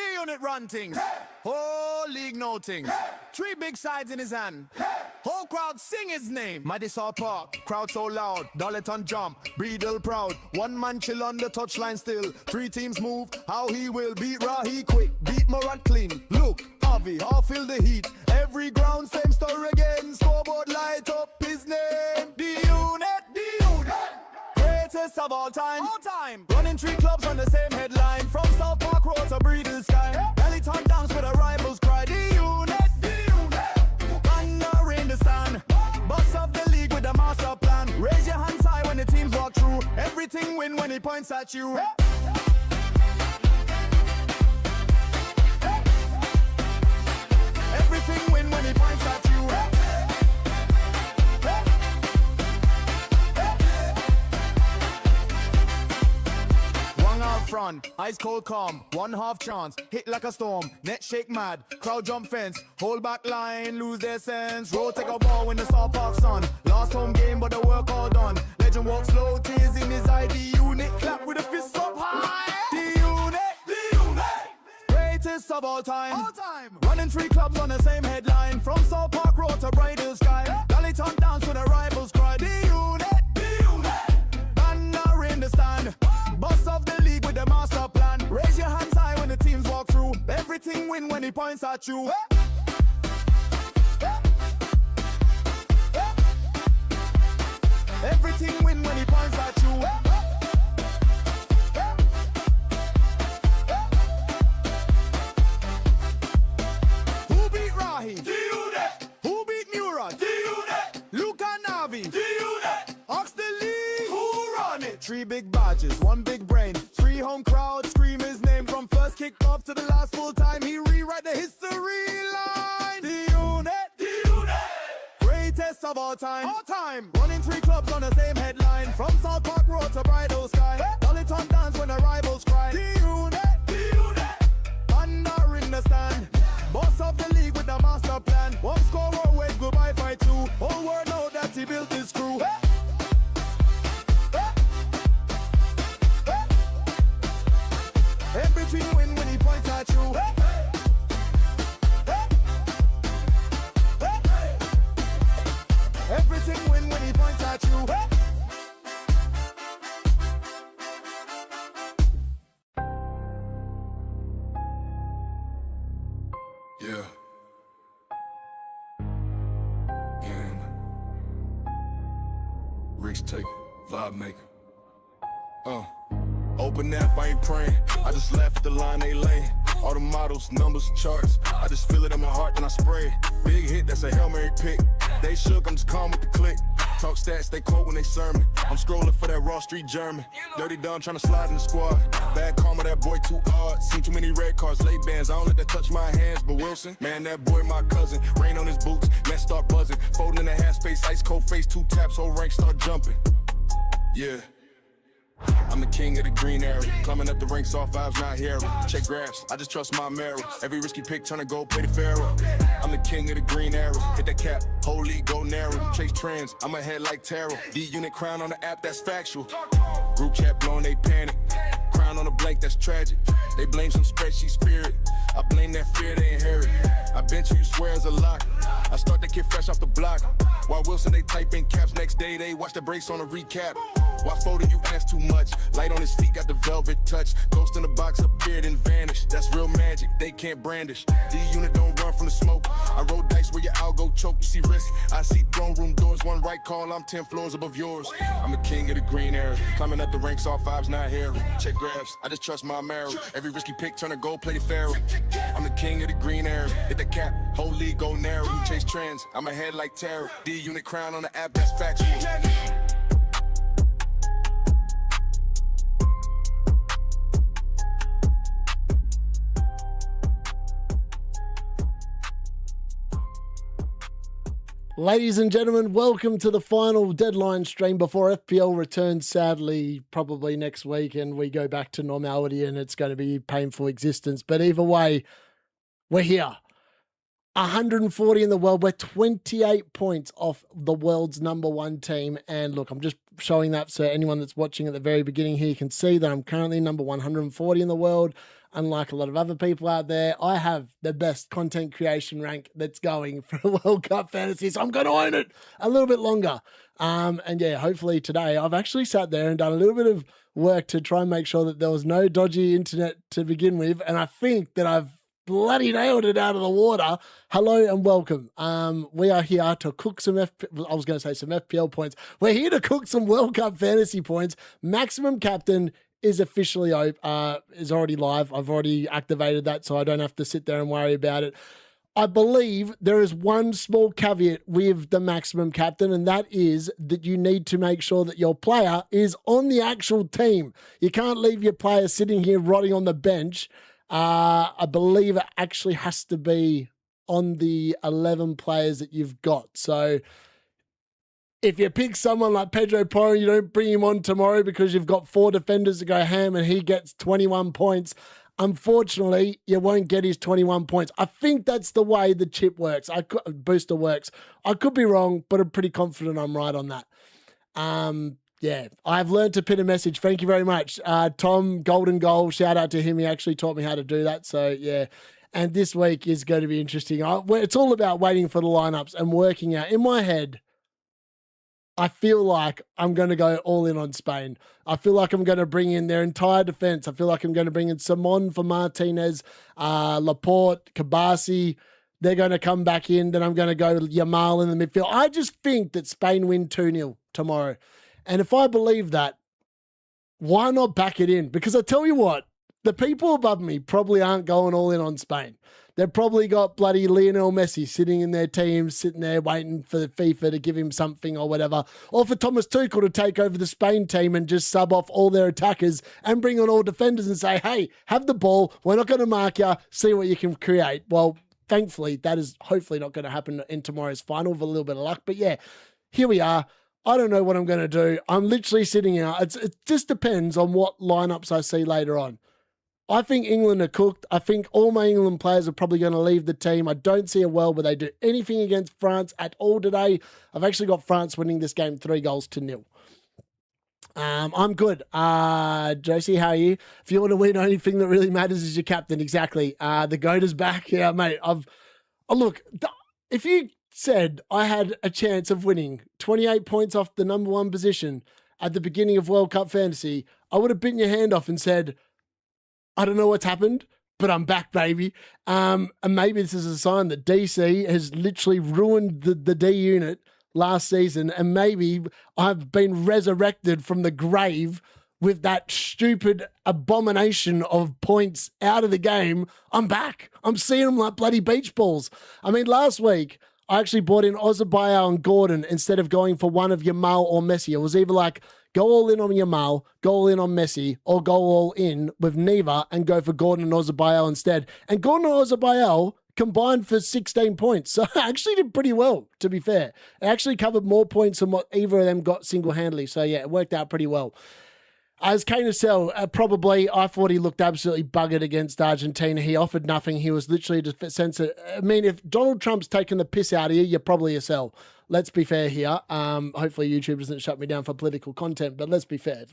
D-Unit run things. Whole league noting. 3 big sides in his hand. Whole crowd sing his name. Madison Park, crowd so loud. Darlington jump, Breedle proud. 1 man chill on the touchline still. 3 teams move, how he will beat Rahi quick. Beat Morant clean. Look, Harvey, how feel the heat. Every ground, same story again. Scoreboard light up his name. D-Unit, D-Unit. Greatest of all time. Running 3 clubs on the same headline. From South Park Road to Breedle Sky. Darlington dance with a rivals cry. D-Unit, D-Unit. Banner in the stand. Boss of the league with a master plan. Raise your hands high when the teams walk through. Everything win when he points at you. Everything win when he points at you. One out front, ice cold calm, 1/2 chance, hit like a storm, net shake mad, crowd jump fence, hold back line, lose their sense, roll take a ball when the South Park sun, last home game but the work all done, legend walk slow, tears in his eye, D-Unit, clap with a fist up high, D-Unit, D-Unit, greatest of all time, running 3 clubs on the same headline, from South Park Road to Breedle Sky, Darlington dance with a rivals cry, D-Unit, D-Unit, banner in the stand, boss of the league with the master plan, raise your hands high when the teams walk through, everything win when he points at you. Everything win when he points at you. Who beat Rahi? D-Unit. Who beat Murat? D-Unit. Luca Navi? D-Unit. Ox the league? Who run it? 3 big badges, 1 big brain, 3 home crowd scream his name from first kickoff to the last full time. He rewrite the history line. D-Unit. D-Unit. Greatest of all time. Running 3 clubs on the same headline. From South Park Road to Breedle Sky. Darlington dance when the rivals cry. D-Unit. D-Unit. Banner in the stand. Boss of the league with the master plan. 1 score, 1 wave, goodbye fight 2. Whole world know that he built this crew. Everything win when he points at you. Everything win when he points at you. Yeah. And risk taker, vibe maker. Open app, I ain't praying. I just laugh at the line they lane. All the models, numbers, charts. I just feel it in my heart, then I spray it. Big hit, that's a Hail Mary pick. They shook, I'm just calm with the click. Talk stats, they quote when they sermon. I'm scrolling for that Raw Street German. Dirty dumb trying to slide in the squad. Bad karma, that boy too hard. Seen too many red cards, late bands. I don't let that touch my hands, but Wilson, man, that boy my cousin. Rain on his boots, let's start buzzing. Folding in a half space, ice cold face, 2 taps, whole rank start jumping. Yeah. I'm the king of the green area. Climbing up the ranks, all 5s, not hero. Check graphs, I just trust my marrow. Every risky pick, turn to gold, play the pharaoh. I'm the king of the green arrow. Hit that cap, whole league, go narrow. Chase trends, I'm ahead like tarot. D-Unit crown on the app, that's factual. Group chat blowing, they panic. Crown on the blank, that's tragic. They blame some spreadsheet spirit. I blame that fear they inherit. I bench you, swear as a lock. I start the kid fresh off the block. While Wilson, they type in caps. Next day, they watch the brace on a recap. Why folding, you ask too much. Light on his feet, got the velvet touch. Ghost in the box, appeared and vanished. That's real magic, they can't brandish. D-Unit don't run from the smoke. I roll dice where your algo choke. You see risk, I see throne room doors. 1 right call, I'm 10 floors above yours. I'm the king of the green area. Climbing up the ranks, all 5s, not hero. Check graphs, I just trust my marrow. Every risky pick, turn to gold, play the pharaoh. I'm the king of the green area. Hit the cap, whole league, go narrow. You chase trends, I'm ahead like tarot. D-Unit crown on the app, that's factual. Ladies and gentlemen, welcome to the final deadline stream before FPL returns, sadly, probably next week, and we go back to normality and it's going to be painful existence. But either way, we're here. 140 in the world. We're 28 points off the world's #1 team. And look, I'm just showing that so anyone that's watching at the very beginning here can see that I'm currently number 140 in the world. unlike a lot of other people out there, I have the best content creation rank that's going for World Cup fantasy. So I'm going to own it a little bit longer. And yeah, hopefully today I've actually sat there and done a little bit of work to try and make sure that there was no dodgy internet to begin with. And I think that I've bloody nailed it out of the water. Hello and welcome. We are here to cook some some FPL points. We're here to cook some World Cup fantasy points. Maximum Captain is officially is already live. I've already activated that, so I don't have to sit there and worry about it. I believe there is one small caveat with the Maximum Captain, and that is that you need to make sure that your player is on the actual team. You can't leave your player sitting here rotting on the bench. I believe it actually has to be on the 11 players that you've got. So if you pick someone like Pedro Porro, you don't bring him on tomorrow because you've got 4 defenders to go ham and he gets 21 points. Unfortunately, you won't get his 21 points. I think that's the way the chip works. Booster works. I could be wrong, but I'm pretty confident I'm right on that. Yeah, I've learned to pin a message. Thank you very much. Tom, Golden Goal, shout out to him. He actually taught me how to do that. So yeah, and this week is going to be interesting. It's all about waiting for the lineups and working out. In my head, I feel like I'm going to go all in on Spain. I feel like I'm going to bring in their entire defense. I feel like I'm going to bring in Simon for Martinez, Laporte, Kabasi. They're going to come back in. Then I'm going to go Yamal in the midfield. I just think that Spain win 2-0 tomorrow. And if I believe that, why not back it in? Because I tell you what, the people above me probably aren't going all in on Spain. They've probably got bloody Lionel Messi sitting in their team, sitting there waiting for the FIFA to give him something or whatever. Or for Thomas Tuchel to take over the Spain team and just sub off all their attackers and bring on all defenders and say, hey, have the ball. We're not going to mark you. See what you can create. Well, thankfully, that is hopefully not going to happen in tomorrow's final with a little bit of luck. But yeah, here we are. I don't know what I'm going to do. I'm literally sitting here. It just depends on what lineups I see later on. I think England are cooked. I think all my England players are probably going to leave the team. I don't see a world where they do anything against France at all today. I've actually got France winning this game 3-0. I'm good. Josie, how are you? If you want to win, only thing that really matters is your captain. Exactly. The GOAT is back. Yeah, mate. Look, if you said I had a chance of winning 28 points off the number 1 position at the beginning of World Cup Fantasy, I would have bitten your hand off and said, I don't know what's happened, but I'm back, baby. And maybe this is a sign that DC has literally ruined the D-Unit last season, and maybe I've been resurrected from the grave with that stupid abomination of points out of the game. I'm back. I'm seeing them like bloody beach balls. I mean, last week, I actually bought in Ozabayal and Gordon instead of going for one of Yamal or Messi. It was either like, go all in on Yamal, go all in on Messi, or go all in with neither and go for Gordon and Ozabayal instead. And Gordon and Ozabayal combined for 16 points. So I actually did pretty well, to be fair. It actually covered more points than what either of them got single-handedly. So yeah, it worked out pretty well. As Kane probably, I thought he looked absolutely buggered against Argentina. He offered nothing. He was literally just I mean, if Donald Trump's taking the piss out of you, you're probably a sell. Let's be fair here. Hopefully YouTube doesn't shut me down for political content, but let's be fair.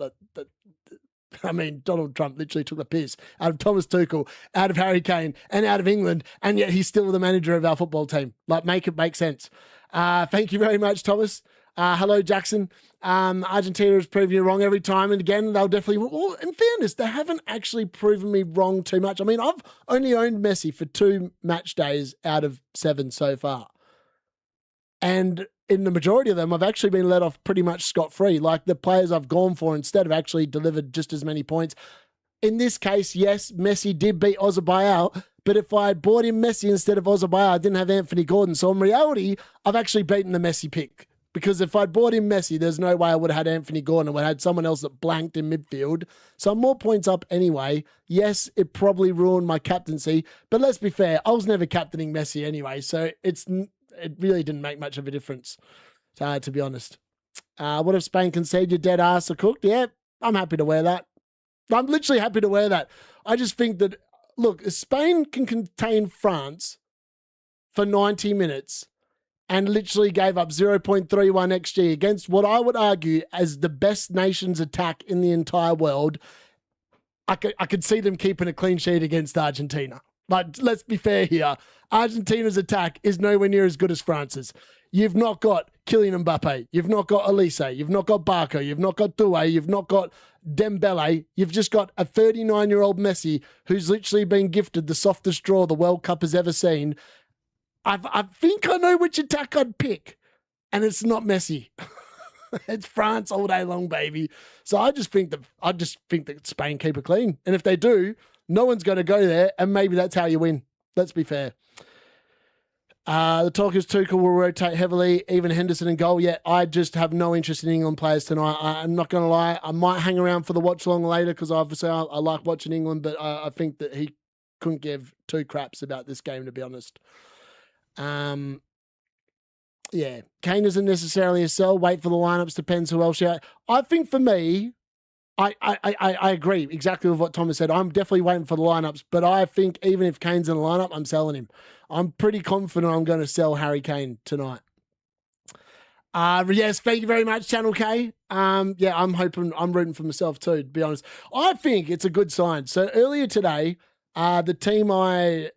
I mean, Donald Trump literally took the piss out of Thomas Tuchel, out of Harry Kane, and out of England, and yet he's still the manager of our football team. Like, make it make sense. Thank you very much, Thomas. Hello, Jackson. Argentina has proven you wrong every time, and again, they'll definitely... Well, in fairness, they haven't actually proven me wrong too much. I mean, I've only owned Messi for 2 match days out of 7 so far. And in the majority of them, I've actually been let off pretty much scot-free. Like, the players I've gone for instead have actually delivered just as many points. In this case, yes, Messi did beat Ozabayal, but if I had bought him Messi instead of Ozabayal, I didn't have Anthony Gordon. So in reality, I've actually beaten the Messi pick. Because if I'd bought him Messi, there's no way I would have had Anthony Gordon. I would have had someone else that blanked in midfield. So I'm more points up anyway. Yes, it probably ruined my captaincy. But let's be fair, I was never captaining Messi anyway. So it really didn't make much of a difference, to be honest. What if Spain concede your dead ass are cooked? Yeah, I'm happy to wear that. I'm literally happy to wear that. I just think that, look, Spain can contain France for 90 minutes and literally gave up 0.31 XG against what I would argue as the best nation's attack in the entire world. I could see them keeping a clean sheet against Argentina. But let's be fair here. Argentina's attack is nowhere near as good as France's. You've not got Kylian Mbappe. You've not got Elise. You've not got Barco. You've not got Doué. You've not got Dembele. You've just got a 39-year-old Messi who's literally been gifted the softest draw the World Cup has ever seen. I think I know which attack I'd pick, and it's not Messi. It's France all day long, baby. So I just think that Spain keep it clean, and if they do, no one's going to go there, and maybe that's how you win. Let's be fair. The talk is Tuchel will rotate heavily, even Henderson in goal. Yeah, I just have no interest in England players tonight. I'm not going to lie. I might hang around for the watch-along later because obviously I like watching England, but I think that he couldn't give two craps about this game, to be honest. Yeah, Kane isn't necessarily a sell. Wait for the lineups. Depends who else you have. I think for me, I agree exactly with what Thomas said. I'm definitely waiting for the lineups, but I think even if Kane's in the lineup, I'm selling him. I'm pretty confident I'm going to sell Harry Kane tonight. Yes, thank you very much, Channel K. Yeah, I'm rooting for myself too, to be honest. I think it's a good sign. So earlier today, the team I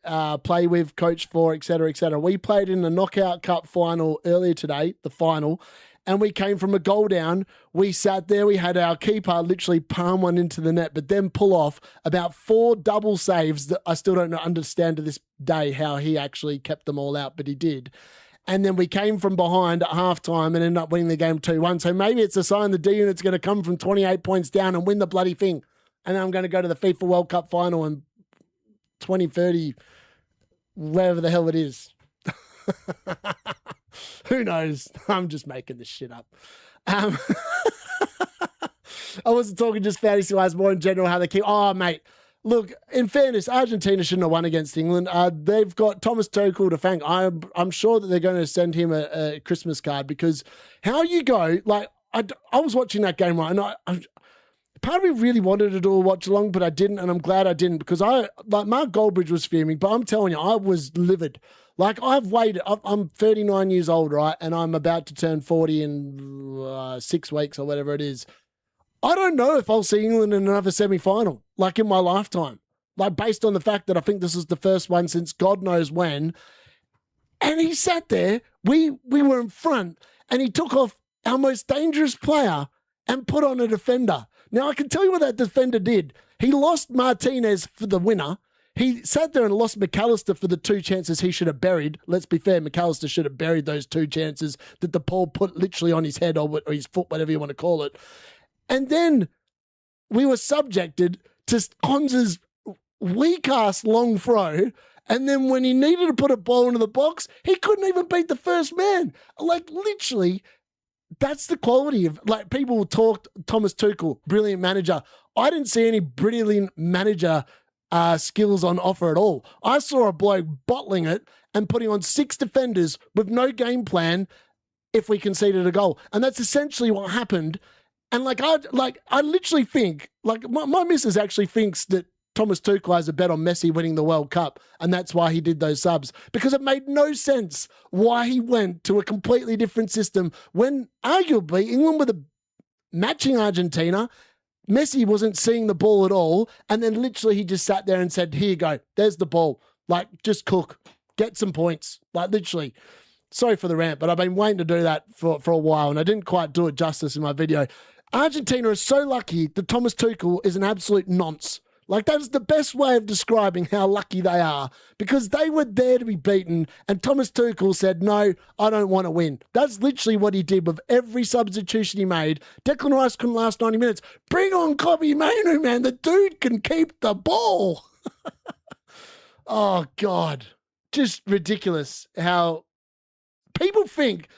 play with, coach for, etc., we played in the Knockout Cup final earlier today, the final, and we came from a goal down. We sat there. We had our keeper literally palm one into the net, but then pull off about 4 double saves that I still don't understand to this day how he actually kept them all out, but he did. And then we came from behind at halftime and ended up winning the game 2-1. So maybe it's a sign the D-Unit's going to come from 28 points down and win the bloody thing. And then I'm going to go to the FIFA World Cup final in 2030, wherever the hell it is. Who knows? I'm just making this shit up. I wasn't talking just fantasy-wise, more in general, how they keep... Oh, mate, look, in fairness, Argentina shouldn't have won against England. They've got Thomas Tuchel to thank. I'm sure that they're going to send him a Christmas card, because how you go... Like, I was watching that game, right, and part of me really wanted to do a watch-along, but I didn't, and I'm glad I didn't, because Mark Goldbridge was fuming, but I'm telling you, I was livid. Like, I've waited. I'm 39 years old, right? And I'm about to turn 40 in 6 weeks or whatever it is. I don't know if I'll see England in another semi-final, like in my lifetime. Like, based on the fact that I think this is the first one since God knows when. And he sat there. We were in front, and he took off our most dangerous player and put on a defender. Now, I can tell you what that defender did. He lost Martinez for the winner. He sat there and lost McAllister for the 2 chances he should have buried. Let's be fair, McAllister should have buried those 2 chances that the Paul put literally on his head or his foot, whatever you want to call it. And then we were subjected to Konza's weak-ass long throw. And then when he needed to put a ball into the box, he couldn't even beat the first man. Like, literally, that's the quality of... Like, people talked Thomas Tuchel, brilliant manager. I didn't see any brilliant manager skills on offer at all. I saw a bloke bottling it and putting on 6 defenders with no game plan if we conceded a goal. And that's essentially what happened. And I literally think, like, my missus actually thinks that Thomas Tuchel has a bet on Messi winning the World Cup, and that's why he did those subs, because it made no sense why he went to a completely different system when arguably England were matching Argentina. Messi wasn't seeing the ball at all, and then literally he just sat there and said, here you go, there's the ball. Like, just cook, get some points. Like, literally. Sorry for the rant, but I've been waiting to do that for a while, and I didn't quite do it justice in my video. Argentina is so lucky that Thomas Tuchel is an absolute nonce. Like, that is the best way of describing how lucky they are, because they were there to be beaten, and Thomas Tuchel said, no, I don't want to win. That's literally what he did with every substitution he made. Declan Rice couldn't last 90 minutes. Bring on Kobbie Mainoo, man. The dude can keep the ball. Oh, God. Just ridiculous how people think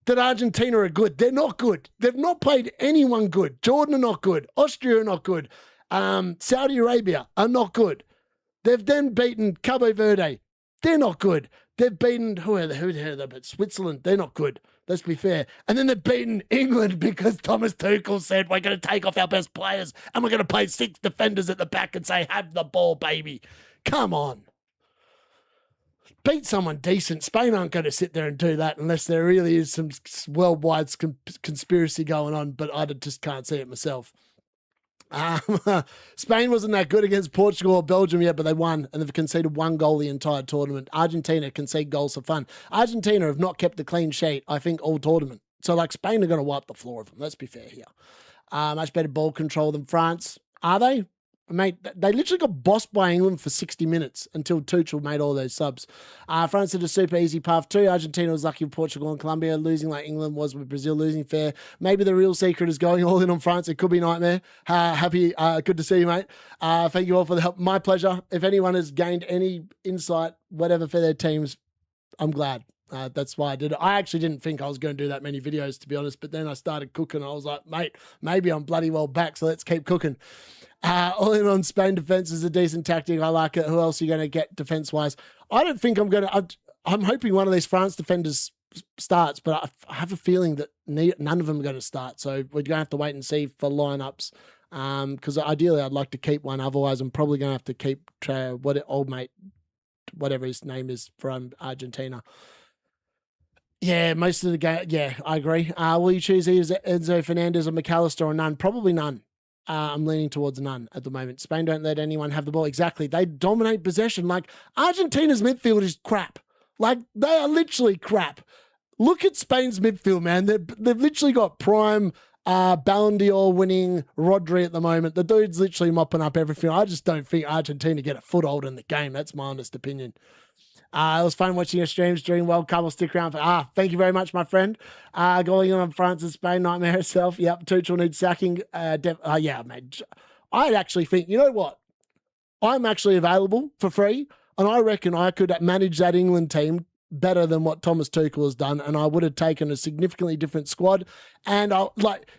that Argentina are good. They're not good. They've not played anyone good. Jordan are not good. Austria are not good. Saudi Arabia are not good. They've then beaten Cabo Verde. They're not good. They've beaten, who the hell are they? But Switzerland, they're not good. Let's be fair. And then they've beaten England because Thomas Tuchel said, we're going to take off our best players and we're going to play 6 defenders at the back and say, have the ball, baby. Come on. Beat someone decent. Spain aren't going to sit there and do that unless there really is some worldwide conspiracy going on, but I just can't see it myself. Spain wasn't that good against Portugal or Belgium yet, but they won, and they've conceded 1 goal the entire tournament. Argentina concede goals for fun. Argentina have not kept a clean sheet, I think, all tournament. So, like, Spain are going to wipe the floor of them. Let's be fair here. Much better ball control than France. Are they? Mate, they literally got bossed by England for 60 minutes until Tuchel made all those subs. France had a super easy path too. Argentina was lucky with Portugal and Colombia, losing like England was with Brazil, losing fair. Maybe the real secret is going all in on France. It could be nightmare. Good to see you, mate. Thank you all for the help. My pleasure. If anyone has gained any insight, whatever, for their teams, I'm glad. That's why I did it. I actually didn't think I was going to do that many videos, to be honest, but then I started cooking. I was like, mate, maybe I'm bloody well back, so let's keep cooking. All in on Spain defense is a decent tactic. I like it. Who else are you going to get defense-wise? I don't think I'm going to... I'm hoping one of these France defenders starts, but I have a feeling that none of them are going to start, so we're going to have to wait and see for lineups, because ideally I'd like to keep one. Otherwise, I'm probably going to have to keep old mate, whatever his name is, from Argentina. Yeah, most of the game. Yeah, I agree. Will you choose either Enzo Fernandez or McAllister or none? Probably none. I'm leaning towards none at the moment. Spain don't let anyone have the ball. Exactly. They dominate possession. Like, Argentina's midfield is crap. Like, they are literally crap. Look at Spain's midfield, man. They've literally got prime Ballon d'Or winning Rodri at the moment. The dude's literally mopping up everything. I just don't think Argentina get a foothold in the game. That's my honest opinion. It was fun watching your streams during World Cup. I'll stick around for... thank you very much, my friend. Going on France and Spain, nightmare itself. Yep, Tuchel needs sacking. Yeah, mate. I'd actually think, you know what? I'm actually available for free, and I reckon I could manage that England team better than what Thomas Tuchel has done, and I would have taken a significantly different squad. And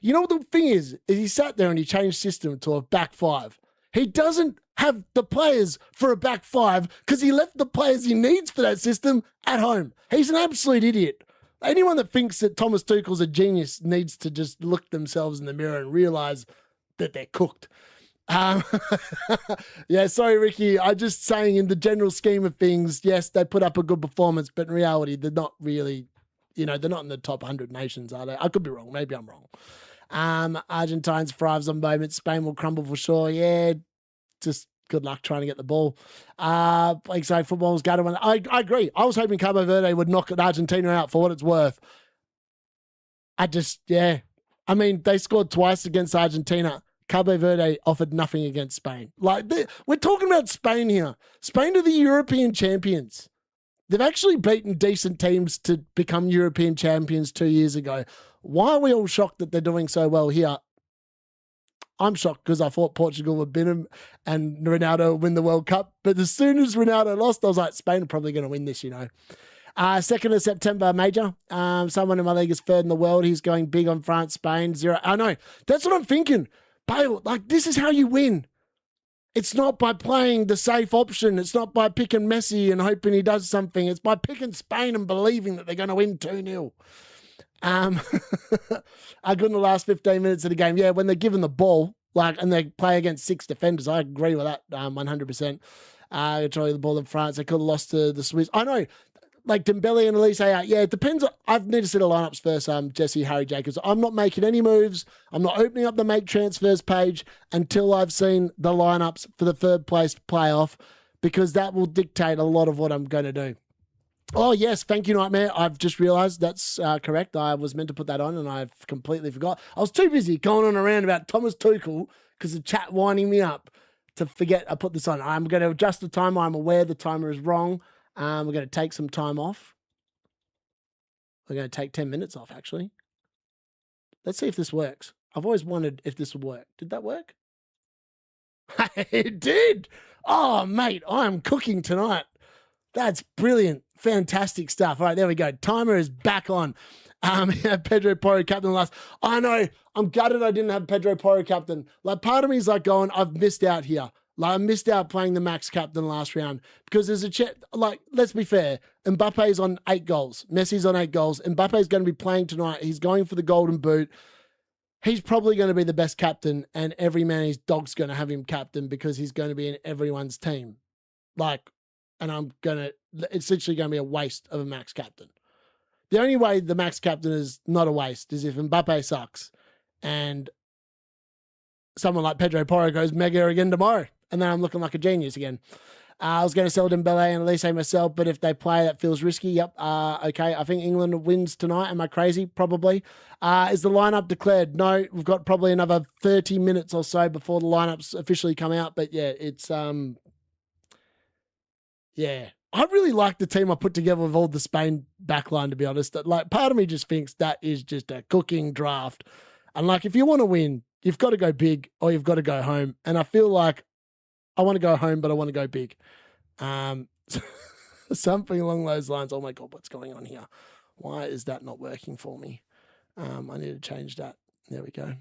you know what the thing is he sat there and he changed system to a back five. He doesn't have the players for a back five because he left the players he needs for that system at home. He's an absolute idiot. Anyone that thinks that Thomas Tuchel's a genius needs to just look themselves in the mirror and realize that they're cooked. Yeah, sorry, Ricky. I'm just saying, in the general scheme of things, yes, they put up a good performance, but in reality, they're not really, they're not in the top 100 nations, are they? I could be wrong. Maybe I'm wrong. Argentines thrives on moments. Spain will crumble for sure. Yeah, just good luck trying to get the ball. Like say, football's got to win. I agree. I was hoping Cabo Verde would knock Argentina out for what it's worth. I mean, they scored twice against Argentina. Cabo Verde offered nothing against Spain. We're talking about Spain here. Spain are the European champions. They've actually beaten decent teams to become European champions 2 years ago. Why are we all shocked that they're doing so well here? I'm shocked because I thought Portugal would beat them and Ronaldo would win the World Cup. But as soon as Ronaldo lost, I was like, Spain are probably going to win this, 2nd of September, Major. Someone in my league is third in the world. He's going big on France, Spain, 0. I know. That's what I'm thinking. Bale, this is how you win. It's not by playing the safe option. It's not by picking Messi and hoping he does something. It's by picking Spain and believing that they're going to win 2-0. I got in the last 15 minutes of the game. Yeah, when they're given the ball, and they play against 6 defenders, I agree with that 100%. Controlling the ball in France, they could have lost to the Swiss. I know, Dembele and Elise out. Yeah, it depends. I need to see the lineups first, Jesse, Harry Jacobs. I'm not making any moves. I'm not opening up the make transfers page until I've seen the lineups for the third place playoff, because that will dictate a lot of what I'm going to do. Oh, yes. Thank you, Nightmare. I've just realized that's correct. I was meant to put that on and I've completely forgot. I was too busy going on around about Thomas Tuchel because the chat winding me up to forget I put this on. I'm going to adjust the timer. I'm aware the timer is wrong. We're going to take some time off. We're going to take 10 minutes off, actually. Let's see if this works. I've always wondered if this would work. Did that work? It did. Oh, mate, I'm cooking tonight. That's brilliant. Fantastic stuff. All right, there we go. Timer is back on. Pedro Porro captain last. I know. I'm gutted I didn't have Pedro Porro captain. Part of me is going, I've missed out here. I missed out playing the max captain last round because there's a let's be fair. Mbappe's on 8 goals. Messi's on 8 goals. Mbappe's going to be playing tonight. He's going for the golden boot. He's probably going to be the best captain, and every man his dog's going to have him captain because he's going to be in everyone's team. It's literally going to be a waste of a max captain. The only way the max captain is not a waste is if Mbappe sucks and someone like Pedro Porro goes mega again tomorrow, and then I'm looking like a genius again. I was going to sell Dembele and Elise myself, but if they play, that feels risky. Yep. Okay. I think England wins tonight. Am I crazy? Probably. Is the lineup declared? No. We've got probably another 30 minutes or so before the lineups officially come out. But yeah, it's yeah. I really like the team I put together with all the Spain backline, to be honest. Like, part of me just thinks that is just a cooking draft. And like, if you want to win, you've got to go big or you've got to go home. And I feel like I want to go home, but I want to go big. Something along those lines. Oh my God, what's going on here? Why is that not working for me? I need to change that. There we go.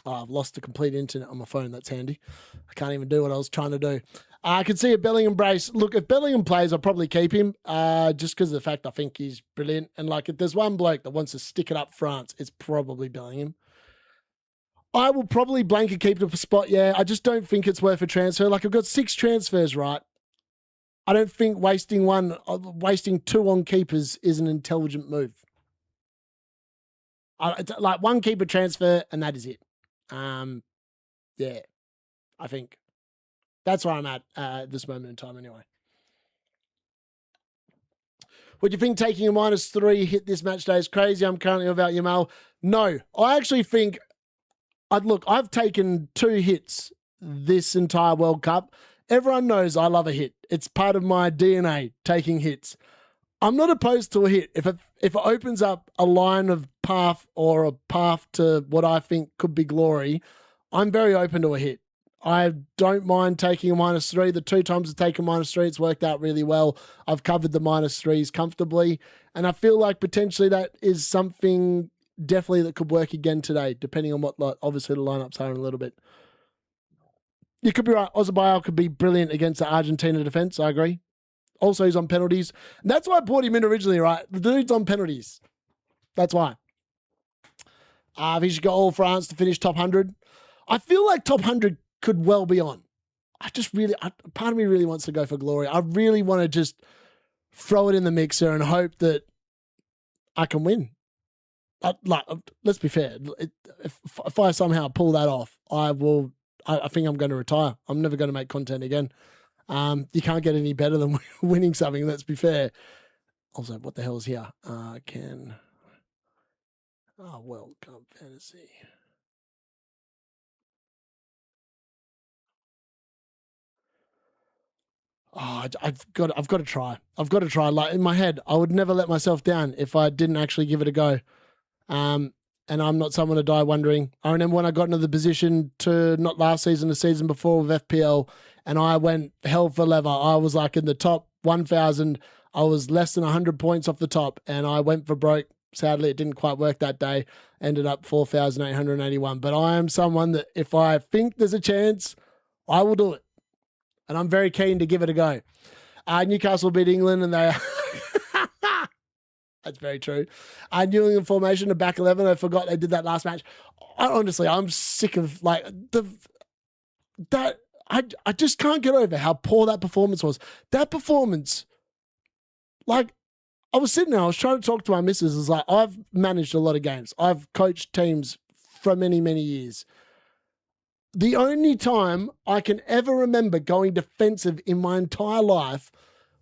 Oh, I've lost the complete internet on my phone. That's handy. I can't even do what I was trying to do. I can see a Bellingham brace. Look, if Bellingham plays, I'll probably keep him just because of the fact I think he's brilliant. And like, if there's one bloke that wants to stick it up France, it's probably Bellingham. I will probably blanket keep the spot, yeah. I just don't think it's worth a transfer. Like, I've got 6 transfers, right? I don't think wasting 2 on keepers is an intelligent move. Like, 1 keeper transfer, and that is it. Yeah, I think that's where I'm at this moment in time anyway. Would you think taking a -3 hit this match day is crazy? I'm currently without Yamal. No, I actually think... I've taken 2 hits this entire World Cup. Everyone knows I love a hit. It's part of my DNA, taking hits. I'm not opposed to a hit. If it opens up a line of path or a path to what I think could be glory, I'm very open to a hit. I don't mind taking a -3. The 2 times I've taken -3, it's worked out really well. I've covered the -3s comfortably. And I feel like potentially that is something definitely that could work again today, depending on what, obviously, the lineups are in a little bit. You could be right. Ozabayal could be brilliant against the Argentina defense. I agree. Also, he's on penalties. And that's why I bought him in originally, right? The dude's on penalties. That's why. He should go all France to finish top 100. I feel like top 100 could well be on. Part of me really wants to go for glory. I really want to just throw it in the mixer and hope that I can win. Let's be fair. If I somehow pull that off, I think I'm going to retire. I'm never going to make content again. You can't get any better than winning something. Let's be fair. Also, what the hell is here? World Cup fantasy. I've got to try. I've got to try. Like, in my head, I would never let myself down if I didn't actually give it a go. And I'm not someone to die wondering. I remember when I got into the position to, not last season, the season before with FPL, and I went hell for leather. I was like in the top 1,000. I was less than 100 points off the top, and I went for broke. Sadly, it didn't quite work that day. Ended up 4,881. But I am someone that if I think there's a chance, I will do it. And I'm very keen to give it a go. Newcastle beat England, and they... That's very true. New England formation, a back 11. I forgot they did that last match. Honestly, I'm sick of that. I just can't get over how poor that performance was. That performance, like, I was sitting there, I was trying to talk to my missus. It's like, I've managed a lot of games. I've coached teams for many, many years. The only time I can ever remember going defensive in my entire life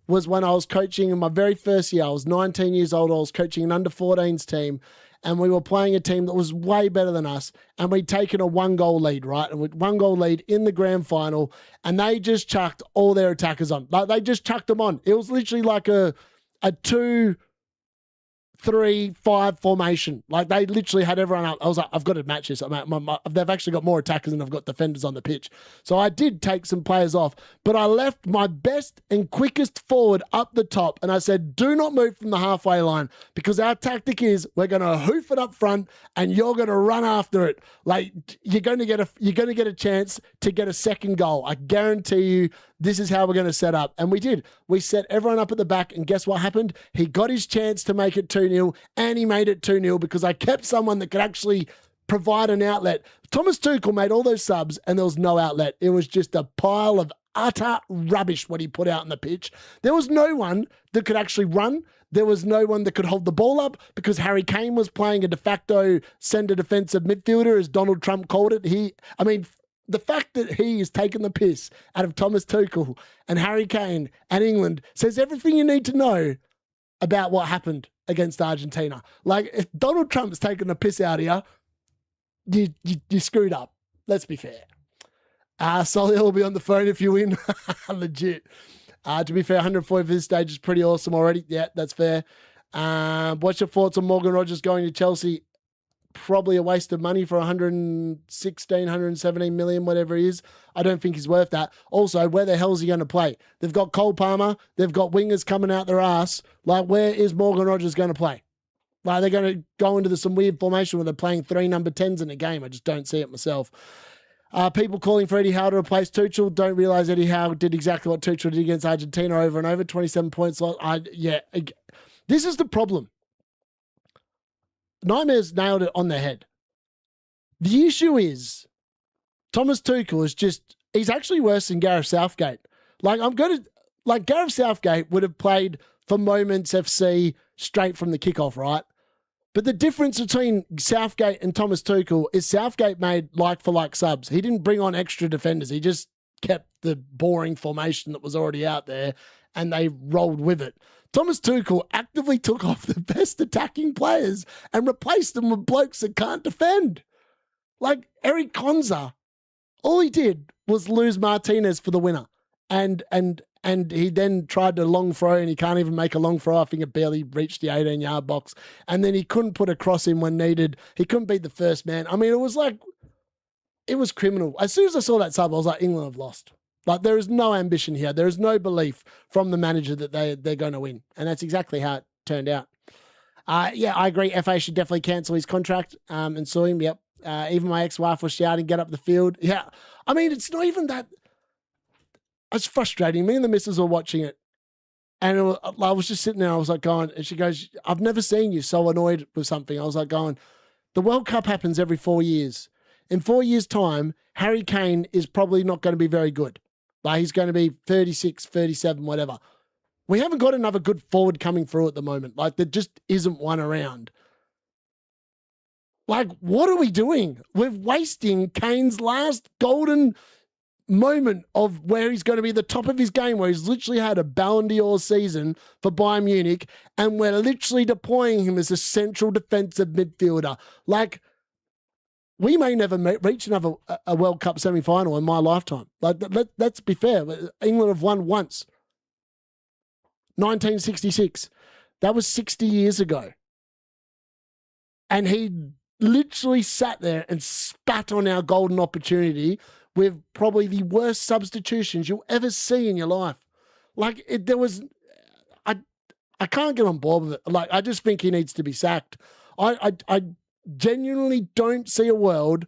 was when I was coaching in my very first year. I was 19 years old. I was coaching an under-14s team, and we were playing a team that was way better than us, and we'd taken a 1-goal lead, right? And with 1-goal lead in the grand final, and they just chucked all their attackers on. Like, they just chucked them on. It was literally like a 2-3-5 formation. Like, they literally had everyone up. I was like, I've got to match this. They've actually got more attackers than I've got defenders on the pitch. So I did take some players off, but I left my best and quickest forward up the top, and I said, do not move from the halfway line, because our tactic is we're going to hoof it up front and you're going to run after it. Like, you're going to get a chance to get a second goal. I guarantee you, this is how we're going to set up. And we did. We set everyone up at the back, and guess what happened? He got his chance to make it 2-0, and he made it 2-0 because I kept someone that could actually provide an outlet. Thomas Tuchel made all those subs and there was no outlet. It was just a pile of utter rubbish what he put out on the pitch. There was no one that could actually run. There was no one that could hold the ball up because Harry Kane was playing a de facto centre defensive midfielder, as Donald Trump called it. The fact that he is taking the piss out of Thomas Tuchel and Harry Kane and England says everything you need to know about what happened against Argentina. Like, if Donald Trump's taking the piss out of you, you screwed up. Let's be fair. Solihull will be on the phone if you win. Legit. To be fair, 140 for this stage is pretty awesome already. Yeah, that's fair. What's your thoughts on Morgan Rogers going to Chelsea? Probably a waste of money for 116, 117 million, whatever it is. I don't think he's worth that. Also, where the hell is he going to play? They've got Cole Palmer. They've got wingers coming out their ass. Like, where is Morgan Rogers going to play? Like, they're going to go into some weird formation where they're playing 3 number 10s in a game. I just don't see it myself. People calling for Eddie Howe to replace Tuchel don't realise Eddie Howe did exactly what Tuchel did against Argentina over and over. 27 points. This is the problem. Nightmares nailed it on the head. The issue is Thomas Tuchel he's actually worse than Gareth Southgate. Gareth Southgate would have played for Moments FC straight from the kickoff, right? But the difference between Southgate and Thomas Tuchel is Southgate made like-for-like subs. He didn't bring on extra defenders. He just kept the boring formation that was already out there and they rolled with it. Thomas Tuchel actively took off the best attacking players and replaced them with blokes that can't defend. Like Eric Konza, all he did was lose Martinez for the winner. And he then tried to long throw and he can't even make a long throw. I think it barely reached the 18-yard box. And then he couldn't put a cross in when needed. He couldn't beat the first man. I mean, it was criminal. As soon as I saw that sub, I was like, England have lost. Like, there is no ambition here. There is no belief from the manager that they're going to win. And that's exactly how it turned out. I agree. FA should definitely cancel his contract and sue him. Yep. Even my ex-wife was shouting, get up the field. Yeah. I mean, it's not even that. It's frustrating. Me and the missus were watching it. And I was just sitting there. I was like going, and she goes, I've never seen you so annoyed with something. I was like going, the World Cup happens every 4 years. In 4 years' time, Harry Kane is probably not going to be very good. Like, he's going to be 36, 37, whatever. We haven't got another good forward coming through at the moment. Like, there just isn't one around. Like, what are we doing? We're wasting Kane's last golden moment of where he's going to be the top of his game, where he's literally had a Ballon d'Or season for Bayern Munich, and we're literally deploying him as a central defensive midfielder. Like, we may never reach a World Cup semi-final in my lifetime. Like, let's be fair. England have won once. 1966. That was 60 years ago. And he literally sat there and spat on our golden opportunity with probably the worst substitutions you'll ever see in your life. Like, I can't get on board with it. Like, I just think he needs to be sacked. I genuinely don't see a world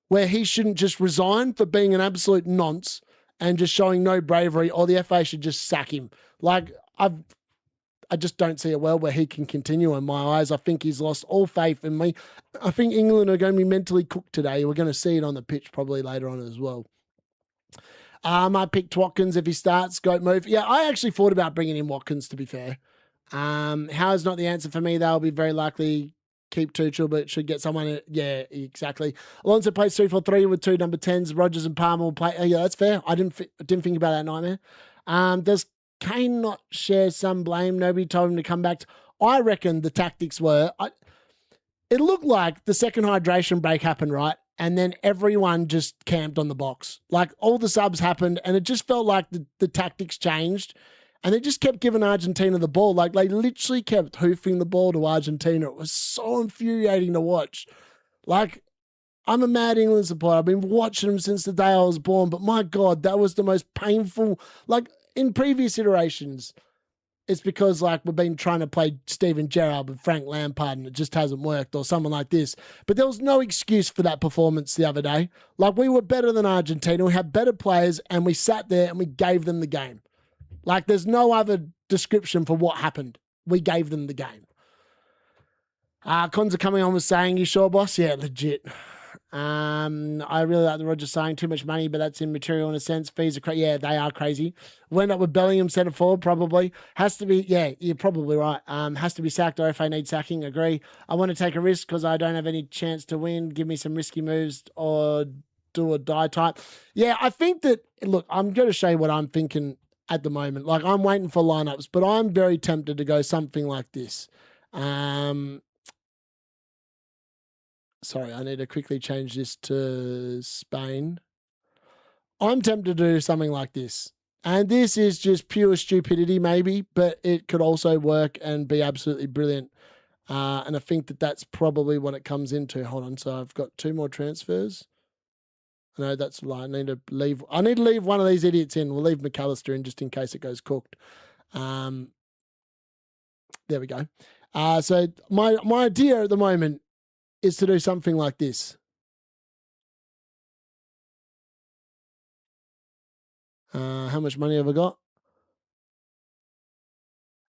where he shouldn't just resign for being an absolute nonce and just showing no bravery, or the FA should just sack him. Like, I just don't see a world where he can continue in my eyes. I think he's lost all faith in me. I think England are going to be mentally cooked today. We're going to see it on the pitch probably later on as well. I picked Watkins if he starts. Goat move. Yeah, I actually thought about bringing in Watkins, to be fair. Howe's not the answer for me. They'll be very likely keep Tuchel, but should get someone. Yeah, exactly. Alonso plays 3-4-3 with 2 number 10s. Rogers and Palmer will play. Yeah, that's fair. I didn't think about that nightmare. Does Kane not share some blame? Nobody told him to come back. I reckon the tactics were, it looked like the second hydration break happened, right? And then everyone just camped on the box. Like, all the subs happened, and it just felt like the tactics changed. And they just kept giving Argentina the ball. Like, they literally kept hoofing the ball to Argentina. It was so infuriating to watch. Like, I'm a mad England supporter. I've been watching them since the day I was born. But my God, that was the most painful. Like, in previous iterations, it's because, like, we've been trying to play Steven Gerrard with Frank Lampard and it just hasn't worked, or someone like this. But there was no excuse for that performance the other day. Like, we were better than Argentina. We had better players, and we sat there and we gave them the game. Like, there's no other description for what happened. We gave them the game. Cons coming on was saying, you sure, boss? Yeah, legit. I really like the Rogers saying too much money, but that's immaterial in a sense. Fees are crazy. Yeah, they are crazy. We'll end up with Bellingham centre forward, probably. Has to be, yeah, you're probably right. Has to be sacked or if I need sacking, agree. I want to take a risk because I don't have any chance to win. Give me some risky moves or do or die type. Yeah, I think that, look, I'm going to show you what I'm thinking at the moment. Like, I'm waiting for lineups, but I'm very tempted to go something like this. Sorry, I need to quickly change this to Spain. I'm tempted to do something like this. And this is just pure stupidity, maybe, but it could also work and be absolutely brilliant. And I think that that's probably what it comes into. Hold on. So I've got 2 more transfers. No, that's a lie. I need to leave one of these idiots in. We'll leave McAllister in just in case it goes cooked. There we go. So my idea at the moment is to do something like this. How much money have I got?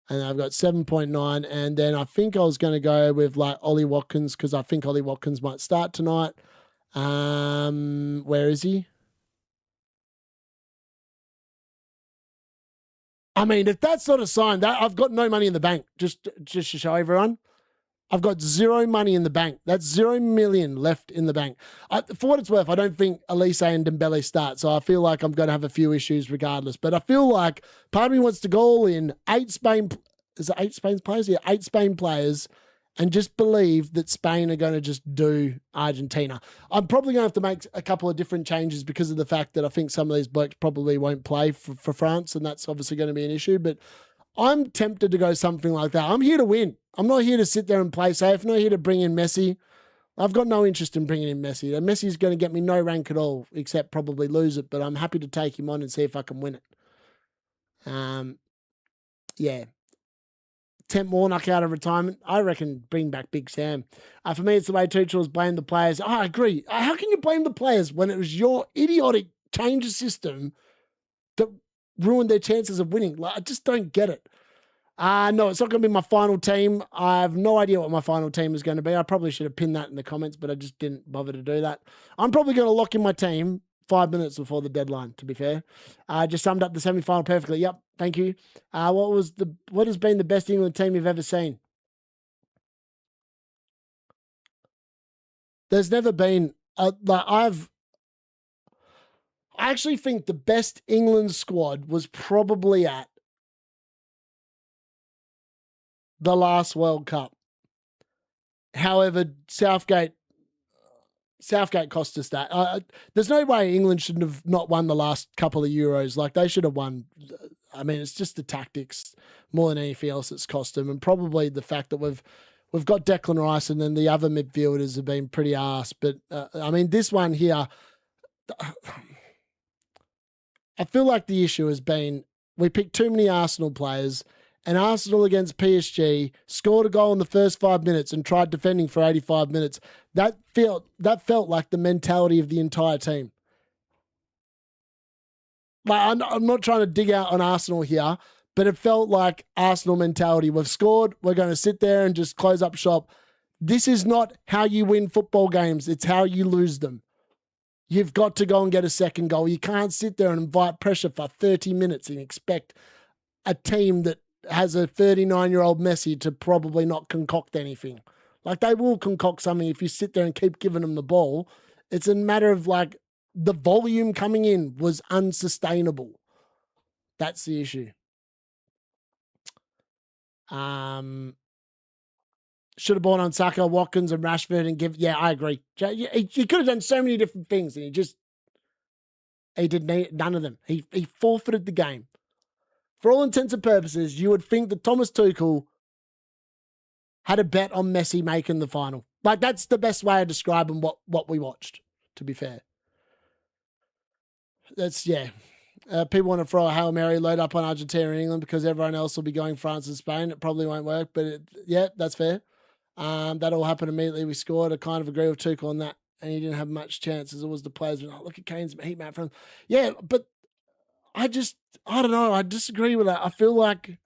And I've got 7.9. And then I think I was going to go with like Ollie Watkins because I think Ollie Watkins might start tonight. Where is he? I mean, if that's not a sign that I've got no money in the bank, just to show everyone. I've got 0 money in the bank. That's 0 million left in the bank. For what it's worth, I don't think Elise and Dembele start, so I feel like I'm going to have a few issues regardless. But I feel like part of me wants to go all in 8 Spain. Is it 8 Spain players? Yeah, 8 Spain players, and just believe that Spain are going to just do Argentina. I'm probably going to have to make a couple of different changes because of the fact that I think some of these blokes probably won't play for France, and that's obviously going to be an issue. But I'm tempted to go something like that. I'm here to win. I'm not here to sit there and play safe. I'm not here to bring in Messi. I've got no interest in bringing in Messi. Messi's going to get me no rank at all, except probably lose it, but I'm happy to take him on and see if I can win it. Yeah. Temp Warnock out of retirement. I reckon bring back Big Sam. For me, it's the way Tuchel's blamed the players. I agree. How can you blame the players when it was your idiotic change of system that ruined their chances of winning? Like, I just don't get it. No, it's not going to be my final team. I have no idea what my final team is going to be. I probably should have pinned that in the comments, but I just didn't bother to do that. I'm probably going to lock in my team 5 minutes before the deadline, to be fair. Just summed up the semi-final perfectly. Yep, thank you. What has been the best England team you've ever seen? There's never been... I actually think the best England squad was probably at the last World Cup. However, Southgate cost us that. There's no way England should have not won the last couple of Euros. Like, they should have won. I mean, it's just the tactics more than anything else that's cost them, and probably the fact that we've got Declan Rice and then the other midfielders have been pretty arse. But I mean, this one here, I feel like the issue has been we picked too many Arsenal players. And Arsenal against PSG scored a goal in the first 5 minutes and tried defending for 85 minutes. That felt like the mentality of the entire team. Like, I'm not trying to dig out on Arsenal here, but it felt like Arsenal mentality. We've scored. We're going to sit there and just close up shop. This is not how you win football games. It's how you lose them. You've got to go and get a second goal. You can't sit there and invite pressure for 30 minutes and expect a team that has a 39-year-old Messi to probably not concoct anything. Like, they will concoct something if you sit there and keep giving them the ball. It's a matter of, like, the volume coming in was unsustainable. That's the issue. Should have bought on Saka, Watkins, and Rashford and give... Yeah, I agree. He could have done so many different things, and he did none of them. He forfeited the game. For all intents and purposes, you would think that Thomas Tuchel had a bet on Messi making the final. Like, that's the best way of describing what we watched, to be fair. Yeah. People want to throw a Hail Mary load up on Argentina and England because everyone else will be going France and Spain. It probably won't work, but yeah, that's fair. That all happened immediately. We scored. I kind of agree with Tuchel on that, and he didn't have much chance as it was the players. Look at Kane's heat map from... Yeah, but I don't know. I disagree with that. I feel like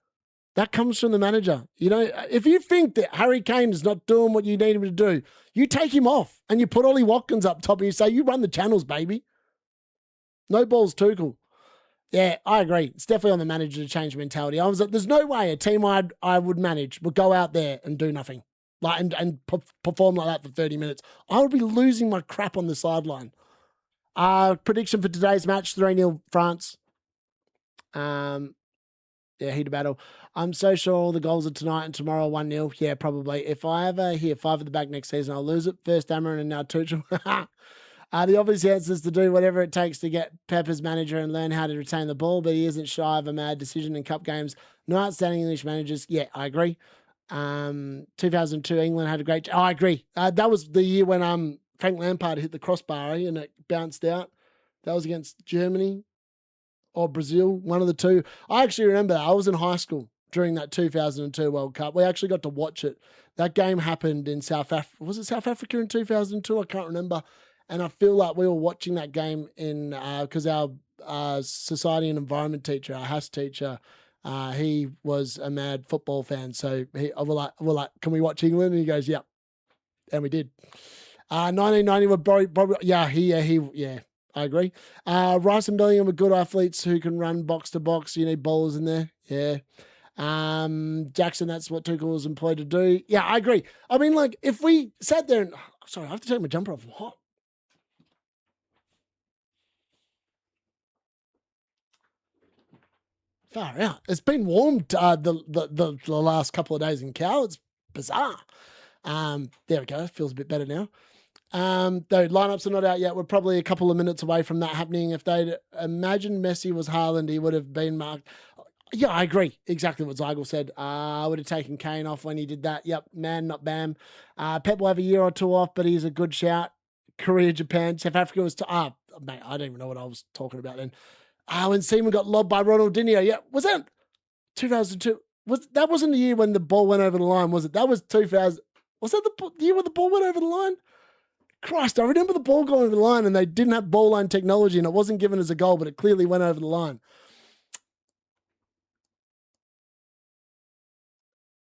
That comes from the manager. You know, if you think that Harry Kane is not doing what you need him to do, you take him off and you put Ollie Watkins up top and you say, you run the channels, baby. No balls, Tuchel. Yeah, I agree. It's definitely on the manager to change mentality. I was like, there's no way a team I would manage would go out there and do nothing, like and perform like that for 30 minutes. I would be losing my crap on the sideline. Prediction for today's match: 3-0 France. Yeah, heat of battle. I'm so sure all the goals are tonight and tomorrow 1-0. Yeah, probably. If I ever hear 5 at the back next season, I'll lose it. First Amron and now Tuchel. The obvious answer is to do whatever it takes to get Pep as manager and learn how to retain the ball, but he isn't shy of a mad decision in cup games. No outstanding English managers. Yeah, I agree. 2002 England had a great... Oh, I agree. That was the year when Frank Lampard hit the crossbar and it bounced out. That was against Germany or Brazil, one of the two. I actually remember that. I was in high school during that 2002 World Cup. We actually got to watch it. That game happened in South Africa. Was it South Africa in 2002? I can't remember. And I feel like we were watching that game in because our society and environment teacher, our HAS teacher, he was a mad football fan. So we're like, can we watch England? And he goes, yep. And we did. 1990 with Bobby. Yeah, I agree. Rice and Bellingham are good athletes who can run box to box. You need bowlers in there. Yeah. Jackson, that's what Tuchel was employed to do. Yeah, I agree. I mean, like, if we sat there and... Sorry, I have to take my jumper off. I'm hot. Far out. It's been warmed the last couple of days in Cal. It's bizarre. There we go. Feels a bit better now. Though lineups are not out yet. We're probably a couple of minutes away from that happening. If they'd imagined Messi was Haaland, he would have been marked. Yeah, I agree. Exactly what Zygel said. I would have taken Kane off when he did that. Yep, man, not bam. Pep will have a year or two off, but he's a good shout. Korea, Japan, South Africa was... mate, I don't even know what I was talking about then. When Seaman got lobbed by Ronaldinho. Yeah, was that 2002? That wasn't the year when the ball went over the line, was it? That was 2000. Was that the year when the ball went over the line? Christ, I remember the ball going over the line and they didn't have ball line technology and it wasn't given as a goal, but it clearly went over the line.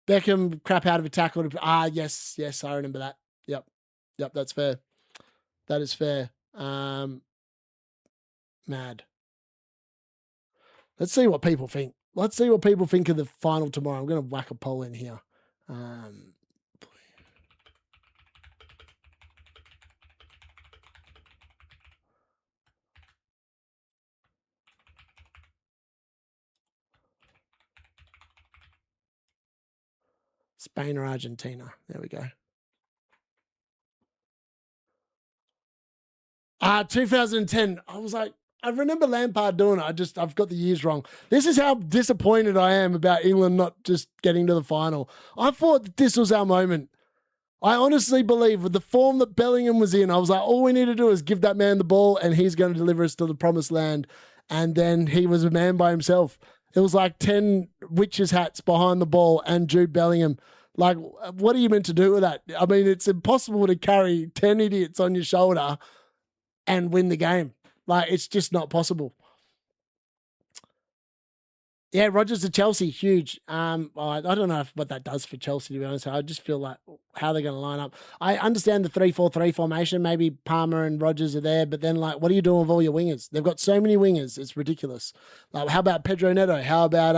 Beckham crap out of a tackle. Yes, I remember that. Yep, that's fair. That is fair. Mad. Let's see what people think. Let's see what people think of the final tomorrow. I'm going to whack a poll in here. Spain or Argentina. There we go. 2010. I was like, I remember Lampard doing it. I've got the years wrong. This is how disappointed I am about England not just getting to the final. I thought that this was our moment. I honestly believe with the form that Bellingham was in, I was like, all we need to do is give that man the ball and he's going to deliver us to the promised land. And then he was a man by himself. It was like 10 witches' hats behind the ball and Jude Bellingham. Like, what are you meant to do with that? I mean, it's impossible to carry 10 idiots on your shoulder and win the game. Like, it's just not possible. Yeah, Rodgers to Chelsea, huge. I don't know what that does for Chelsea, to be honest. I just feel like how they're going to line up. I understand the 3-4-3 formation. Maybe Palmer and Rodgers are there, but then, like, what are you doing with all your wingers? They've got so many wingers. It's ridiculous. Like, how about Pedro Neto? How about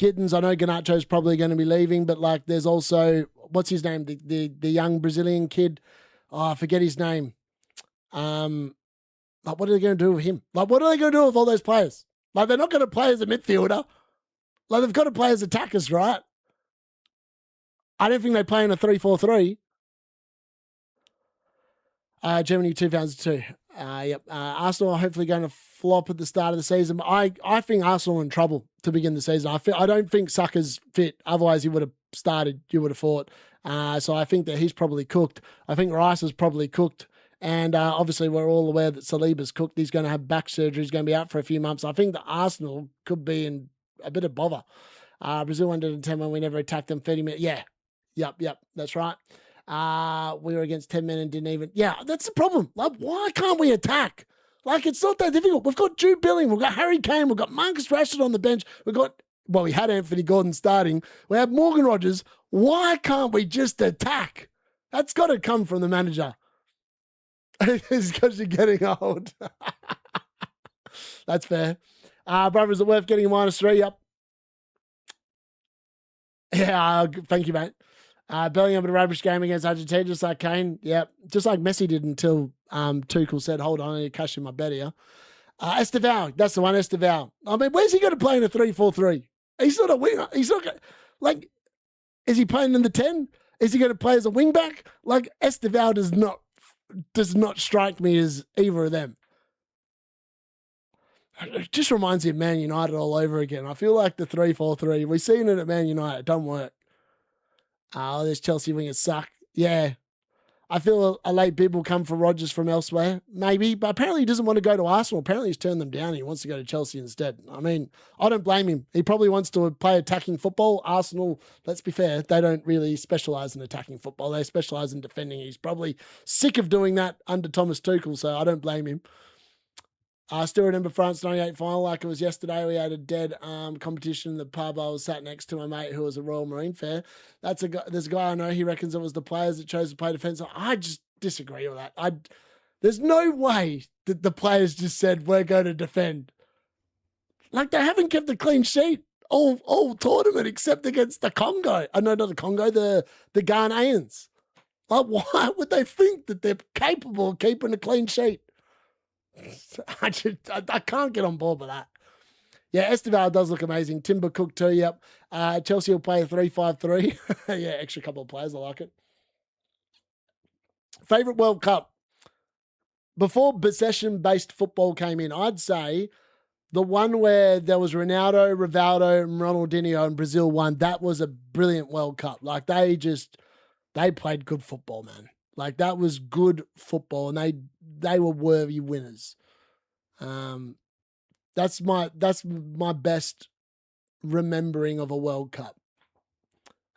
Giddens? I know Garnacho's probably going to be leaving, but, like, there's also, what's his name? The young Brazilian kid. Oh, I forget his name. Like, what are they going to do with him? Like, what are they going to do with all those players? Like, they're not going to play as a midfielder. Like, they've got to play as attackers, right? I don't think they play in a 3-4-3. Germany 2002. Yep. Arsenal are hopefully going to flop at the start of the season. I think Arsenal are in trouble to begin the season. I don't think Saka's fit. Otherwise, he would have started. You would have thought. So I think that he's probably cooked. I think Rice is probably cooked. And obviously, we're all aware that Saliba's cooked. He's going to have back surgery. He's going to be out for a few months. I think that Arsenal could be in a bit of bother. Brazil 110 when we never attacked them 30 minutes. Yeah. Yep. That's right. We were against 10 men and didn't even... Yeah, that's the problem. Like, why can't we attack? Like, it's not that difficult. We've got Jude Bellingham. We've got Harry Kane. We've got Marcus Rashford on the bench. We've got well, we had Anthony Gordon starting. We have Morgan Rogers. Why can't we just attack? That's got to come from the manager. It's because you're getting old. That's fair. Brother, is it worth getting a -3? Yep. Yeah, thank you, mate. Bellingham had a rubbish game against Argentina, just like Kane. Yep. Just like Messi did until Tuchel said, hold on, I need to cash in my bet here. Esteval, that's the one, Esteval. I mean, where's he going to play in a 3-4-3? He's not a winger. He's not going like, is he playing in the 10? Is he going to play as a wing back? Like, Esteval does not strike me as either of them. It just reminds me of Man United all over again. I feel like the 3-4-3, we've seen it at Man United. It don't work. Oh, this Chelsea wingers suck. Yeah. I feel a late bid will come for Rodgers from elsewhere. Maybe. But apparently he doesn't want to go to Arsenal. Apparently he's turned them down. He wants to go to Chelsea instead. I mean, I don't blame him. He probably wants to play attacking football. Arsenal, let's be fair, they don't really specialise in attacking football. They specialise in defending. He's probably sick of doing that under Thomas Tuchel, so I don't blame him. Still remember France 98 final like it was yesterday. We had a dead competition in the pub. I was sat next to my mate who was a Royal Marine fan. There's a guy I know, he reckons it was the players that chose to play defence. I just disagree with that. There's no way that the players just said, we're going to defend. Like, they haven't kept a clean sheet all tournament except against the Congo. I know, not the Congo, the Ghanaians. Like, why would they think that they're capable of keeping a clean sheet? I can't get on board with that. Yeah, Esteval does look amazing. Timber Cook too, yep. Chelsea will play a 3-5-3. Yeah, extra couple of players. I like it. Favourite World Cup? Before possession-based football came in, I'd say the one where there was Ronaldo, Rivaldo, and Ronaldinho and Brazil won, that was a brilliant World Cup. Like, they played good football, man. Like, that was good football, and they were worthy winners. That's my best remembering of a World Cup.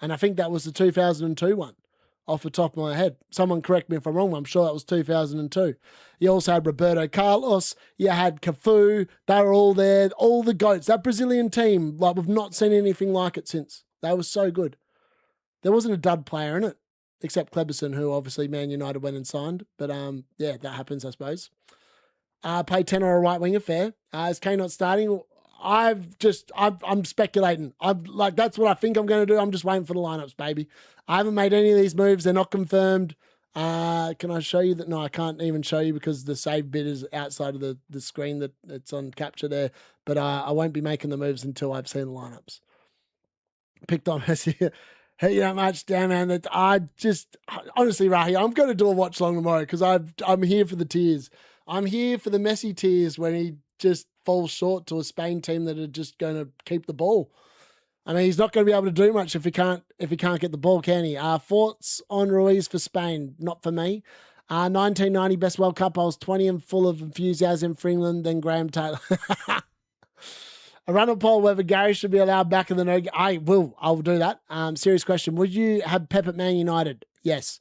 And I think that was the 2002 one, off the top of my head. Someone correct me if I'm wrong, I'm sure that was 2002. You also had Roberto Carlos, you had Cafu, they were all there, all the GOATs. That Brazilian team, like, we've not seen anything like it since. They were so good. There wasn't a dud player in it, except Kleberson, who obviously Man United went and signed. But yeah, that happens, I suppose. Play 10 or a right winger, fair. Is Kane not starting? I'm speculating. That's what I think I'm going to do. I'm just waiting for the lineups, baby. I haven't made any of these moves. They're not confirmed. Can I show you that? No, I can't even show you because the save bit is outside of the screen that it's on capture there. But I won't be making the moves until I've seen the lineups. Picked on Messi. Hey, you know much, damn man. That honestly, Rahi, I'm going to do a watch long tomorrow because I'm here for the tears. I'm here for the Messi tears when he just falls short to a Spain team that are just going to keep the ball. I mean, he's not going to be able to do much if he can't get the ball, can he? Thoughts on Ruiz for Spain? Not for me. 1990 best World Cup. I was 20 and full of enthusiasm for England. Then Graham Taylor. A run on poll whether Gary should be allowed back in the no. I'll do that. Serious question. Would you have Pep at Man United? Yes.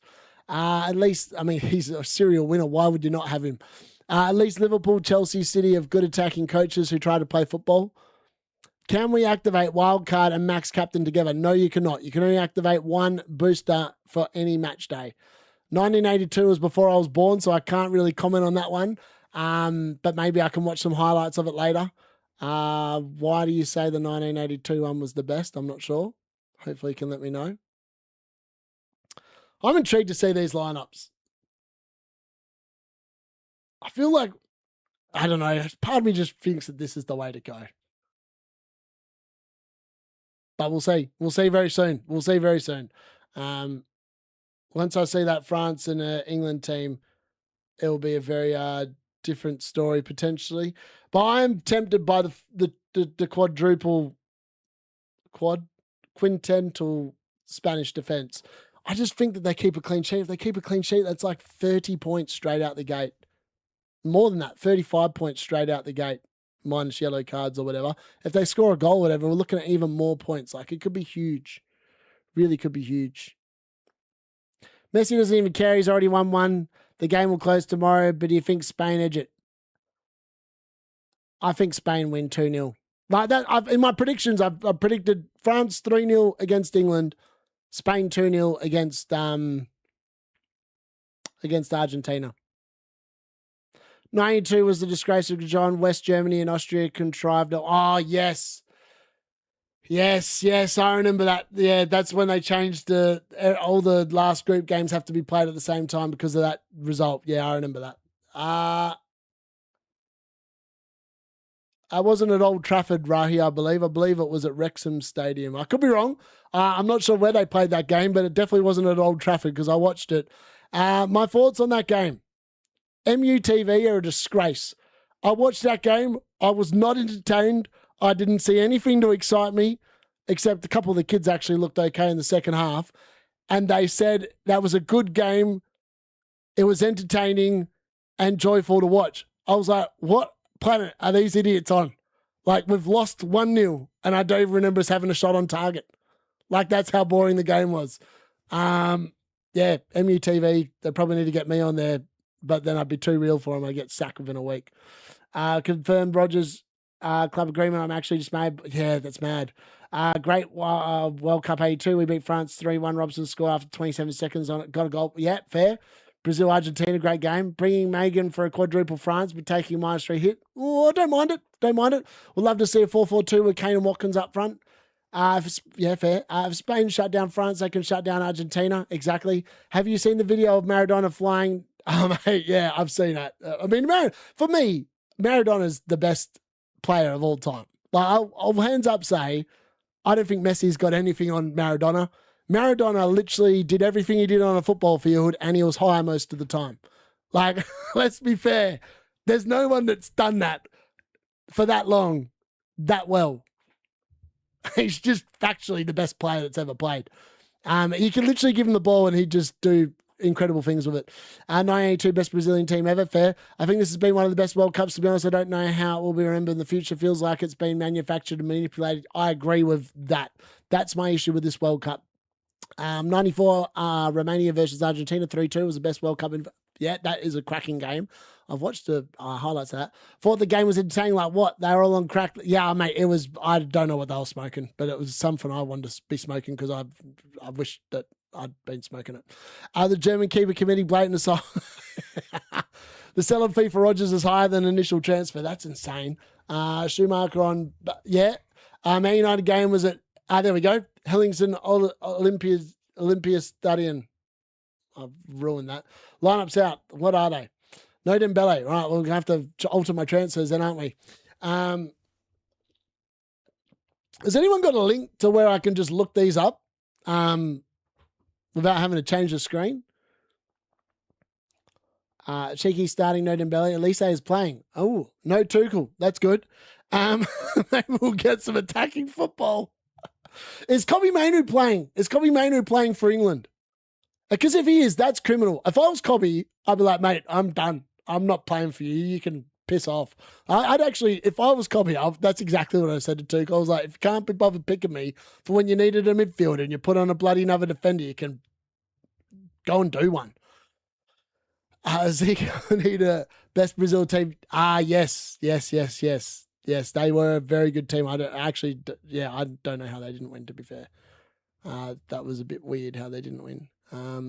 At least, I mean, he's a serial winner. Why would you not have him? At least Liverpool, Chelsea, City have good attacking coaches who try to play football. Can we activate wildcard and max captain together? No, you cannot. You can only activate one booster for any match day. 1982 was before I was born, so I can't really comment on that one. But maybe I can watch some highlights of it later. Why do you say the 1982 one was the best? I'm not sure. Hopefully you can let me know. I'm intrigued to see these lineups. I feel like, I don't know, part of me just thinks that this is the way to go. But we'll see. We'll see very soon. We'll see very soon. Once I see that France and England team, it will be a very different story potentially. But I am tempted by the quintental Spanish defense. I just think that they keep a clean sheet. If they keep a clean sheet, that's like 30 points straight out the gate. More than that, 35 points straight out the gate, minus yellow cards or whatever. If they score a goal or whatever, we're looking at even more points. Like, it could be huge. Really could be huge. Messi doesn't even care. He's already won one. The game will close tomorrow, but do you think Spain edge it? I think Spain win 2-0. Like that, in my predictions, I've predicted France 3-0 against England, Spain 2-0 against Argentina. 92 was the disgrace of John. West Germany and Austria contrived it. Oh, yes. Yes, I remember that. Yeah, that's when they changed all the last group games have to be played at the same time because of that result. Yeah, I remember that. I wasn't at Old Trafford, Rahi, I believe. I believe it was at Wrexham Stadium. I could be wrong. I'm not sure where they played that game, but it definitely wasn't at Old Trafford because I watched it. My thoughts on that game. MUTV are a disgrace. I watched that game. I was not entertained. I didn't see anything to excite me, except a couple of the kids actually looked okay in the second half. And they said that was a good game. It was entertaining and joyful to watch. I was like, what planet are these idiots on? Like, we've lost 1-0, and I don't even remember us having a shot on target. Like, that's how boring the game was. Yeah, MUTV, they probably need to get me on there, but then I'd be too real for them. I'd get sacked within a week. Confirmed Rogers club agreement. I'm actually just mad. Yeah, that's mad. Great World Cup 82. We beat France 3-1. Robson scored after 27 seconds on it. Got a goal. Yeah, fair. Brazil, Argentina, great game. Bringing Megan for a quadruple France, but taking -3 hit. Oh, don't mind it. We'd love to see a 4-4-2 with Kane and Watkins up front. Yeah, fair. If Spain shut down France, they can shut down Argentina. Exactly. Have you seen the video of Maradona flying? Mate, yeah, I've seen that. For me, Maradona's the best player of all time. Like, I'll hands up say, I don't think Messi's got anything on Maradona. Maradona literally did everything he did on a football field, and he was high most of the time. Like, let's be fair. There's no one that's done that for that long, that well. He's just factually the best player that's ever played. You can literally give him the ball and he'd just do incredible things with it. 1982 best Brazilian team ever. Fair. I think this has been one of the best World Cups, to be honest. I don't know how it will be remembered in the future. Feels like it's been manufactured and manipulated. I agree with that. That's my issue with this World Cup. 94 Romania versus Argentina 3-2 was the best World Cup. Yeah, that is a cracking game. I've watched the highlights of that. Thought the game was entertaining. Like, what? They were all on crack. Yeah, mate, it was. I don't know what they were smoking, but it was something I wanted to be smoking because I wish that I'd been smoking it. The German keeper committee blatant assault. The sell of FIFA Rogers is higher than initial transfer. That's insane. Schumacher on. Yeah. Man United game was at. There we go. Hellingson Olympia Stadion. I've ruined that. Lineups out. What are they? No Dembele. Right, we're going to have to alter my transfers then, aren't we? Has anyone got a link to where I can just look these up without having to change the screen? Cheeky starting, no Dembele. Elise is playing. Oh, no Tuchel. That's good. Maybe we'll get some attacking football. Is Kobe Mainu playing? Is Kobe Mainu playing for England? Because if he is, that's criminal. If I was Kobe, I'd be like, mate, I'm done. I'm not playing for you. You can piss off. I'd actually, if I was Kobe, that's exactly what I said to Tuchel. I was like, if you can't be bothered picking me for when you needed a midfielder and you put on a bloody another defender, you can go and do one. Zeke need a best Brazil team. Yes. Yes, they were a very good team. I don't know how they didn't win, to be fair. That was a bit weird how they didn't win.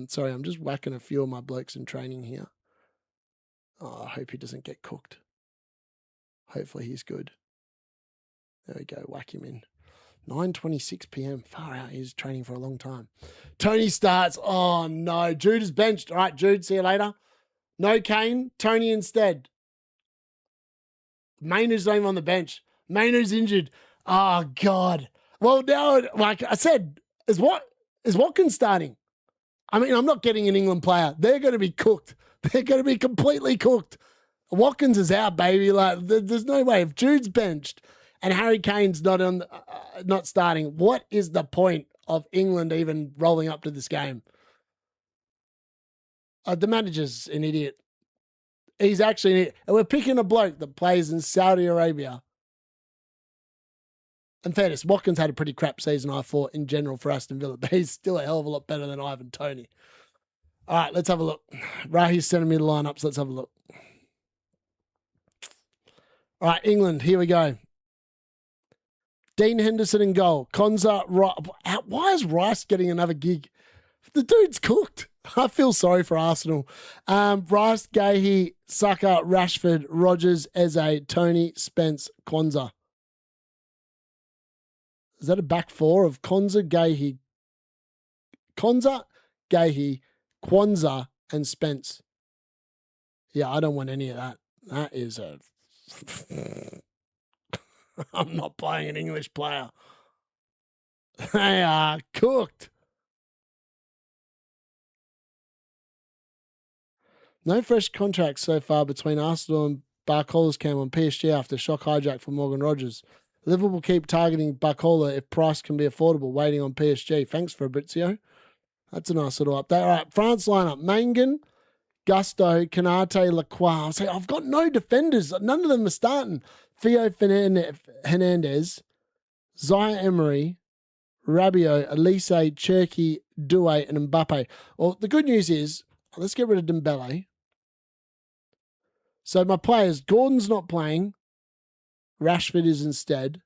Sorry, I'm just whacking a few of my blokes in training here. Oh, I hope he doesn't get cooked. Hopefully he's good. There we go, whack him in. 9:26 p.m. Far out, he's training for a long time. Tony starts. Oh, no. Jude is benched. All right, Jude, see you later. No Kane, Tony instead. Mainu's not even on the bench. Mainu's injured. Oh, God. Well, now, like I said, is Watkins starting? I mean, I'm not getting an England player. They're going to be cooked. They're going to be completely cooked. Watkins is out, baby. Like, there's no way. If Jude's benched and Harry Kane's not starting, what is the point of England even rolling up to this game? The manager's an idiot. He's actually an idiot. And we're picking a bloke that plays in Saudi Arabia. In fairness, Watkins had a pretty crap season, I thought, in general for Aston Villa, but he's still a hell of a lot better than Ivan Toney. All right, let's have a look. Rahi's sending me the lineups. Let's have a look. All right, England, here we go. Dean Henderson in goal. Konza, why is Rice getting another gig? The dude's cooked. I feel sorry for Arsenal. Rice, Gahey, Saka, Rashford, Rogers, Eze, Tony, Spence, Konza. Is that a back four of Konza, Gahey, Kwanzaa, and Spence? Yeah, I don't want any of that. That is a... I'm not playing an English player. They are cooked. No fresh contracts so far between Arsenal and Barcola's camp on PSG after shock hijack for Morgan Rogers. Liverpool keep targeting Barcola if price can be affordable, waiting on PSG. Thanks, Fabrizio. That's a nice little update. All right, France lineup. Mangan, Gusto, Canate, Lacroix. So I've got no defenders. None of them are starting. Theo Hernandez, Zaya Emery, Rabiot, Elise, Cherki, Doué, and Mbappe. Well, the good news is, let's get rid of Dembele. So my players, Gordon's not playing. Rashford is instead.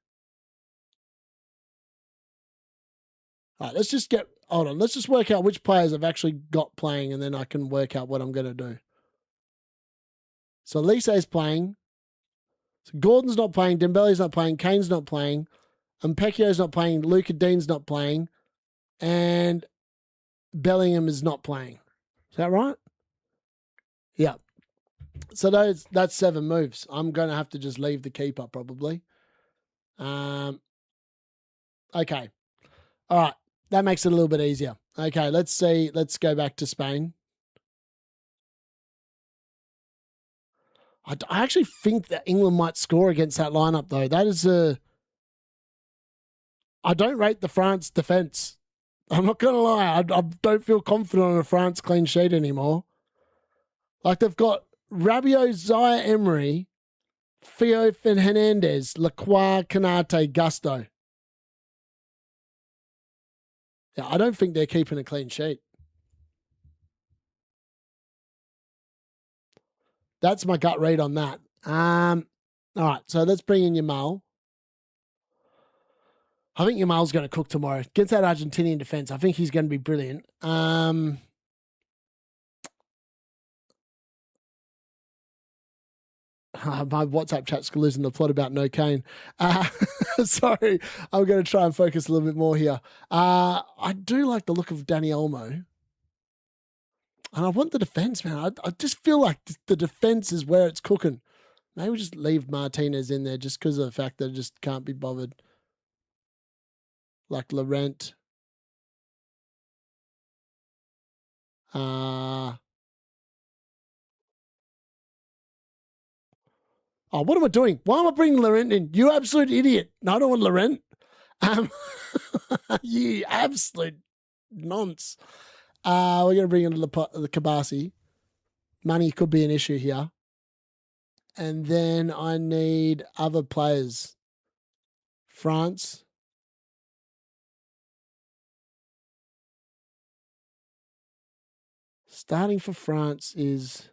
All right, let's just work out which players I've actually got playing, and then I can work out what I'm going to do. So Elise is playing. So Gordon's not playing. Dembele's not playing. Kane's not playing. Mpekio's not playing. Luka Dean's not playing. And Bellingham is not playing. Is that right? Yeah. So that's 7 moves. I'm going to have to just leave the keeper probably. Okay. All right. That makes it a little bit easier. Okay, let's see. Let's go back to Spain. I actually think that England might score against that lineup, though. That is I don't rate the France defence. I'm not going to lie. I don't feel confident on a France clean sheet anymore. Like, they've got Rabiot, Zaya Emery, Theo Hernandez, Lacroix, Canate, Gusto. Yeah, I don't think they're keeping a clean sheet. That's my gut read on that. All right, so let's bring in Yamal. I think Yamal's going to cook tomorrow. Against that Argentinian defense, I think he's going to be brilliant. My WhatsApp chat's losing the plot about no Kane. Sorry, I'm going to try and focus a little bit more here. I do like the look of Dani Olmo. And I want the defense, man. I just feel like the defense is where it's cooking. Maybe we just leave Martinez in there just because of the fact that I just can't be bothered. Like Laurent. Oh, what am I doing? Why am I bringing Laurent in? You absolute idiot. No, I don't want Laurent. You absolute nonce. We're going to bring in the Kabasi. Money could be an issue here. And then I need other players. France. Starting for France is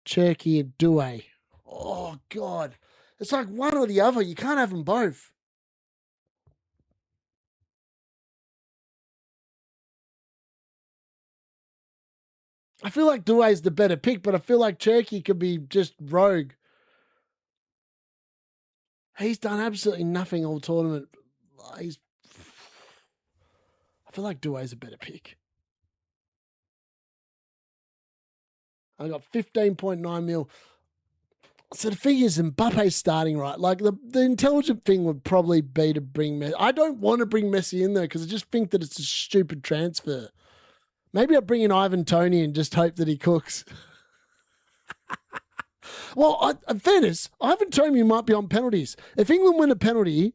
Cherki and Doué. Oh, God. It's like one or the other. You can't have them both. I feel like Doué's the better pick, but I feel like Cherki could be just rogue. He's done absolutely nothing all tournament. I feel like Doué's a better pick. I got 15.9 mil. So the thing is, Mbappe's starting, right? Like, the intelligent thing would probably be to bring Messi. I don't want to bring Messi in there because I just think that it's a stupid transfer. Maybe I bring in Ivan Toney and just hope that he cooks. Well, in fairness, Ivan Toney might be on penalties. If England win a penalty,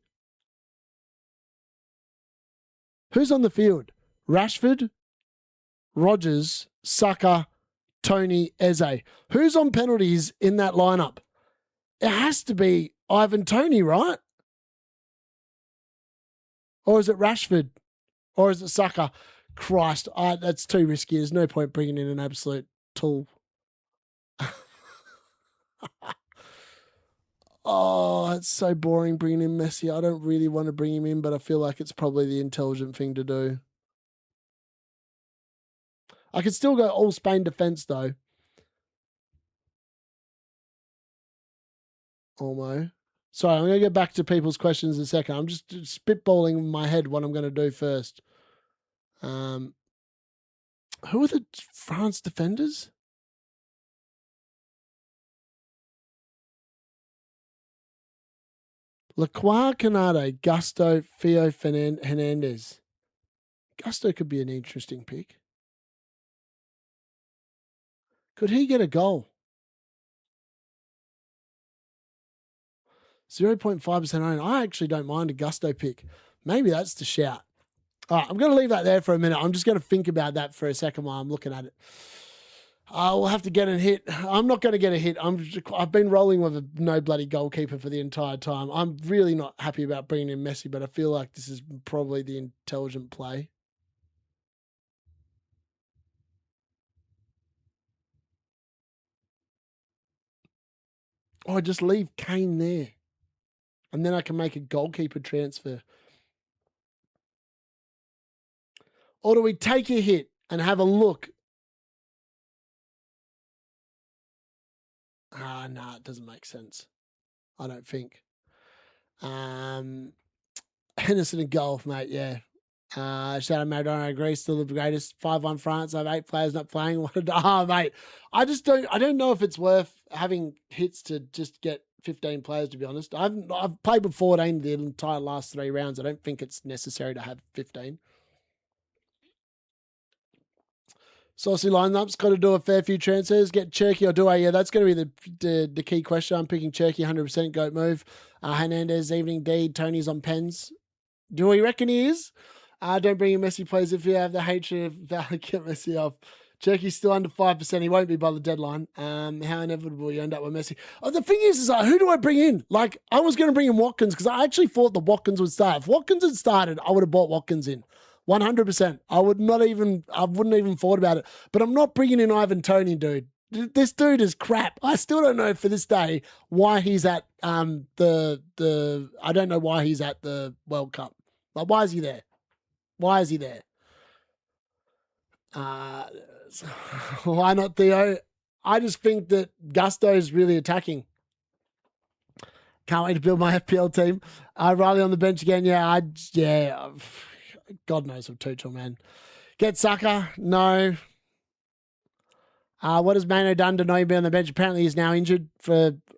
who's on the field? Rashford, Rogers, Saka, Tony, Eze. Who's on penalties in that lineup? It has to be Ivan Toney, right? Or is it Rashford? Or is it Saka? Christ, that's too risky. There's no point bringing in an absolute tool. Oh, it's so boring bringing in Messi. I don't really want to bring him in, but I feel like it's probably the intelligent thing to do. I could still go all Spain defense though. Olmo. Sorry, I'm going to get back to people's questions in a second. I'm just spitballing in my head what I'm going to do first. Who are the France defenders? Lacroix, Canado, Gusto, Theo Hernandez. Gusto could be an interesting pick. Could he get a goal? 0.5% own. I actually don't mind a Gusto pick. Maybe that's the shout. All right, I'm going to leave that there for a minute. I'm just going to think about that for a second while I'm looking at it. I'll have to get a hit. I'm not going to get a hit. I've been rolling with a no bloody goalkeeper for the entire time. I'm really not happy about bringing in Messi, but I feel like this is probably the intelligent play. Oh, just leave Kane there. And then I can make a goalkeeper transfer. Or do we take a hit and have a look? No, it doesn't make sense. I don't think. Henderson and golf, mate, yeah. Shout out Maradona, I agree, still the greatest. 5-1 France, I have 8 players not playing. Mate. I don't know if it's worth having hits to just get 15 players, to be honest. I've played with 14 the entire last 3 rounds. I don't think it's necessary to have 15. Saucy lineups, got to do a fair few transfers. Get Cherky or do I? Yeah, that's going to be the key question. I'm picking Cherky, 100% goat move. Hernandez, evening D. Tony's on pens. Do we reckon he is? Don't bring in Messi, please. If you have the hatred of Valley, get Messi off. Cherky's still under 5%. He won't be by the deadline. How inevitable you end up with Messi. Oh, the thing is who do I bring in? Like, I was going to bring in Watkins because I actually thought that Watkins would start. If Watkins had started, I would have bought Watkins in. 100%. I wouldn't even thought about it. But I'm not bringing in Ivan Toney, dude. This dude is crap. I still don't know for this day why he's at I don't know why he's at the World Cup. Like, why is he there? Why is he there? Why not Theo? I just think that Gusto is really attacking. Can't wait to build my FPL team. Riley on the bench again. Yeah. God knows with Tuchel, man. Get Saka? No. What has Mano done to know he'd be on the bench? Apparently he's now injured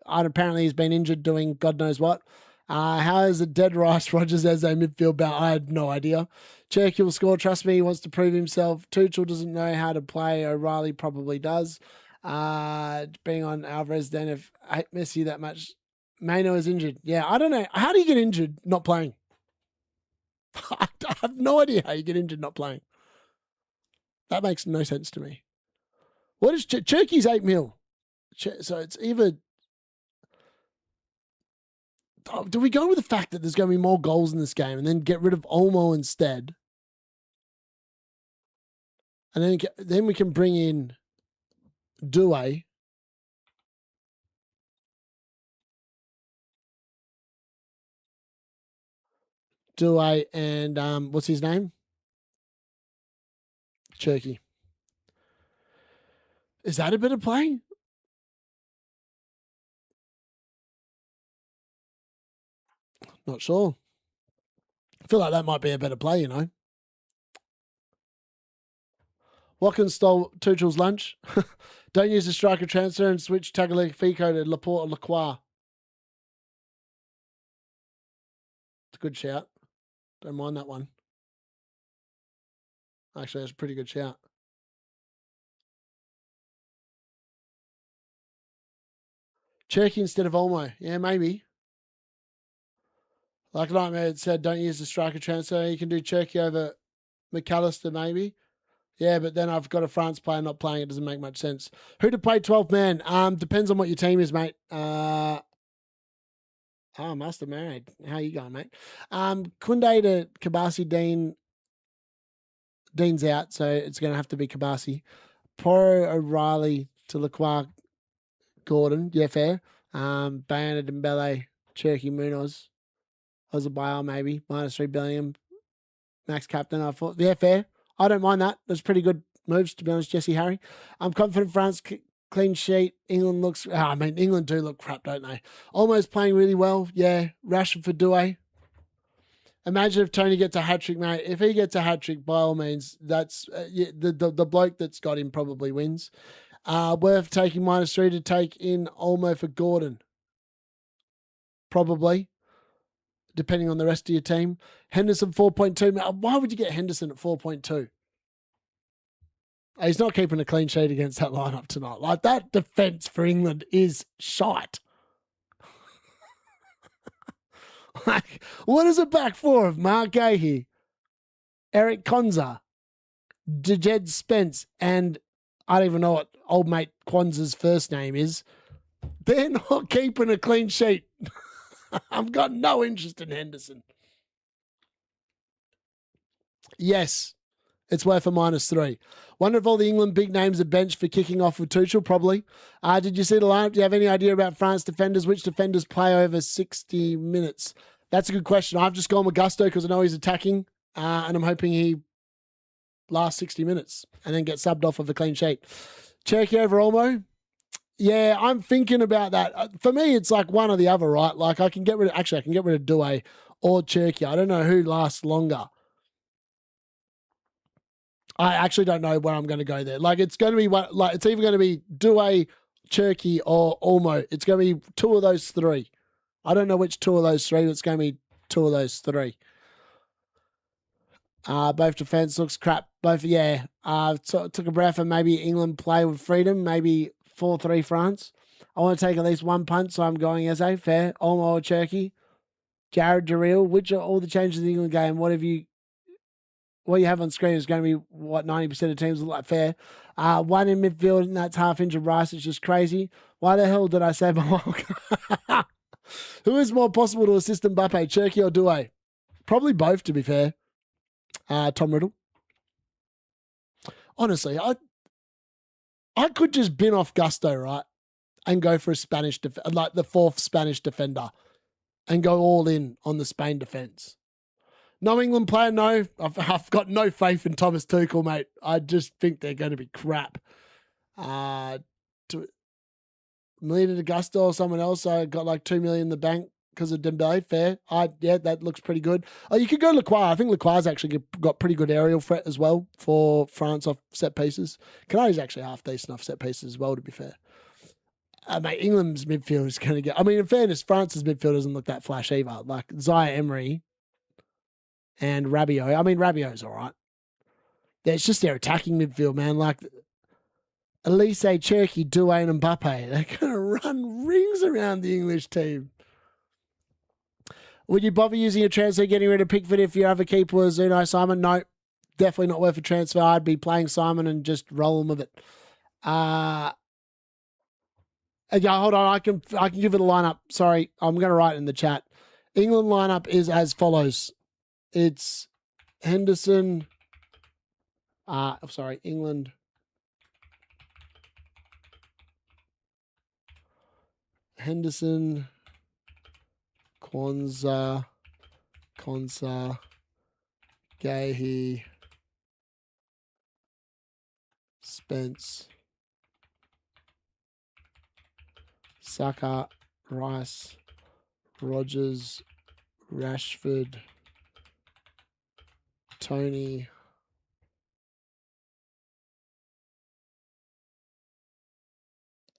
apparently he's been injured doing God knows what. How is it dead Rice Rogers as a midfield bout? I had no idea. Cherky will score. Trust me, he wants to prove himself. Tuchel doesn't know how to play. O'Reilly probably does. Being on Alvarez then if I hate Messi that much. Mano is injured. Yeah, I don't know. How do you get injured not playing? I have no idea how you get injured not playing. That makes no sense to me. What is Cherky's 8 mil? So it's either... Do we go with the fact that there's going to be more goals in this game and then get rid of Olmo instead? And then we can bring in Doué. Doué and what's his name? Cherky. Is that a better play? Not sure. I feel like that might be a better play, you know. Watkins stole Tuchel's lunch. Don't use the striker transfer and switch Tagliafico to Laporte or Lacroix. It's a good shout. Don't mind that one. Actually, that's a pretty good shout. Cherky instead of Olmo. Yeah, maybe. Like Nightmare said, don't use the striker transfer. You can do Cherky over McAllister, maybe. Yeah, but then I've got a France player not playing. It doesn't make much sense. Who to play 12th man? Depends on what your team is, mate. Master married. How you going, mate? Koundé to Kabasi. Dean's out, so it's going to have to be Kabasi. Poro O'Reilly to Lacroix Gordon. Yeah, fair. Bayana Dembele, Cherky Munoz, Ozabayal maybe, -3 billion. Max captain, I thought. Yeah, fair. I don't mind that. That's pretty good moves, to be honest, Jesse Harry. I'm confident France clean sheet. England looks... England do look crap, don't they? Almost playing really well. Yeah, Rashford for Douay. Imagine if Tony gets a hat-trick, mate. If he gets a hat-trick, by all means, that's the bloke that's got him probably wins. Worth taking -3 to take in Olmo for Gordon. Probably. Depending on the rest of your team. Henderson 4.2. Why would you get Henderson at 4.2? He's not keeping a clean sheet against that lineup tonight. Like, that defence for England is shite. Like, what is it back four of Mark Gahey, Eric Konza, Dejed Spence, and I don't even know what old mate Kwanzaa's first name is. They're not keeping a clean sheet. I've got no interest in Henderson. Yes, it's worth a -3. Wonder if all the England big names are benched for kicking off with Tuchel? Probably. Did you see the lineup? Do you have any idea about France defenders? Which defenders play over 60 minutes? That's a good question. I've just gone with Gusto because I know he's attacking, and I'm hoping he lasts 60 minutes and then gets subbed off with a clean sheet. Cherky over Olmo? Yeah, I'm thinking about that. For me, it's like one or the other, right? Like, I can get rid of Douay or Cherky. I don't know who lasts longer. I actually don't know where I'm going to go there. Like, it's going to be one, like, it's either going to be Douay, Cherky, or Olmo. It's going to be two of those three. I don't know which two of those three, but it's going to be two of those three. Both defense looks crap. Both, yeah. Took a breath and maybe England play with freedom. Maybe 4-3 France. I want to take at least one punt, so I'm going as a fair. Olmo or Cherky. Jared Jareel. Which are all the changes in the England game? What you have on screen is going to be what 90% of teams look like fair. One in midfield, and that's half injured Rice. It's just crazy. Why the hell did I say my Who is more possible to assist Mbappe, Cherky or Douay? Probably both, to be fair. Tom Riddle. Honestly, I could just bin off Gusto, right? And go for a Spanish, like the fourth Spanish defender. And go all in on the Spain defence. No England player, no. I've got no faith in Thomas Tuchel, mate. I just think they're going to be crap. Melita de Gusto or someone else, I got like 2 million in the bank because of Dembele. Fair. Yeah, that looks pretty good. Oh, you could go Lacroix. I think Lacroix's actually got pretty good aerial threat as well for France off set pieces. Canada's actually half decent off set pieces as well, to be fair. Mate, England's midfield is going to get... I mean, in fairness, France's midfield doesn't look that flash either. Like, Zaire Emery and Rabiot. I mean, Rabiot's all right. It's just their attacking midfield, man. Like, Elise, Cherky, Douay, and Mbappe. They're going to run rings around the English team. Would you bother using a transfer getting rid of Pickford if your other keeper was Unai Simon? No, definitely not worth a transfer. I'd be playing Simon and just rolling with it. Yeah, hold on. I can give it a lineup. Sorry, I'm going to write it in the chat. England lineup is as follows. It's Henderson. England. Henderson, Konza, Gahey, Spence, Saka, Rice, Rogers, Rashford, Tony,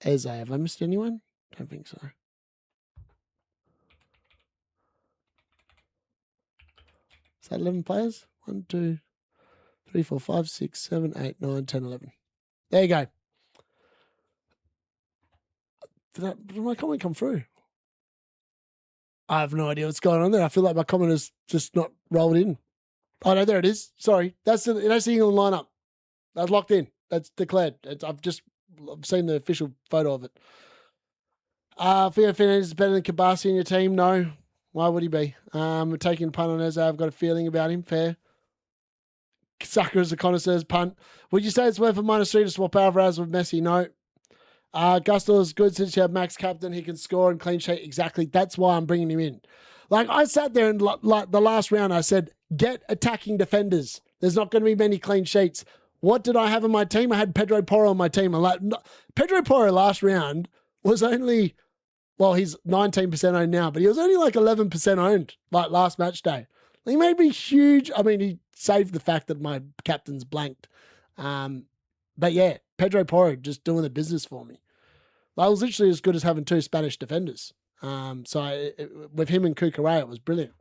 Eze. Have I missed anyone? Don't think so. Is that 11 players? 1, 2, 3, 4, 5, 6, 7, 8, 9, 10, 11. There you go. Did my comment come through? I have no idea what's going on there. I feel like my comment is just not rolled in. Oh, no, there it is. Sorry. That's the England lineup. That's locked in. That's declared. I've seen the official photo of it. Theo Fernandez is better than Kabasi in your team? No. Why would he be? We're taking a punt on Eze. I've got a feeling about him. Fair. Saka is a connoisseur's punt. Would you say it's worth a -3 to swap Alvarez with Messi? No. Gusto is good since you have Max captain. He can score and clean sheet. Exactly. That's why I'm bringing him in. Like I sat there and like the last round, I said, get attacking defenders. There's not going to be many clean sheets. What did I have on my team? I had Pedro Porro on my team. I'm like, no, Pedro Porro last round was only, well, he's 19% owned now, but he was only like 11% owned like last match day. He made me huge. I mean, he saved the fact that my captain's blanked. But yeah, Pedro Porro just doing the business for me. That was literally as good as having two Spanish defenders. With him and Cucurella, it was brilliant.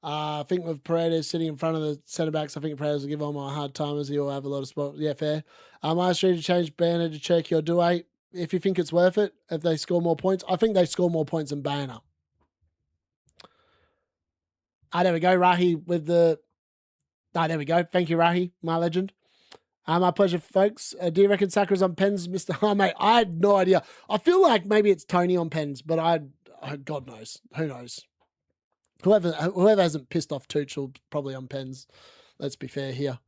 I think with Paredes sitting in front of the centre backs, I think Paredes will give Omar a hard time as he'll have a lot of spot. Yeah, fair. I street to change Banner to Cherky or Douay if you think it's worth it, if they score more points. I think they score more points than Banner. There we go. Rahi with the... there we go. Thank you, Rahi, my legend. My pleasure, folks. Do you reckon Saka's on pens, Mr. Mate, I had no idea. I feel like maybe it's Tony on pens, but God knows. Who knows? Whoever hasn't pissed off Tuchel probably on pens. Let's be fair here.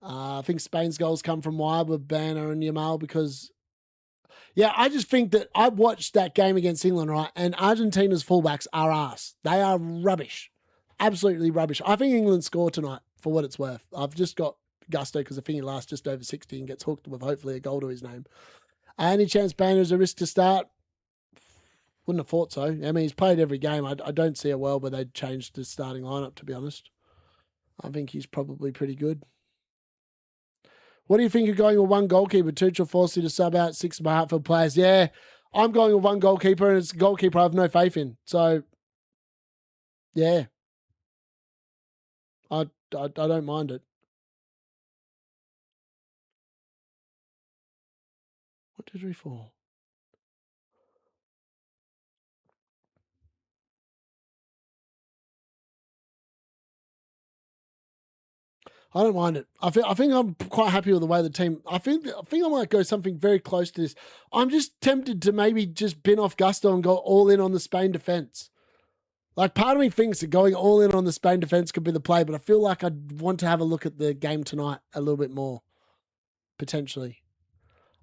I think Spain's goals come from wide with Banner and Yamal because... Yeah, I just think that I watched that game against England, right? And Argentina's fullbacks are arse. They are rubbish. Absolutely rubbish. I think England score tonight for what it's worth. I've just got Gusto because I think he lasts just over 60 and gets hooked with hopefully a goal to his name. Any chance Banner's a risk to start? Wouldn't have thought so. I mean, he's played every game. I don't see a world where they'd change the starting lineup, to be honest. I think he's probably pretty good. What do you think of going with one goalkeeper? Tuchel forced you to sub out 6 of my Hartfield players. Yeah, I'm going with one goalkeeper, and it's a goalkeeper I have no faith in. So, yeah. I don't mind it. What did we fall? I don't mind it. I think I'm quite happy with the way the team. I think I might go something very close to this. I'm just tempted to maybe just bin off Gusto and go all in on the Spain defense. Like part of me thinks that going all in on the Spain defense could be the play, but I feel like I'd want to have a look at the game tonight a little bit more, potentially.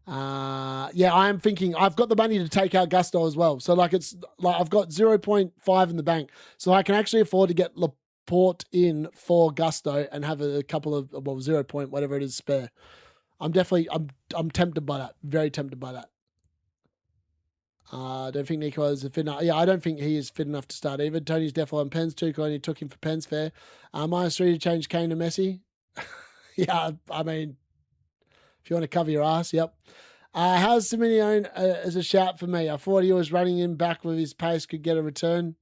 Yeah, I am thinking I've got the money to take out Gusto as well. So like it's like I've got 0.5 in the bank, so I can actually afford to get Laporte in for Gusto and have a couple of 0 point whatever it is spare. I'm tempted by that. Very tempted by that. I don't think Nico is fit enough. Yeah, I don't think he is fit enough to start either. Tony's definitely on pens. Tuchel only took him for pens, fair. -3 to change Kane to Messi. Yeah, I mean, if you want to cover your ass, yep. How's Simeone as a shout for me? I thought he was running in back with his pace, could get a return.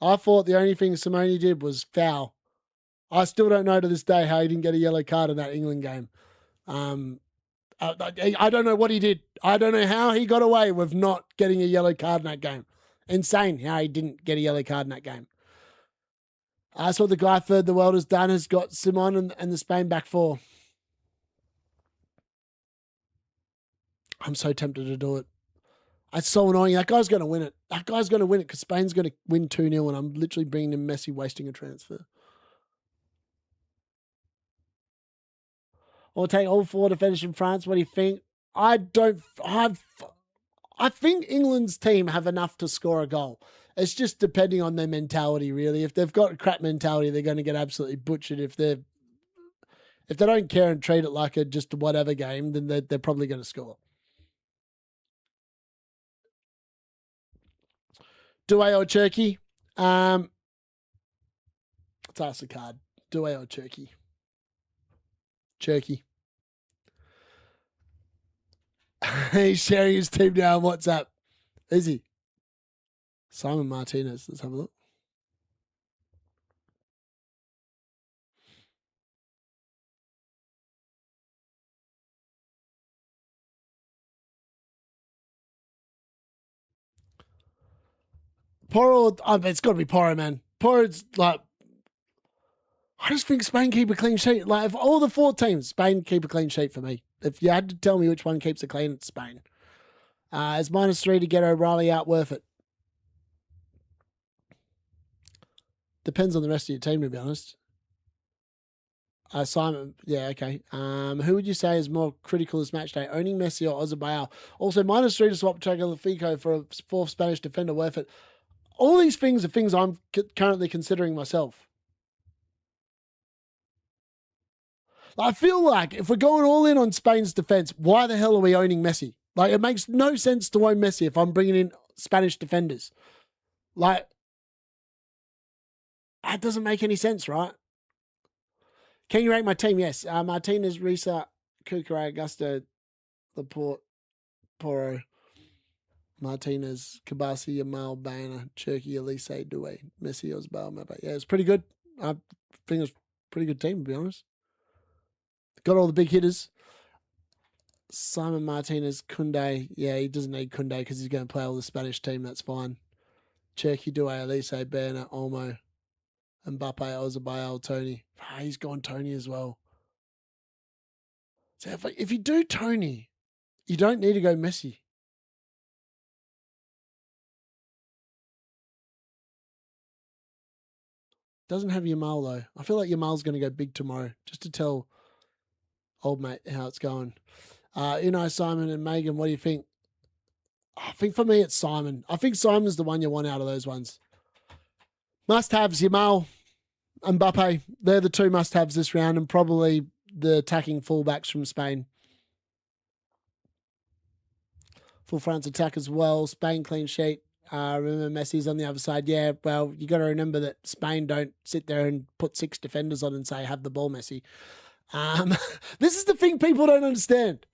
I thought the only thing Simeone did was foul. I still don't know to this day how he didn't get a yellow card in that England game. I don't know what he did. I don't know how he got away with not getting a yellow card in that game. Insane how he didn't get a yellow card in that game. That's what the guy third the world has done, has got Simon and the Spain back four. I'm so tempted to do it. It's so annoying. That guy's going to win it. That guy's going to win it because Spain's going to win 2-0 and I'm literally bringing in Messi wasting a transfer. Or take all 4 to finish in France. What do you think? I think England's team have enough to score a goal. It's just depending on their mentality, really. If they've got a crap mentality, they're going to get absolutely butchered. If they don't care and treat it like a just whatever game, then they're probably going to score. Douay or Turkey? Let's ask the card. Douay or Turkey? Turkey. He's sharing his team now on WhatsApp. Is he? Simon Martinez. Let's have a look. Porro, it's got to be Porro, man. Porro's like, I just think Spain keep a clean sheet. Like, of all the 4 teams, Spain keep a clean sheet for me. If you had to tell me which one keeps it clean, it's Spain. Is -3 to get O'Reilly out worth it? Depends on the rest of your team, to be honest. Simon, yeah, okay. Who would you say is more critical this match day? Owning Messi or Ozabal? Also, -3 to swap Tagliafico for a fourth Spanish defender, worth it. All these things are things I'm currently considering myself. I feel like if we're going all in on Spain's defense, why the hell are we owning Messi? Like, it makes no sense to own Messi if I'm bringing in Spanish defenders. Like, that doesn't make any sense, right? Can you rank my team? Yes. Martinez, Risa, Kukare, Augusto, Laporte, Poro, Martinez, Kabasi, Yamal, Baena, Cherky, Elise, Doué, Messi, Osbal, Mbappe. Yeah, it's pretty good. I think it's a pretty good team, to be honest. Got all the big hitters. Simon Martinez, Kunde. Yeah, he doesn't need Kunde because he's going to play all the Spanish team. That's fine. Cherky, Doué, Elise, Baena, Olmo, Mbappe, Ozabayel, Tony. He's gone Tony as well. So if you do Tony, you don't need to go Messi. Doesn't have Yamal though. I feel like Yamal's going to go big tomorrow, just to tell old mate how it's going. Simon and Megan, what do you think? I think for me it's Simon. I think Simon's the one you want out of those ones. Must-haves, Yamal, Mbappe. They're the two must-haves this round, and probably the attacking fullbacks from Spain. Full France attack as well. Spain clean sheet. Remember Messi's on the other side. Yeah, well, you got to remember that Spain don't sit there and put 6 defenders on and say, have the ball, Messi. This is the thing people don't understand.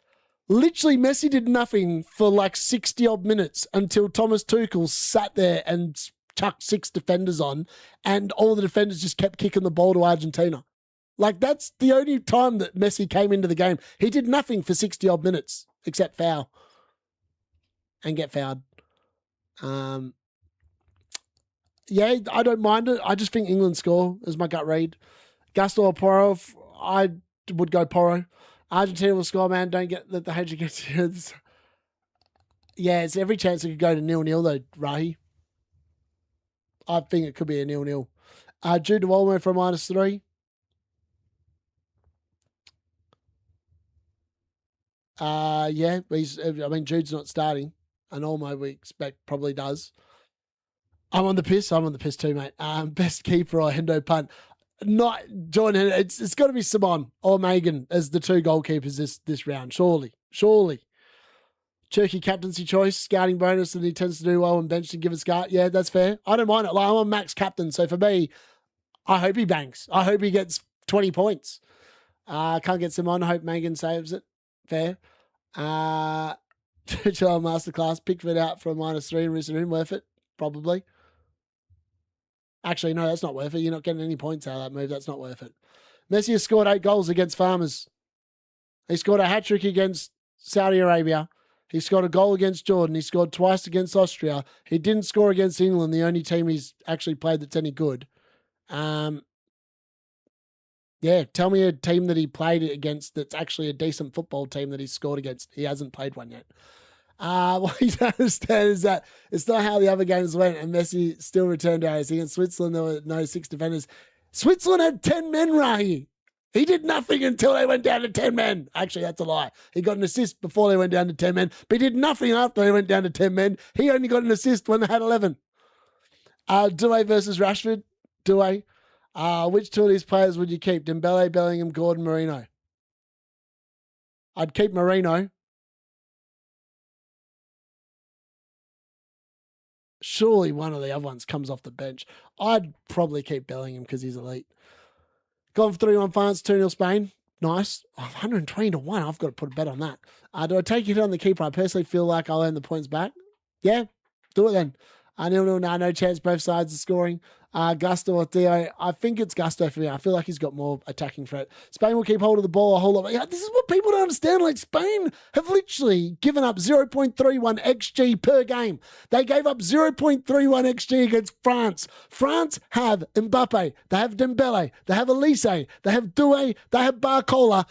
Literally, Messi did nothing for like 60-odd minutes until Thomas Tuchel sat there and chucked 6 defenders on, and all the defenders just kept kicking the ball to Argentina. Like, that's the only time that Messi came into the game. He did nothing for 60-odd minutes except foul and get fouled. Yeah, I don't mind it. I just think England score is my gut read. Gusto or Porro, I would go Porro. Argentina will score, man. Don't let the hatred get to you. Yeah, it's every chance it could go to 0-0 though, Rahi. I think it could be a 0-0. Jude Wolmo for a -3. Yeah, Jude's not starting. And Olmo we expect probably does. I'm on the piss too, mate. Best keeper or Hendo punt. Not Jordan. It's got to be Simon or Megan as the 2 goalkeepers this round. Surely. Turkey captaincy choice, scouting bonus, and he tends to do well and bench and give a scout. Yeah, that's fair. I don't mind it. Like, I'm a max captain, so for me, I hope he banks. I hope he gets 20 points. Can't get Simon. I hope Megan saves it. Fair. Churchill Masterclass, Pickford out for a -3 and Rissaroon, worth it? Probably. Actually, no, that's not worth it. You're not getting any points out of that move. That's not worth it. Messi has scored 8 goals against Farmers. He scored a hat-trick against Saudi Arabia. He scored a goal against Jordan. He scored twice against Austria. He didn't score against England, the only team he's actually played that's any good. Yeah, tell me a team that he played against that's actually a decent football team that he's scored against. He hasn't played one yet. What you don't understand is that it's not how the other games went, and Messi still returned to us. Against Switzerland, there were no 6 defenders. Switzerland had 10 men, Rahi. He did nothing until they went down to 10 men. Actually, that's a lie. He got an assist before they went down to 10 men, but he did nothing after they went down to 10 men. He only got an assist when they had 11. Doué versus Rashford. Doué. Which 2 of these players would you keep? Dembele, Bellingham, Gordon, Marino. I'd keep Marino. Surely one of the other ones comes off the bench. I'd probably keep Bellingham because he's elite. Gone for 3-1 France, 2-0 Spain. Nice. 120 to 1. I've got to put a bet on that. Do I take it on the keeper? I personally feel like I'll earn the points back. Yeah, do it then. 0-0 now, no chance. Both sides are scoring. Gusto or Theo. I think it's Gusto for me. I feel like he's got more attacking threat. Spain will keep hold of the ball a whole lot. Yeah, this is what people don't understand. Like, Spain have literally given up 0.31 XG per game. They gave up 0.31 XG against France. France have Mbappe. They have Dembele. They have Elise. They have Doué. They have Barcola.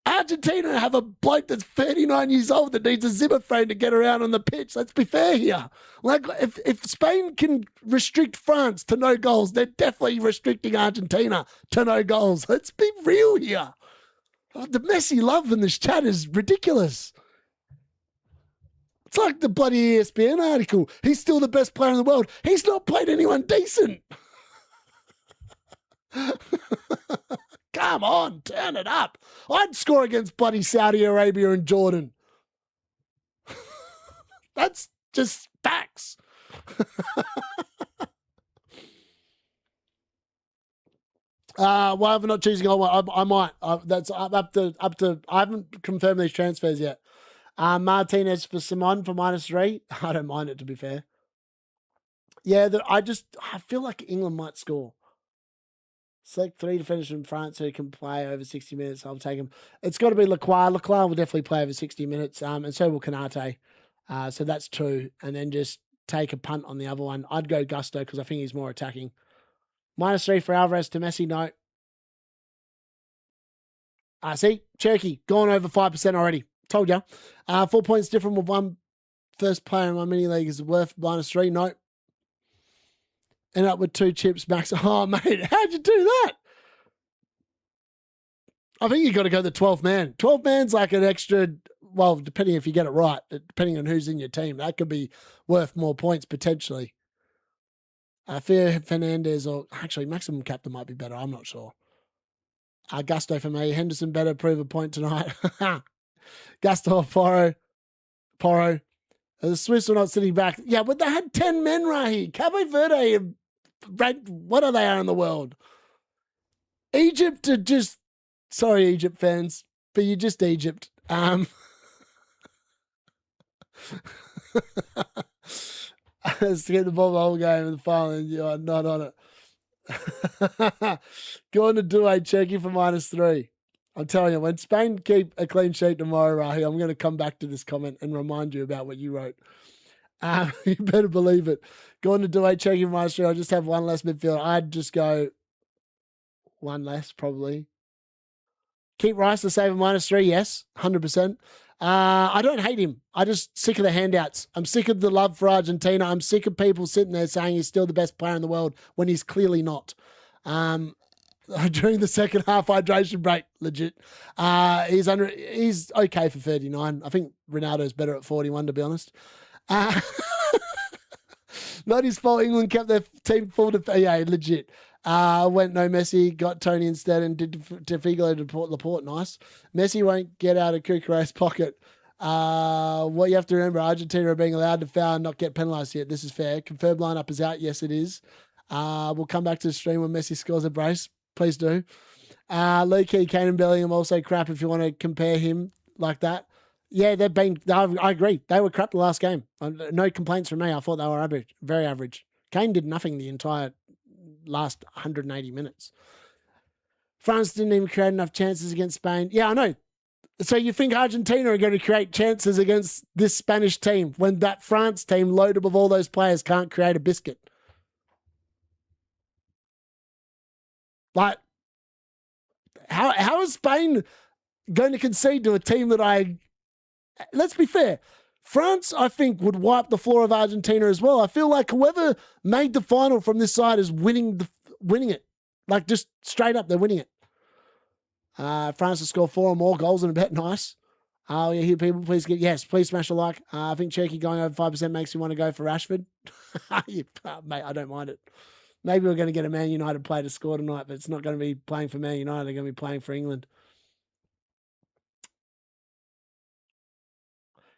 Argentina have a bloke that's 39 years old that needs a Zimmer frame to get around on the pitch. Let's be fair here. Like, if Spain can restrict France to no goals, they're definitely restricting Argentina to no goals. Let's be real here. The Messi love in this chat is ridiculous. It's like the bloody ESPN article. He's still the best player in the world. He's not played anyone decent. Come on, turn it up. I'd score against bloody Saudi Arabia and Jordan. That's just facts. Why am I not choosing? I might. That's up to. I haven't confirmed these transfers yet. Martinez for Simon for -3. I don't mind it, to be fair. Yeah, I feel like England might score. Select 3 defenders from France who can play over 60 minutes. I'll take him. It's got to be Lacroix. Lacroix will definitely play over 60 minutes, and so will Canate. So that's 2. And then just take a punt on the other one. I'd go Gusto because I think he's more attacking. -3 for Alvarez to Messi. No. See, Cherokee gone over 5% already. Told you. 4 points different with one first player in my mini league is worth -3. No. End up with 2 chips max. Oh, mate, how'd you do that? I think you got to go the 12 man. 12 man's like an extra, well, depending if you get it right, depending on who's in your team, that could be worth more points potentially. Fear Fernandez or actually maximum captain might be better. I'm not sure. Gusto for me. Henderson better prove a point tonight. Gusto or Porro. The Swiss were not sitting back. Yeah, but they had 10 men right here. Cabo Verde, what are they in the world? Egypt are just, sorry, Egypt fans, but you're just Egypt. Let's get the ball the whole game in the final and you're not on it. Going to do a Cherokee for -3. I'm telling you, when Spain keep a clean sheet tomorrow, Rahi, I'm going to come back to this comment and remind you about what you wrote. You better believe it. Going to do a Cherokee for -3. I'll just have one less midfield. I'd just go one less, probably. Keep Rice to save a -3. Yes, 100%. I don't hate him. I'm just sick of the handouts. I'm sick of the love for Argentina. I'm sick of people sitting there saying he's still the best player in the world when he's clearly not. During the second half hydration break, legit. He's okay for 39. I think Ronaldo's better at 41, to be honest. Not his fault. England kept their team full. Yeah, legit. Went no Messi, got Tony instead, and did Figo to Laporte. Nice. Messi won't get out of Kukure's pocket. What you have to remember, Argentina are being allowed to foul and not get penalised yet. This is fair. Confirmed lineup is out. Yes, it is. We'll come back to the stream when Messi scores a brace. Please do. Low-key, Kane and Bellingham also crap if you want to compare him like that. Yeah, I agree. They were crap the last game. No complaints from me. I thought they were average, very average. Kane did nothing the entire last 180 minutes. France didn't even create enough chances against Spain. Yeah, I know. So you think Argentina are going to create chances against this Spanish team when that France team loaded with all those players can't create a biscuit? Like, how is Spain going to concede to a team that let's be fair, France, I think, would wipe the floor of Argentina as well. I feel like whoever made the final from this side is winning it. Like, just straight up, they're winning it. France to score 4 or more goals in a bet. Nice. Oh, yeah, here, people, please smash a like. I think Cherokee going over 5% makes you want to go for Rashford. Mate, I don't mind it. Maybe we're going to get a Man United player to score tonight, but it's not going to be playing for Man United. They're going to be playing for England.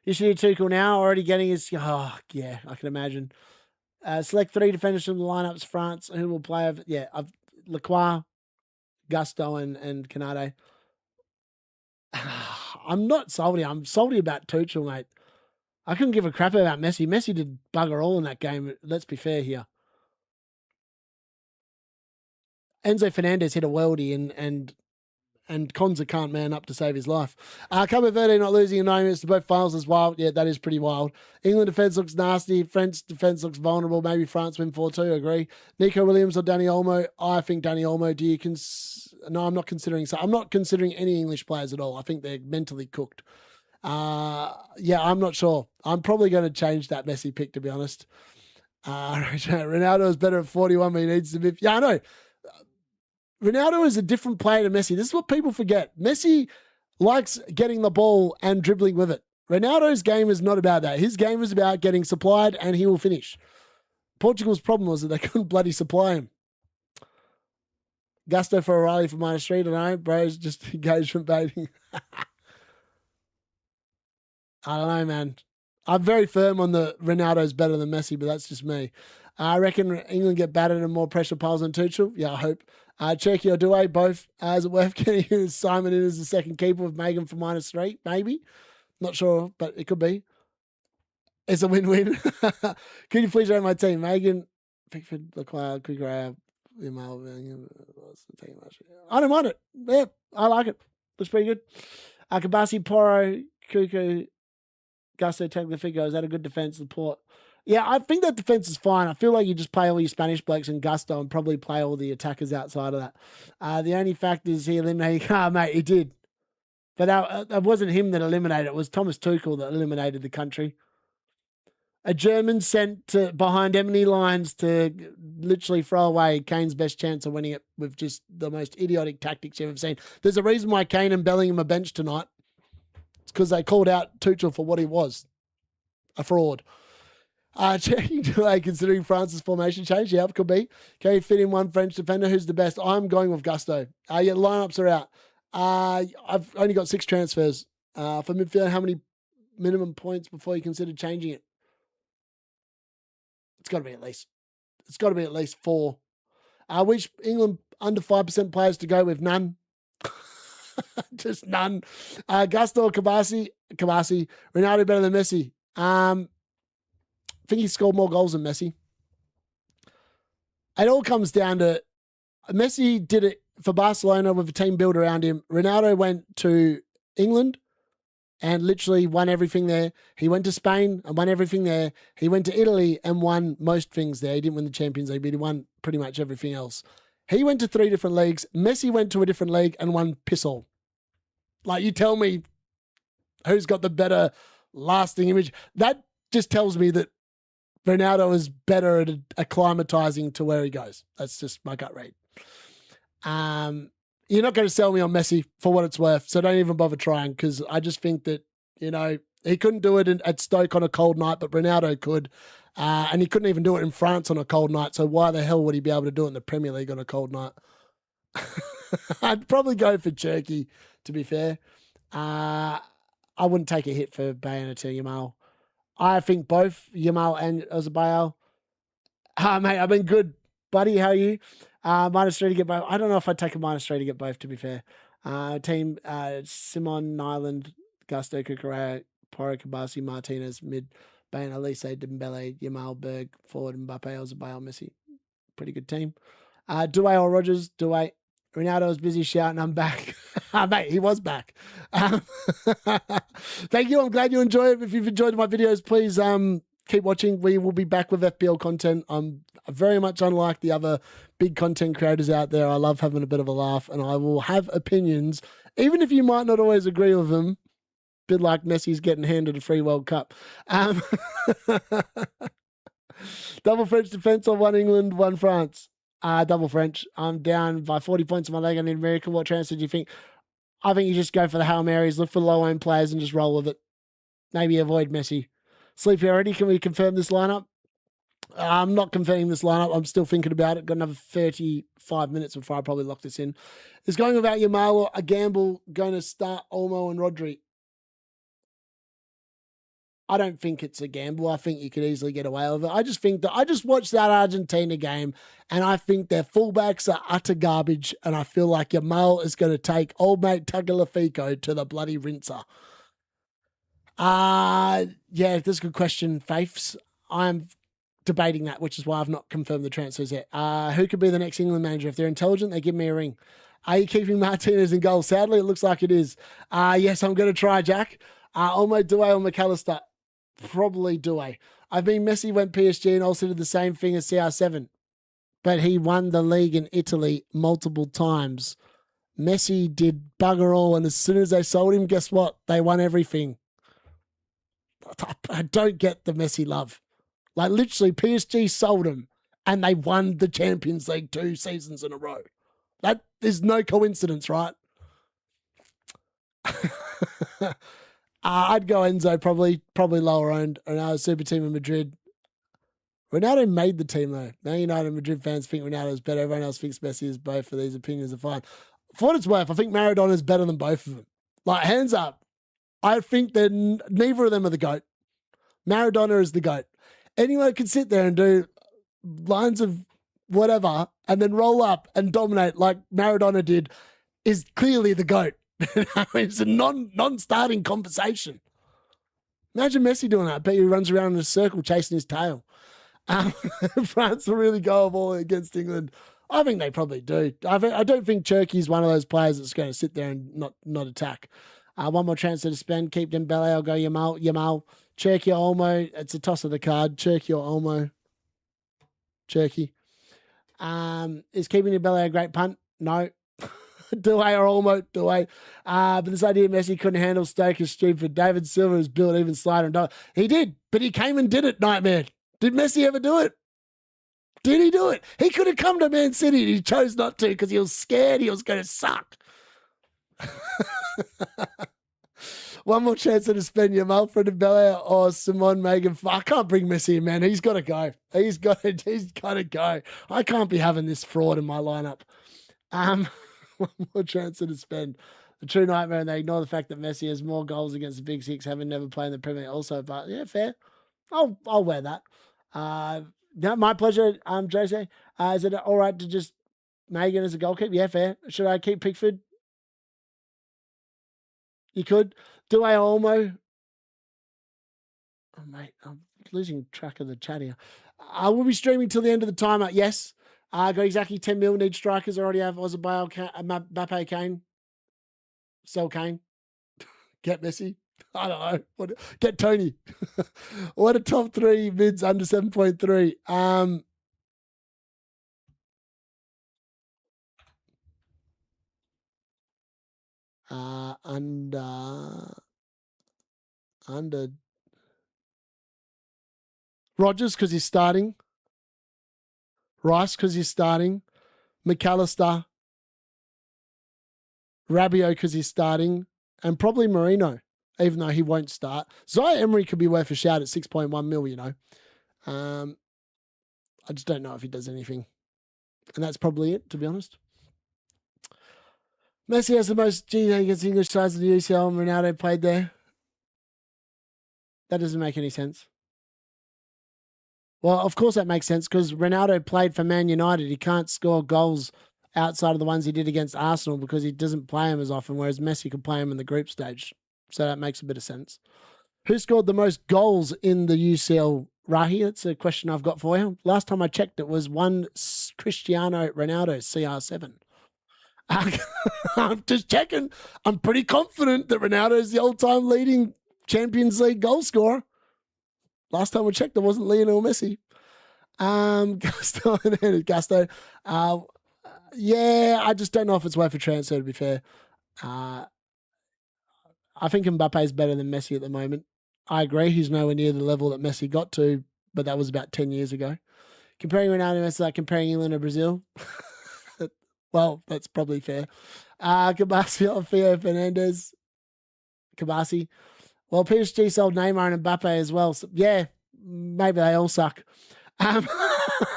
You should do Tuchel now. Already getting his... Oh, yeah, I can imagine. Select 3 defenders from the lineups. France, who will play... Lacroix, Gusto, and Canade. I'm not salty. I'm salty about Tuchel, mate. I couldn't give a crap about Messi. Messi did bugger all in that game. Let's be fair here. Enzo Fernandez hit a worldie and Konza can't man up to save his life. Cabo Verde not losing in 9 minutes to both finals is wild. Yeah, that is pretty wild. England defence looks nasty. French defence looks vulnerable. Maybe France win 4-2, agree. Nico Williams or Danny Olmo? I think Danny Olmo. Do you No, I'm not considering. So I'm not considering any English players at all. I think they're mentally cooked. Yeah, I'm not sure. I'm probably going to change that Messi pick, to be honest. Ronaldo is better at 41, but he needs to be. Yeah, I know. Ronaldo is a different player to Messi. This is what people forget. Messi likes getting the ball and dribbling with it. Ronaldo's game is not about that. His game is about getting supplied and he will finish. Portugal's problem was that they couldn't bloody supply him. Gusto for O'Reilly for -3. I don't know. Bro's just engagement baiting. I don't know, man. I'm very firm on the Ronaldo's better than Messi, but that's just me. I reckon England get battered and more pressure piles on Tuchel. Yeah, I hope. Cherky or Douay, both. Is it worth getting Simon in as the second keeper with Megan for -3? Maybe. Not sure, but it could be. It's a win-win. Could you please rate my team? Megan, Pickford, Leclerc, Quick Ray, email. I don't mind it. Yeah, I like it. Looks pretty good. Kabasi, Porro, Kuku, Gusto, Tagliafico. Is that a good defense? Laporte. Yeah, I think that defense is fine. I feel like you just play all your Spanish blokes and Gusto and probably play all the attackers outside of that. The only fact is he eliminated. Mate, he did. But that wasn't him that eliminated it. It was Thomas Tuchel that eliminated the country. A German sent behind enemy lines to literally throw away Kane's best chance of winning it with just the most idiotic tactics you've ever seen. There's a reason why Kane and Bellingham are benched tonight. It's because they called out Tuchel for what he was. A fraud. Checking delay considering France's formation change. Yeah, it could be. Can you fit in one French defender? Who's the best? I'm going with Gusto. Yeah, lineups are out. I've only got 6 transfers. For midfield, how many minimum points before you consider changing it? It's got to be at least 4. Which England under 5% players to go with? None. Just none. Gusto or Kabasi? Kabasi. Ronaldo better than Messi? I think he scored more goals than Messi. It all comes down to Messi did it for Barcelona with a team built around him. Ronaldo went to England and literally won everything there. He went to Spain and won everything there. He went to Italy and won most things there. He didn't win the Champions League, but he won pretty much everything else. He went to 3 different leagues. Messi went to a different league and won piss all. Like, you tell me who's got the better lasting image. That just tells me that Ronaldo is better at acclimatizing to where he goes. That's just my gut read. You're not going to sell me on Messi for what it's worth, so don't even bother trying, because I just think that, he couldn't do it at Stoke on a cold night, but Ronaldo could. And he couldn't even do it in France on a cold night, so why the hell would he be able to do it in the Premier League on a cold night? I'd probably go for Turkey, to be fair. I wouldn't take a hit for Bayern to Yamal. I think both Yamal and Ozabayal. Mate, I've been good, buddy. How are you? -3 to get both. I don't know if I'd take a -3 to get both, to be fair. Team Simon, Nyland, Gusto, Kukurea, Poro, Kabasi, Martinez, mid, Bain, Elise, Dembele, Yamal, Berg, forward, Mbappe, Ozabayal, Messi. Pretty good team. Douay or Rogers? Douay. Ronaldo was busy shouting, I'm back. Mate, he was back. Thank you. I'm glad you enjoy it. If you've enjoyed my videos, please keep watching. We will be back with FPL content. I'm very much unlike the other big content creators out there. I love having a bit of a laugh, and I will have opinions, even if you might not always agree with them. Bit like Messi's getting handed a free World Cup. Double French defense or 1 England, 1 France? Double French. I'm down by 40 points on my leg. I need a miracle. What transfer do you think? I think you just go for the Hail Marys, look for low-owned players and just roll with it. Maybe avoid Messi. Sleepy already. Can we confirm this lineup? I'm not confirming this lineup. I'm still thinking about it. Got another 35 minutes before I probably lock this in. Is going without Yamal or a gamble going to start Olmo and Rodri? I don't think it's a gamble. I think you could easily get away with it. I just think that I just watched that Argentina game and I think their fullbacks are utter garbage. And I feel like Yamal is going to take old mate Tagliafico to the bloody rinser. Yeah, that's a good question, Faiths. I'm debating that, which is why I've not confirmed the transfers yet. Who could be the next England manager? If they're intelligent, they give me a ring. Are you keeping Martinez in goal? Sadly, it looks like it is. Yes, I'm going to try, Jack. Olmo, Douay, or McAllister? Probably Douay. I mean, Messi went PSG and also did the same thing as CR7. But he won the league in Italy multiple times. Messi did bugger all, and as soon as they sold him, guess what? They won everything. I don't get the Messi love. Like, literally, PSG sold him, and they won the Champions League 2 seasons in a row. That is no coincidence, right? I'd go Enzo, probably lower owned. Ronaldo super team in Madrid. Ronaldo made the team though. Man United and Madrid fans think Ronaldo is better. Everyone else thinks Messi is both. For these opinions are fine. For what it's worth, I think Maradona is better than both of them. Like, hands up. I think that neither of them are the GOAT. Maradona is the GOAT. Anyone can sit there and do lines of whatever and then roll up and dominate like Maradona did is clearly the GOAT. It's a non-starting conversation. Imagine Messi doing that. I bet he runs around in a circle chasing his tail. France will really go a ball against England. I think they probably do. I don't think Turkey's one of those players that's going to sit there and not attack. One more transfer to spend. Keep Dembele. I'll go Yamal. Turkey or Olmo. It's a toss of the card. Turkey or Olmo. Turkey. Is keeping Dembele a great punt? No. Douay or Olmo? Douay. But this idea Messi couldn't handle Stoke is stupid. David Silva has built even slider and dog. He did, but he came and did it, Nightmare. Did Messi ever do it? Did he do it? He could have come to Man City and he chose not to because he was scared he was going to suck. One more chance to spend Yamal for Dembele or Simon Megan. I can't bring Messi in, man. He's got to go. He's got to go. I can't be having this fraud in my lineup. One more chance to spend. The true nightmare, and they ignore the fact that Messi has more goals against the Big Six, having never played in the Premier League also. But yeah, fair. I'll wear that. No, my pleasure, Jose. Is it all right to just Megan as a goalkeeper? Yeah, fair. Should I keep Pickford? You could. Do I Olmo? Oh, mate, I'm losing track of the chat here. I will be streaming till the end of the timer. Yes. Got exactly 10 mil. Need strikers. Already have Ozabayel, Mbappe, Kane. Sell Kane. Get Messi. I don't know. Get Tony. What a top 3 mids under 7.3. Under Rodgers because he's starting. Rice because he's starting. McAllister. Rabiot because he's starting. And probably Marino, even though he won't start. Zaya Emery could be worth a shout at 6.1 mil, you know. I just don't know if he does anything. And that's probably it, to be honest. Messi has the most GA against English sides of the UCL and Ronaldo played there. That doesn't make any sense. Well, of course that makes sense because Ronaldo played for Man United. He can't score goals outside of the ones he did against Arsenal because he doesn't play him as often, whereas Messi could play him in the group stage. So that makes a bit of sense. Who scored the most goals in the UCL, Rahi? That's a question I've got for you. Last time I checked, it was one Cristiano Ronaldo, CR7. I'm just checking. I'm pretty confident that Ronaldo is the all-time leading Champions League goal scorer. Last time I checked, it wasn't Lionel Messi. Gusto. Yeah, I just don't know if it's worth a transfer, to be fair. I think Mbappe is better than Messi at the moment. I agree. He's nowhere near the level that Messi got to, but that was about 10 years ago. Comparing Ronaldo and Messi like comparing England and Brazil. Well, that's probably fair. Kabasi or Theo Fernandez. Kabasi. Well, PSG sold Neymar and Mbappe as well. So, yeah, maybe they all suck.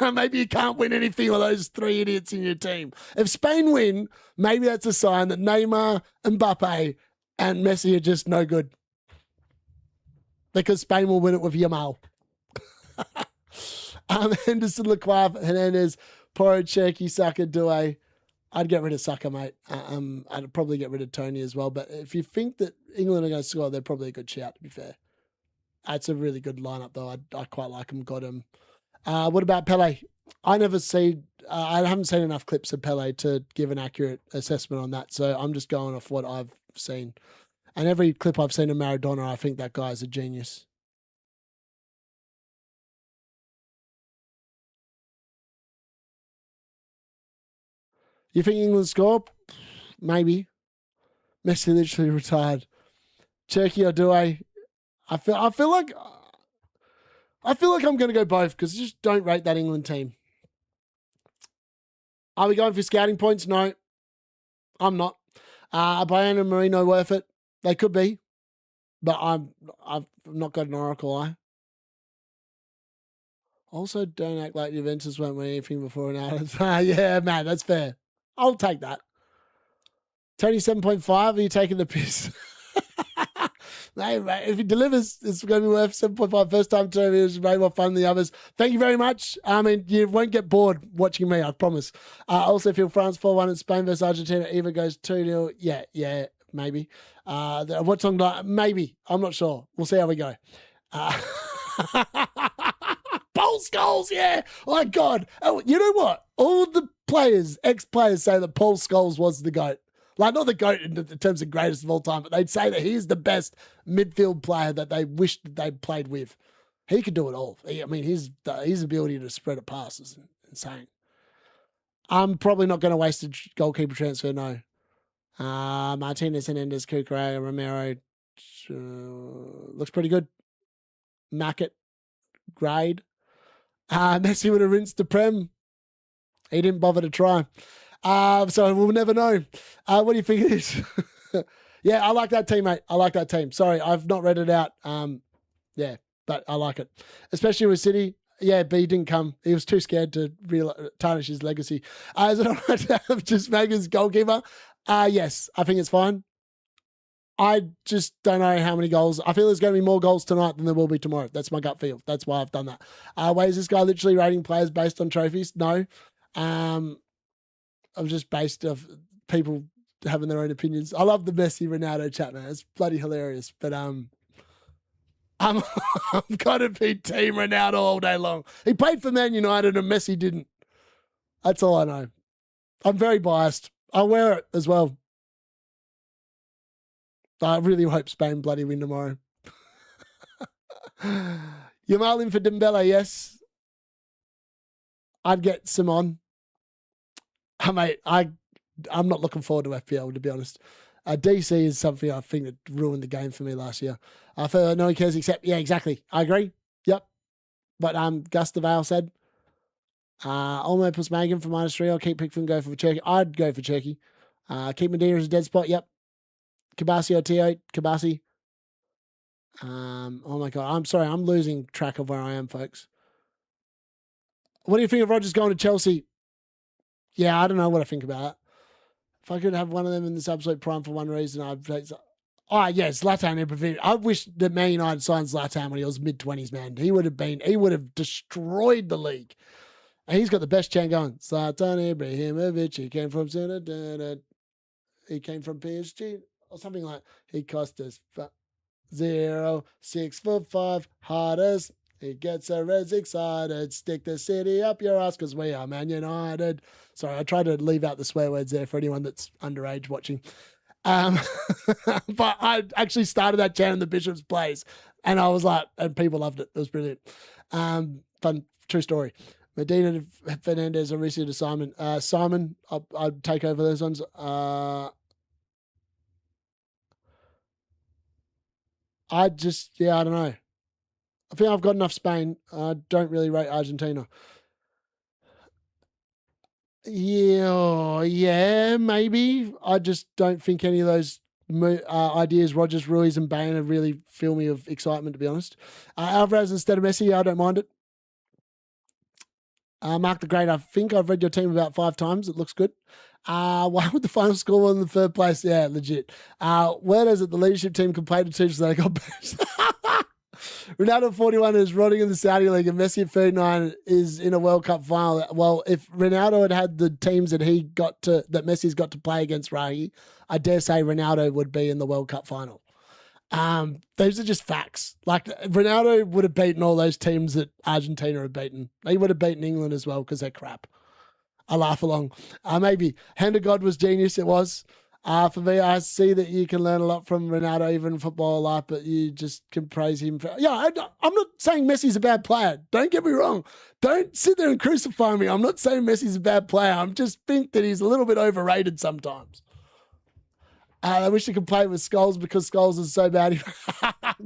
Maybe you can't win anything with those 3 idiots in your team. If Spain win, maybe that's a sign that Neymar, Mbappe, and Messi are just no good. Because Spain will win it with Yamal. Henderson, Lacroix, Hernandez, Poro, Cherky, Saka, Douay. I'd get rid of Saka, mate. I'd probably get rid of Tony as well. But if you think that England are going to score, they're probably a good shout, to be fair. It's a really good lineup, though. I quite like them. Got him. What about Pele? I haven't seen enough clips of Pele to give an accurate assessment on that. So I'm just going off what I've seen. And every clip I've seen of Maradona, I think that guy's a genius. You think England score? maybe. Messi literally retired. Turkey or Douay? I feel like I'm going to go both because I just don't rate that England team. Are we going for scouting points? No, I'm not. Are Bayern and Marino worth it? They could be, but I've not got an oracle eye. Also, don't act like Juventus won't win anything before an hour. Yeah, man, that's fair. I'll take that. Tony 7.5, are you taking the piss? Mate, if he delivers, it's going to be worth 7.5. First time to it was way more fun than the others. Thank you very much. I mean, you won't get bored watching me, I promise. Also, feel France 4-1 in Spain versus Argentina either goes 2-0. Yeah, maybe. Watchalong, maybe. I'm not sure. We'll see how we go. Paul Scholes, yeah. Oh, my God. Oh, you know what? All the players, ex-players say that Paul Scholes was the GOAT. Like, not the GOAT in terms of greatest of all time, but they'd say that he's the best midfield player that they wished that they'd played with. He could do it all. His ability to spread a pass is insane. I'm probably not going to waste a goalkeeper transfer, no. Martinez, Hernandez, Cucurella, Romero, looks pretty good. Mackett, grade. Messi would have rinsed the Prem. He didn't bother to try. So we'll never know. What do you think it is? Yeah, I like that team, mate. I like that team. Sorry, I've not read it out. Yeah, but I like it. Especially with City. Yeah, B didn't come. He was too scared to tarnish his legacy. Is it all right to have just Megan's goalkeeper? Yes, I think it's fine. I just don't know how many goals. I feel there's going to be more goals tonight than there will be tomorrow. That's my gut feel. That's why I've done that. Wait, is this guy literally rating players based on trophies? No. I'm just based off people having their own opinions. I love the Messi Ronaldo chat, man. It's bloody hilarious. But I've got to be Team Ronaldo all day long. He played for Man United and Messi didn't. That's all I know. I'm very biased. I'll wear it as well. I really hope Spain bloody win tomorrow. Yamal in for Dembele, yes. I'd get Simon. Mate, I'm not looking forward to FPL, to be honest. DC is something I think that ruined the game for me last year. I feel like no one cares except, yeah, exactly. I agree. Yep. But Gus DeVale said, Olmo plus Megan for -3. I'll keep Pickford and go for Turkey. I'd go for Turkey. Keep Medina as a dead spot. Yep. Kabasi or Tio. Kabasi. Oh my God. I'm sorry. I'm losing track of where I am, folks. What do you think of Rodgers going to Chelsea? Yeah, I don't know what I think about it. If I could have one of them in this absolute prime for one reason, I'd say, Zlatan Ibrahimovic. I wish that Man United signed Zlatan when he was mid-20s, man. He would have destroyed the league. And he's got the best chant going. Zlatan Ibrahimovic, he came from PSG or something like. He cost us 6'5", hardest. He gets us res excited. Stick the city up your ass because we are Man United. Sorry, I tried to leave out the swear words there for anyone that's underage watching. But I actually started that chant in the Bishop's Place, and I was like, and people loved it. It was brilliant. Fun, true story. Medina, Fernandez, Arisia to Simon. Simon, I'd take over those ones. I don't know. I think I've got enough Spain. I don't really rate Argentina. Yeah, maybe. I just don't think any of those ideas, Rodgers, Ruiz, and Bain, really fill me of excitement, to be honest. Alvarez instead of Messi, I don't mind it. Mark the Great, I think I've read your team about 5 times. It looks good. Why would the final score was in the third place? Yeah, legit. Where is it? The leadership team complained to teachers that they got best. Ronaldo 41 is rotting in the Saudi League, and Messi at 39 is in a World Cup final. Well, if Ronaldo had the teams that Messi's got to play against Rahi, I dare say Ronaldo would be in the World Cup final. Those are just facts. Like, Ronaldo would have beaten all those teams that Argentina have beaten. He would have beaten England as well because they're crap. I laugh along. Maybe. Hand of God was genius. It was. For me, I see that you can learn a lot from Ronaldo, even in football life, but you just can praise him for... Yeah, I'm not saying Messi's a bad player. Don't get me wrong. Don't sit there and crucify me. I'm not saying Messi's a bad player. I just think that he's a little bit overrated sometimes. I wish to complain with Skulls because Skulls is so bad.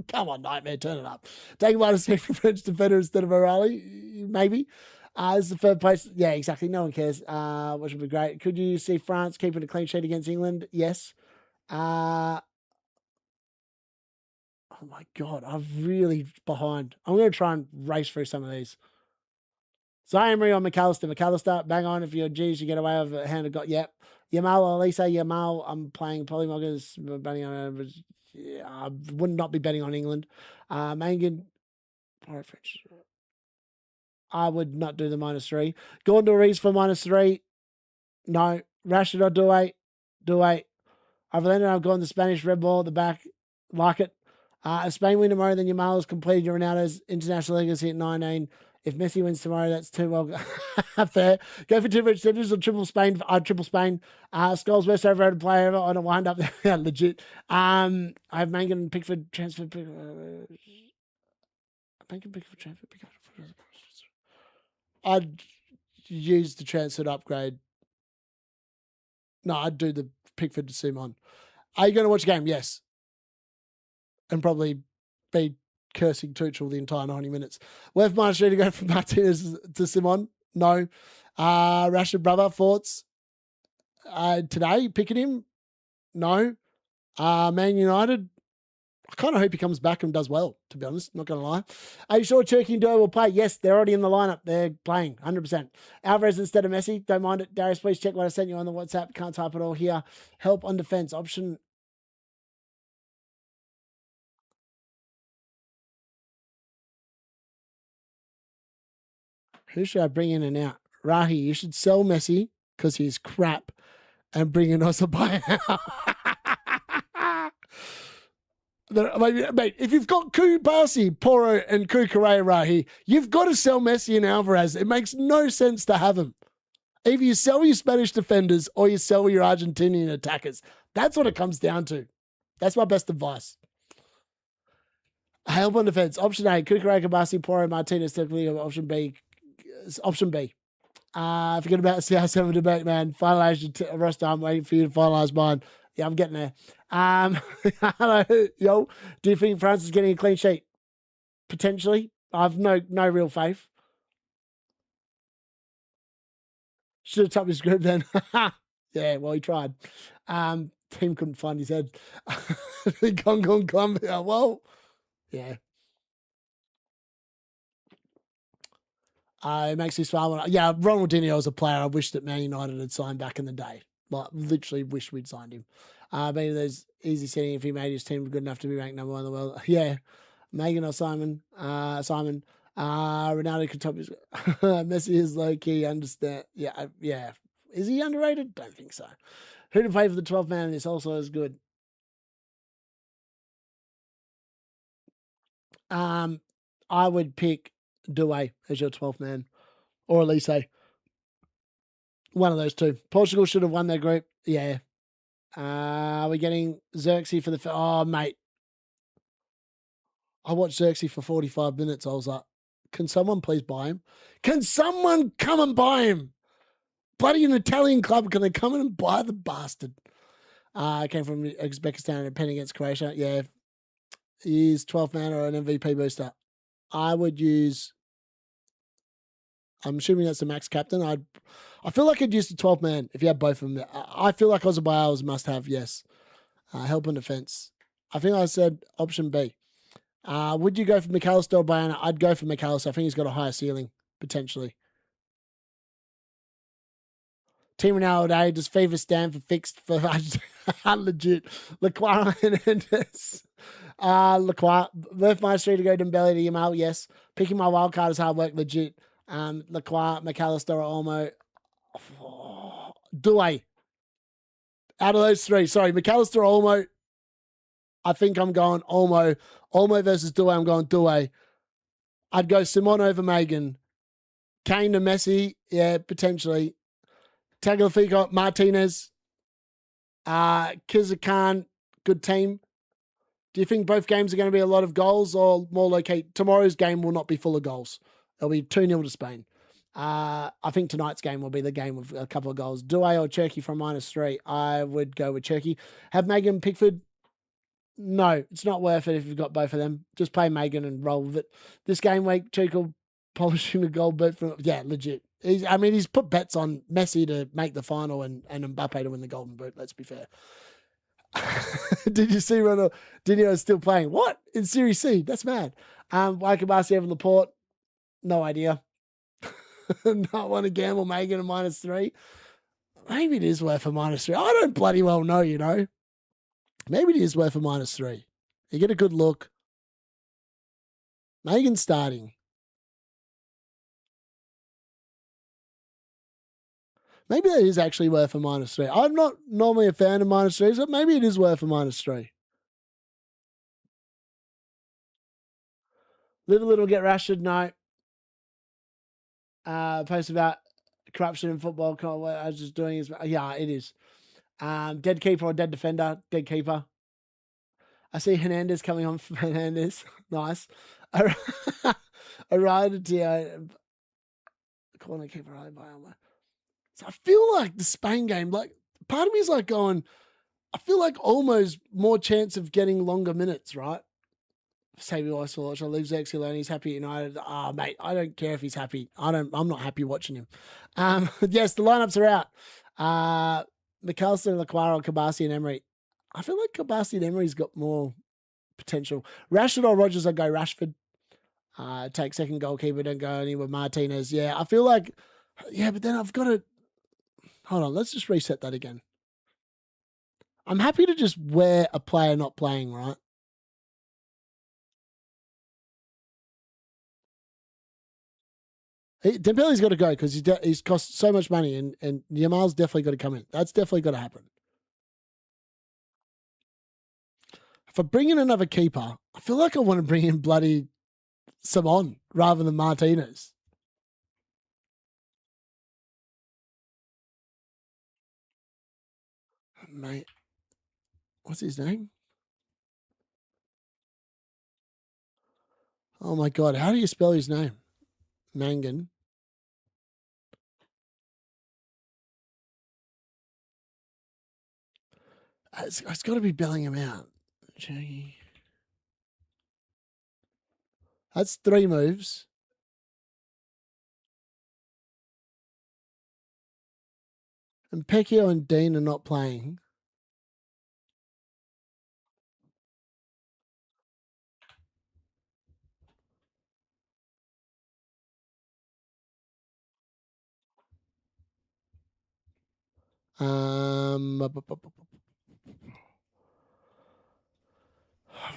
Come on, Nightmare, turn it up. Take a minus 3 for French defender instead of O'Reilly, maybe. This is the third place. Yeah, exactly. No one cares. Which would be great. Could you see France keeping a clean sheet against England? Yes. Oh my God, I'm really behind. I'm going to try and race through some of these. Emery on McAllister. McAllister, bang on. If you're G's, you get away with a hand of God. Yep. Yamal, Elise, Yamal. I'm playing Polymoggers, betting on. Yeah, I would not be betting on England. Mangan. I would not do the -3. Gordon Reese for -3. No. Rashid or Douay. Douay. I've landed. I've gone the Spanish red ball at the back. Like it. If Spain win tomorrow, then Yamal has completed your Ronaldo's international legacy at 19. If Messi wins tomorrow, that's too well. Fair. Go for 2 for extenders or triple Spain. Triple Spain. Skulls best overrated player ever on a wind up. Legit. I have Mangan and Pickford transfer. Mangan Pickford transfer. I'd use the transfer to upgrade. No, I'd do the Pickford to Simon. Are you going to watch a game? Yes. And probably be cursing Tuchel the entire 90 minutes. Worth -3 to go from Martinez to Simon? No. Rashid brother, thoughts? Today, picking him? No. Man United? I kind of hope he comes back and does well, to be honest. Not going to lie. Are you sure Turkey and Duo will play? Yes, they're already in the lineup. They're playing, 100%. Alvarez instead of Messi. Don't mind it. Darius, please check what I sent you on the WhatsApp. Can't type it all here. Help on defense. Option. Who should I bring in and out? Rahi, you should sell Messi because he's crap and bring in Osabai out. Mate, if you've got Kubasi, Poro, and Kukurea Rahi, you've got to sell Messi and Alvarez. It makes no sense to have them. Either you sell your Spanish defenders or you sell your Argentinian attackers. That's what it comes down to. That's my best advice. Help on defense. Option A, Kukurea, Kubasi, Poro, Martinez, typically. Option B. Forget about CR7 debate, man. Finalize your roster. I'm waiting for you to finalize mine. Yeah, I'm getting there. Hello, yo. Do you think France is getting a clean sheet? Potentially. I've no real faith. Should have topped his group then. Yeah, well, he tried. Team couldn't find his head. Gong Colombia. Well, yeah. It makes me smile. Yeah, Ronaldinho is a player I wish that Man United had signed back in the day. Like, literally wish we'd signed him. Maybe there's easy setting if he made his team good enough to be ranked number 1 in the world. Yeah. Megan or Simon. Simon. Ronaldo could top his... Messi is low-key, understand. Yeah. Is he underrated? Don't think so. Who to play for the 12th man in this also is good. I would pick Douay as your 12th man. Or Elise. One of those two. Portugal should have won their group. Yeah. We're getting Xerxes for the... Oh, mate. I watched Xerxes for 45 minutes. I was like, can someone please buy him? Can someone come and buy him? Bloody an Italian club. Can they come in and buy the bastard? Came from Uzbekistan and pen against Croatia. Yeah. He's 12th man or an MVP booster. I would use... I'm assuming that's the max captain. I feel like I'd use the 12th man if you had both of them. I feel like Ozabayal is must have, yes. Help on defense. I think I said option B. Would you go for McAllister or Bayana? I'd go for McAllister. I think he's got a higher ceiling, potentially. Team Ronaldo, does FIFA stand for fixed for legit? Lacroix and Hernandez. Lacroix. Worth my street to go Dembele to Yamal, yes. Picking my wild card is hard work, legit. Lacroix, McAllister, or Olmo. Douay. Out of those three, sorry, McAllister or Olmo. I think I'm going Olmo. Olmo versus Douay, I'm going Douay. I'd go Simon over Megan. Kane to Messi, yeah, potentially. Tagliafico, Martinez. Kyrgyzstan, good team. Do you think both games are going to be a lot of goals or more locate? Tomorrow's game will not be full of goals. It'll be 2-0 to Spain. I think tonight's game will be the game with a couple of goals. Douay or Cherky from -3? I would go with Cherky. Have Megan Pickford? No, it's not worth it if you've got both of them. Just play Megan and roll with it. This game week, Tuchel polishing the gold boot from, yeah, legit. He's put bets on Messi to make the final and Mbappe to win the golden boot, let's be fair. Did you see Ronaldinho is still playing? What? In Series C? That's mad. Why Kabasi Evan Laporte? No idea. Not want to gamble Megan a -3. Maybe it is worth a -3. I don't bloody well know, you know. Maybe it is worth a -3. You get a good look. Megan's starting. Maybe that is actually worth a -3. I'm not normally a fan of -3s, but maybe it is worth a -3. Live a little, get Rashford. No. Post about corruption in football. I was just doing his. Yeah, it is. Dead keeper or dead defender? Dead keeper. I see Hernandez coming on for Hernandez. Nice. Arrived to corner keeper. So I feel like the Spain game, like part of me is like going, I feel like almost more chance of getting longer minutes, right? Xavier Weissel leaves Exilon. He's happy at United. Mate, I don't care if he's happy. I'm not happy watching him. Yes, the lineups are out. McAllister, Laquara, Kabasi, and Emery. I feel like Kabasi and Emery's got more potential. Rashford or Rogers, I go Rashford. Take second goalkeeper, don't go any with Martinez. Yeah, I feel like, yeah, but then I've got to, hold on, let's just reset that again. I'm happy to just wear a player not playing, right? Dembele's got to go because he's cost so much money, and Yamal's definitely got to come in. That's definitely got to happen. If I bring in another keeper, I feel like I want to bring in bloody Simon rather than Martinez. Mate, what's his name? Oh my God, how do you spell his name? Mangan. It's got to be Bellingham out. That's 3 moves. And Pecchio and Dean are not playing.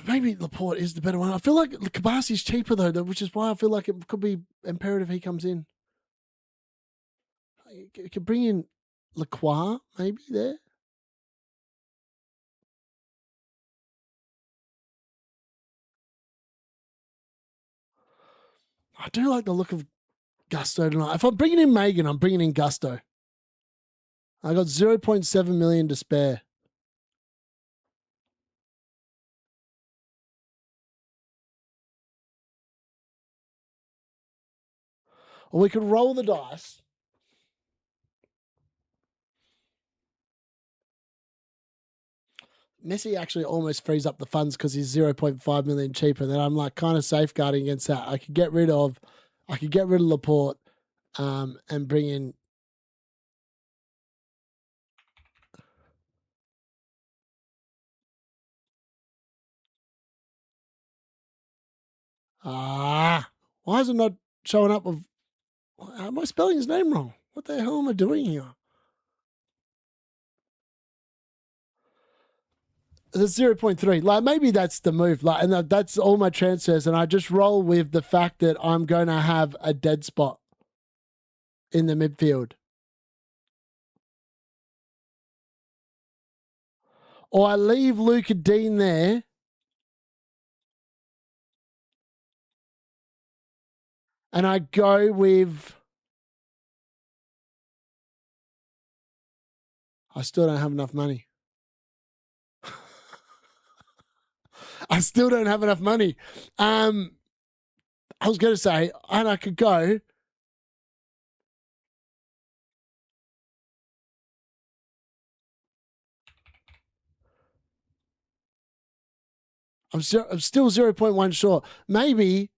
Maybe Laporte is the better one. I feel like Kabasi's cheaper though, which is why I feel like it could be imperative he comes in. You could bring in Lacroix maybe there. I do like the look of Gusto tonight. If I'm bringing in Megan, I'm bringing in Gusto. I got 0.7 million to spare. Or we could roll the dice. Messi actually almost frees up the funds because he's 0.5 million cheaper. Then I'm like kind of safeguarding against that. I could get rid of Laporte and bring in. Why is it not showing up with? Am I spelling his name wrong? What the hell am I doing here? The 0.3. Like maybe that's the move. Like, and that's all my transfers, and I just roll with the fact that I'm going to have a dead spot in the midfield. Or I leave Luca Dean there. And I go with. I still don't have enough money. I still don't have enough money. I was going to say, and I could go I'm still 0.1 short. Maybe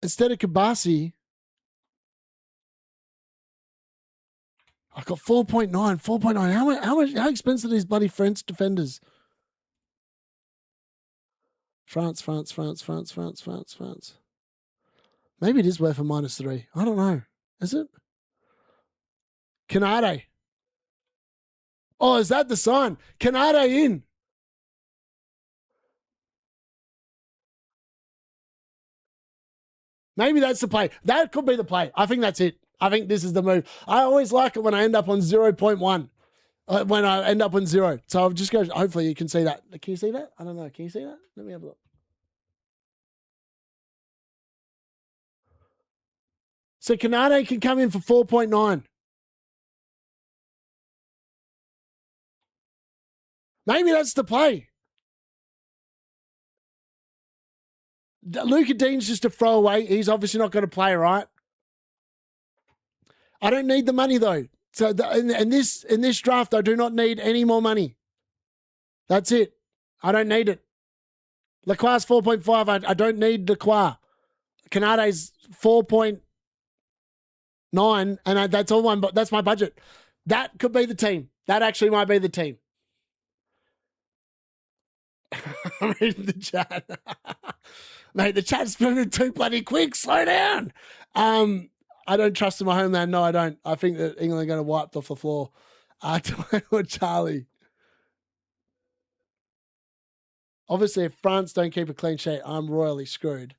instead of Kabasi, I got 4.9. 4.9. How expensive are these bloody French defenders? France. Maybe it is worth a -3. I don't know. Is it? Canade. Oh, is that the sign? Canade in. Maybe that's the play. That could be the play. I think that's it. I think this is the move. I always like it when I end up on 0.1. When I end up on 0. So I'll just go. Hopefully you can see that. Can you see that? I don't know. Can you see that? Let me have a look. So Canade can come in for 4.9. Maybe that's the play. Luca Dean's just a throwaway. He's obviously not going to play, right? I don't need the money though. So in this draft, I do not need any more money. That's it. I don't need it. Lacroix's 4.5. I don't need Lacroix. Canade's 4.9, and that's all one. But that's my budget. That could be the team. That actually might be the team. I'm reading the chat. Mate, the chat's moving too bloody quick. Slow down. I don't trust in my homeland. No, I don't. I think that England are going to wipe off the floor. Charlie. Obviously, if France don't keep a clean sheet, I'm royally screwed.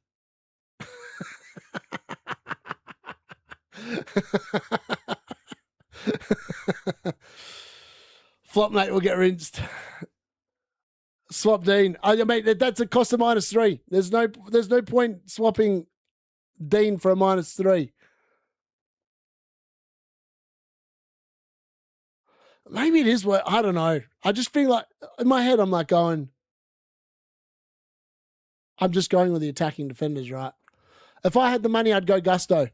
Flop mate will get rinsed. Swap Dean. Mate, that's a cost of -3. There's no point swapping Dean for a -3. Maybe it is what I don't know. I just feel like in my head I'm like going. I'm just going with the attacking defenders, right? If I had the money, I'd go Gusto.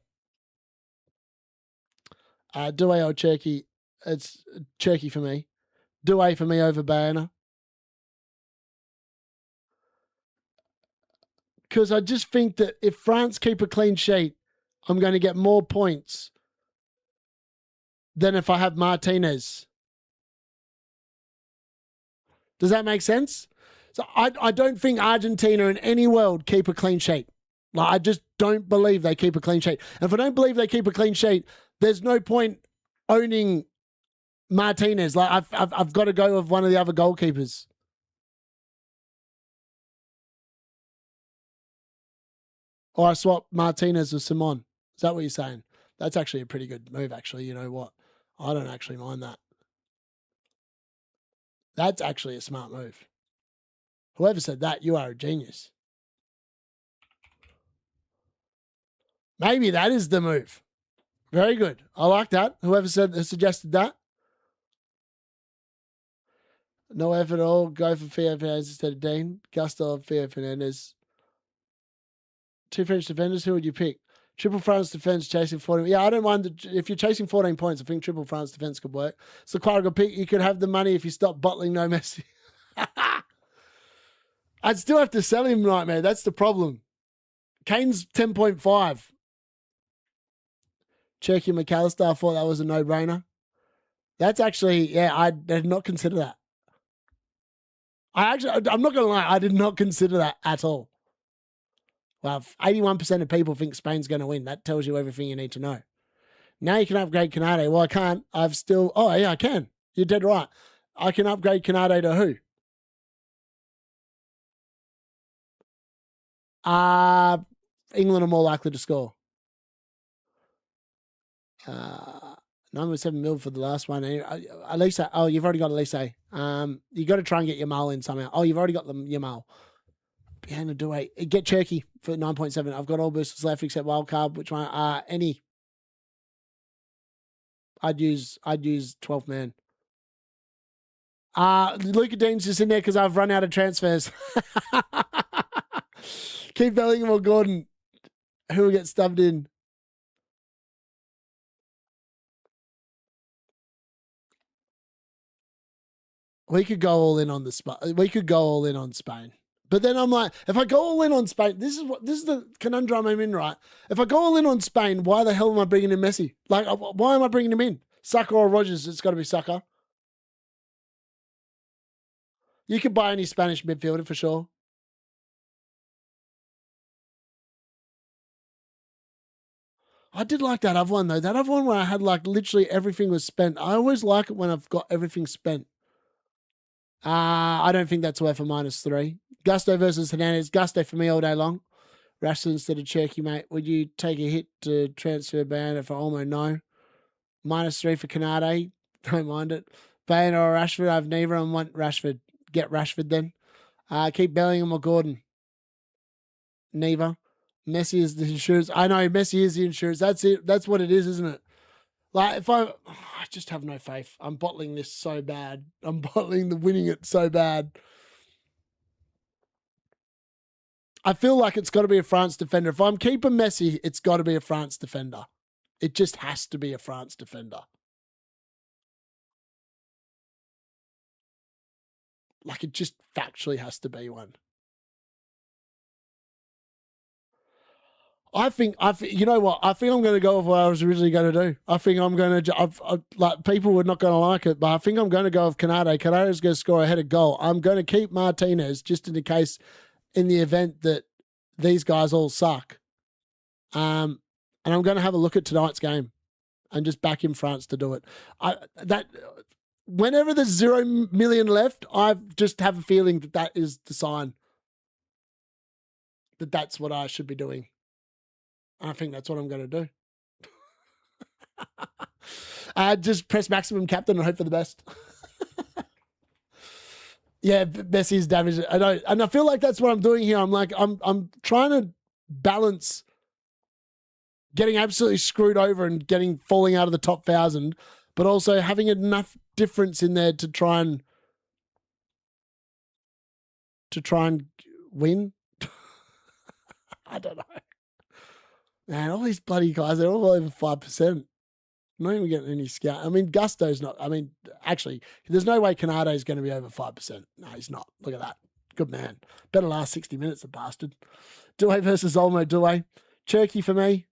Douay or Cherky. It's Cherky for me. Douay for me over Bayana. Because I just think that if France keep a clean sheet, I'm going to get more points than if I have Martinez. Does that make sense? So I don't think Argentina in any world keep a clean sheet. Like, I just don't believe they keep a clean sheet. And if I don't believe they keep a clean sheet, there's no point owning Martinez. Like, I've got to go with one of the other goalkeepers. Or I swap Martinez with Simon. Is that what you're saying? That's actually a pretty good move, actually. You know what? I don't actually mind that. That's actually a smart move. Whoever said that, you are a genius. Maybe that is the move. Very good. I like that. Whoever suggested that. No effort at all. Go for Theo Fernandez instead of Dean. Gusto of Theo Fernandez. Two French defenders. Who would you pick? Triple France defense chasing 14. Yeah, I don't mind. If you're chasing 14 points, I think triple France defense could work. So quite a good pick. You could have the money if you stop bottling no Messi. I'd still have to sell him, Nightmare. That's the problem. Kane's 10.5. Cherky McAllister, I thought that was a no-brainer. That's actually, yeah, I did not consider that. I'm not going to lie, I did not consider that at all. Well, 81% of people think Spain's going to win. That tells you everything you need to know. Now you can upgrade Canade. Well, I can't. Oh, yeah, I can. You're dead right. I can upgrade Canade to who? England are more likely to score. 9.7 mil for the last one. Elise, you've already got Elise. You got to try and get Yamal in somehow. Oh, you've already got Yamal. Behind the Douay. Get Cherky for 9.7. I've got all boosters left except wildcard. Which one? Any. I'd use 12 man. Luca Dean's just in there because I've run out of transfers. Keep Bellingham or Gordon. Who will get stubbed in? We could go all in on the We could go all in on Spain. But then I'm like, if I go all in on Spain, this is the conundrum I'm in, right? If I go all in on Spain, why the hell am I bringing in Messi? Like, why am I bringing him in? Saka or Rogers? It's got to be Saka. You could buy any Spanish midfielder for sure. I did like that other one though. That other one where I had like literally everything was spent. I always like it when I've got everything spent. I don't think that's worth a -3. Gusto versus Hernandez. Gusto for me all day long. Rashford instead of Cherky, mate. Would you take a hit to transfer Bayern for Olmo? No. -3 for Canade. Don't mind it. Bayern or Rashford? I have neither and want Rashford. Get Rashford then. Keep Bellingham or Gordon. Neither. Messi is the insurance. I know Messi is the insurance. That's it. That's what it is, isn't it? Like if I just have no faith. I'm bottling this so bad. I'm bottling the winning it so bad. I feel like it's got to be a France defender. If I'm keeping Messi, it's got to be a France defender. It just has to be a France defender. Like it just factually has to be one. I think, you know what? I think I'm going to go with what I was originally going to do. I think I'm going to, like, people were not going to like it, but I think I'm going to go with Canade. Canade's going to score a headed goal. I'm going to keep Martinez just in the case, in the event that these guys all suck. And I'm going to have a look at tonight's game and just back in France to do it. Whenever there's 0 million left, I just have a feeling that that is the sign that that's what I should be doing. I think that's what I'm going to do. Just press maximum captain and hope for the best. Yeah, Messi's damaged. And I feel like that's what I'm doing here. I'm like, I'm trying to balance getting absolutely screwed over and falling out of the top 1,000, but also having enough difference in there to try and win. I don't know. Man, all these bloody guys, they're all over 5%. Not even getting any scout. I mean, Gusto's not. I mean, actually, there's no way Canade is going to be over 5%. No, he's not. Look at that. Good man. Better last 60 minutes, the bastard. Douay versus Olmo. Douay. Cherky for me.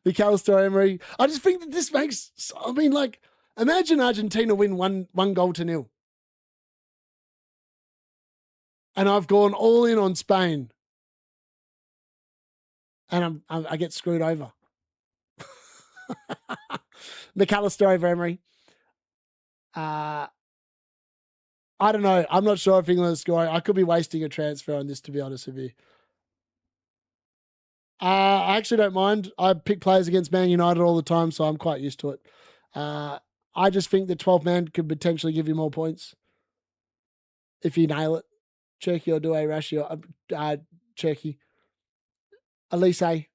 McAllister, Emery. I just think that this makes, I mean, like, imagine Argentina win one 1-0. And I've gone all in on Spain. And I get screwed over. McAllister over Emery. I don't know. I'm not sure if England is scoring. I could be wasting a transfer on this, to be honest with you. I actually don't mind. I pick players against Man United all the time, so I'm quite used to it. I just think the 12-man could potentially give you more points if you nail it. Cherky or Douay, Rashi or Cherky. Elise.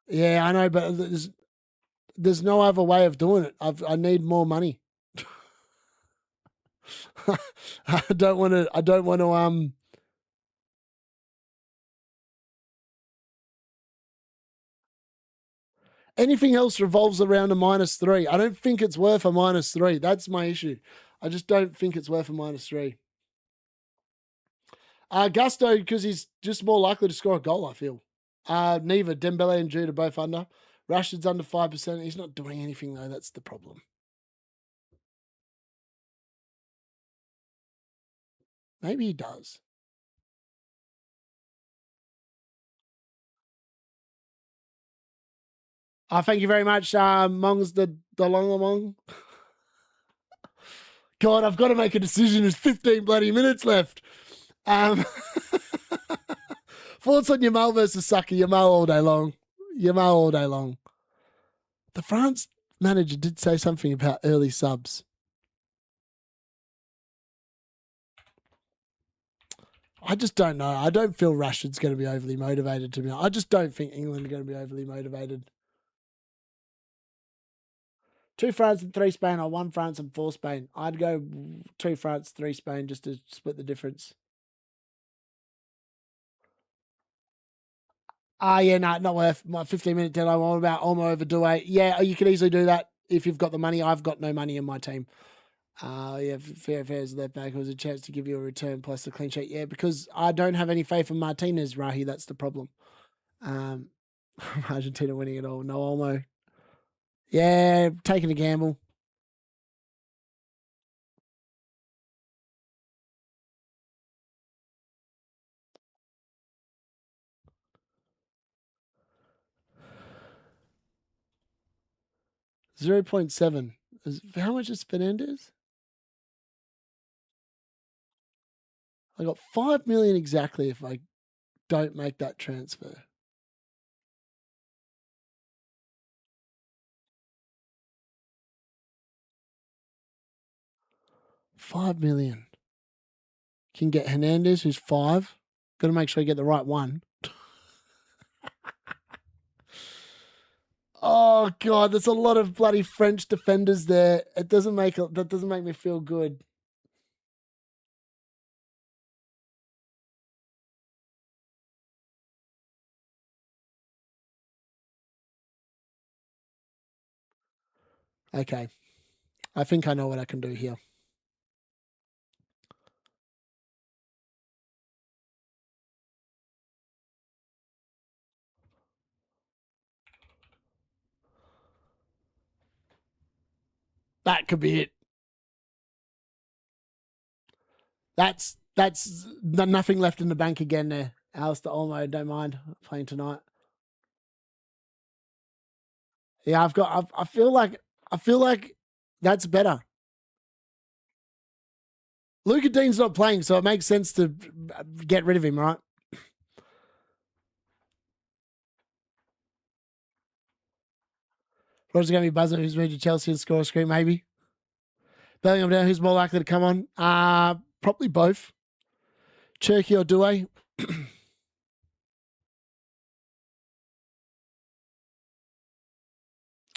Yeah, I know, but there's no other way of doing it. I need more money. I don't want to. Anything else revolves around a -3. I don't think it's worth a -3. That's my issue. I just don't think it's worth a -3. Gusto, because he's just more likely to score a goal, I feel. Neither. Dembele and Jude are both under. Rashford's under 5%. He's not doing anything, though. That's the problem. Maybe he does. Thank you very much, Mongs the Longamong. God, I've got to make a decision. There's 15 bloody minutes left. Thoughts on Yamal versus Saka? Yamal all day long. Yamal all day long. The France manager did say something about early subs. I just don't know. I don't feel Rashford's going to be overly motivated to me. I just don't think England are going to be overly motivated. 2 France and 3 Spain, or 1 France and 4 Spain. I'd go 2 France, 3 Spain just to split the difference. Yeah, no, not worth my 15-minute deadline. What about Olmo over Douay? Yeah, you could easily do that. if you've got the money. I've got no money in my team. Yeah, fair affairs left back. It was a chance to give you a return plus the clean sheet. Yeah, because I don't have any faith in Martinez, Rahi. That's the problem. Argentina winning it all. No Olmo. Yeah, taking a gamble. $0.7. How much is Fernandez? I got 5 million exactly if I don't make that transfer. $5 million. Can get Hernandez, who's 5. Got to make sure I get the right one. Oh God, there's a lot of bloody French defenders there. That doesn't make me feel good. Okay. I think I know what I can do here. That could be it. That's nothing left in the bank again there. Alistair Olmo, don't mind playing tonight. Yeah, I feel like that's better. Luca Dean's not playing, so it makes sense to get rid of him, right? Roger's going to be buzzing. Who's moved to Chelsea and score a screen, maybe? Bellingham down. Who's more likely to come on? Probably both. Cherky or Douay?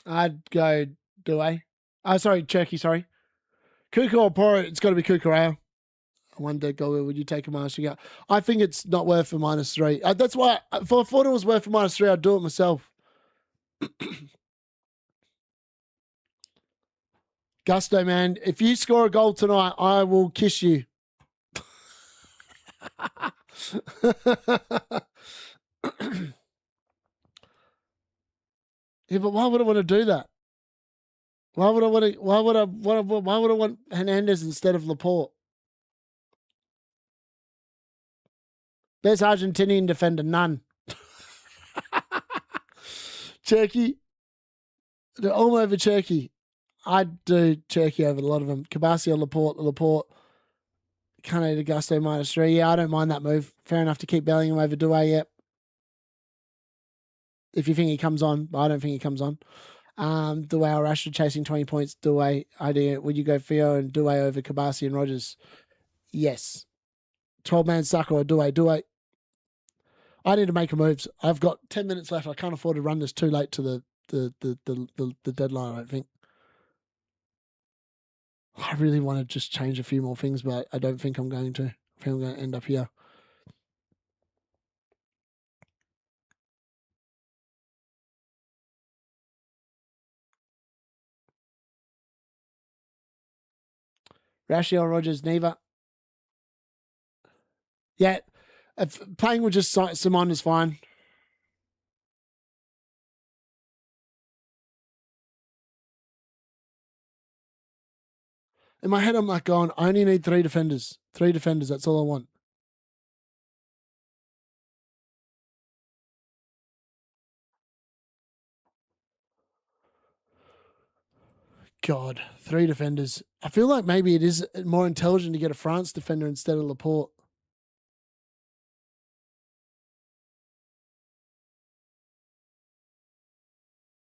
I'd go Douay. Oh, sorry, Cherky, sorry. Kuka or Poro? It's got to be Kukureo. One dead goal. Would you take a minus? I think it's not worth a -3. That's why, if I thought it was worth a -3, I'd do it myself. Gusto, man. If you score a goal tonight, I will kiss you. Yeah, but why would I want to do that? Why would I want Hernandez instead of Laporte? Best Argentinian defender, none. Turkey. They're all over Turkey. I'd do Turkey over a lot of them. Cabasio, Laporte. Can't eat Augusto -3. Yeah, I don't mind that move. Fair enough to keep Bellingham over Douay, yep. If you think he comes on, but I don't think he comes on. Douay or Rashford chasing 20 points. Douay, idea. Would you go Theo and Douay over Cabasio and Rogers? Yes. 12-man sucker or Douay? Douay. I need to make a move. I've got 10 minutes left. I can't afford to run this too late to the deadline, I don't think. I really want to just change a few more things, but I don't think I'm going to. I think I'm going to end up here. Rashio, Rogers, neither. Yeah, if playing with just Simon is fine. In my head, I'm like going, I only need 3 defenders. 3 defenders, that's all I want. God, 3 defenders. I feel like maybe it is more intelligent to get a France defender instead of Laporte.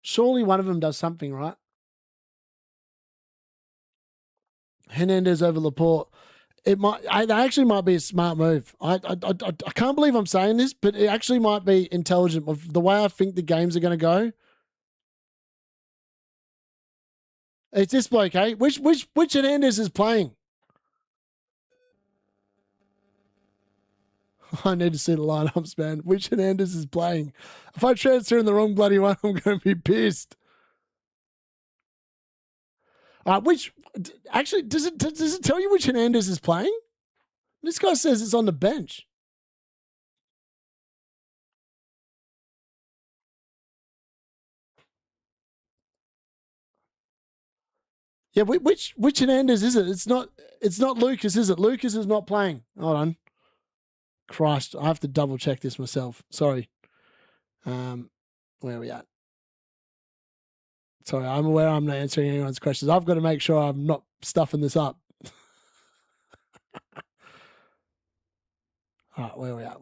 Surely one of them does something, right? Hernandez over Laporte. It actually might be a smart move. I can't believe I'm saying this, but it actually might be intelligent with the way I think the games are going to go. It's this bloke, eh? Which Hernandez is playing? I need to see the lineups, man. Which Hernandez is playing? If I transfer in the wrong bloody one, I'm going to be pissed. Actually, does it tell you which Hernandez is playing? This guy says it's on the bench. Yeah, which Hernandez is it? It's not Lucas, is it? Lucas is not playing. Hold on. Christ, I have to double check this myself. Sorry. Where are we at? Sorry, I'm aware I'm not answering anyone's questions. I've got to make sure I'm not stuffing this up. All right, where are we at?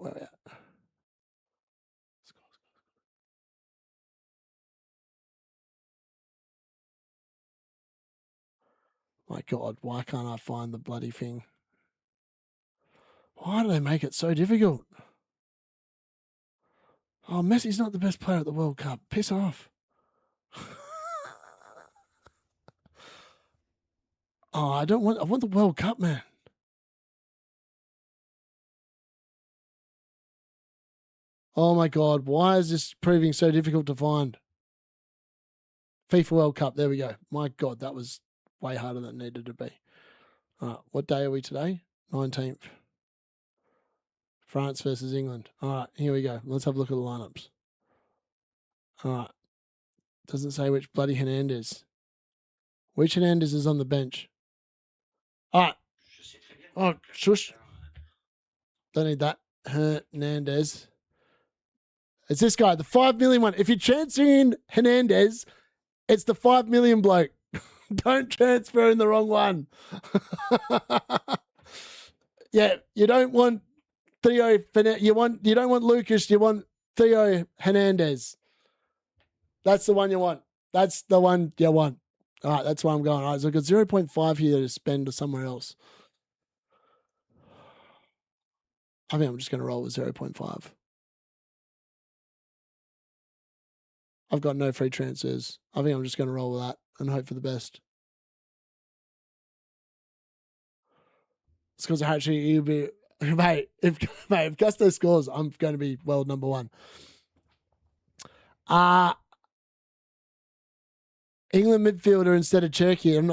My God, why can't I find the bloody thing? Why do they make it so difficult? Oh, Messi's not the best player at the World Cup. Piss off. Oh, I want the World Cup, man. Oh my God, why is this proving so difficult to find? FIFA World Cup, there we go. My God, that was way harder than it needed to be. All right, what day are we today? 19th. France versus England. All right, here we go. Let's have a look at the lineups. All right. Doesn't say which bloody Hernandez. Which Hernandez is on the bench? All right. Oh, shush. Don't need that. Hernandez. It's this guy, the 5 million one. If you're transferring Hernandez, it's the 5 million bloke. Don't transfer in the wrong one. Yeah, you don't want Theo. You don't want Lucas. You want Theo Hernandez. That's the one you want. That's the one you want. All right, that's why I'm going. All right, so I've got 0.5 here to spend somewhere else. I think I'm just going to roll with 0.5. I've got no free transfers. I think I'm just going to roll with that and hope for the best. It's because actually you'll be, mate. If Gusto scores, I'm going to be world number one. England midfielder instead of Turkey. I'm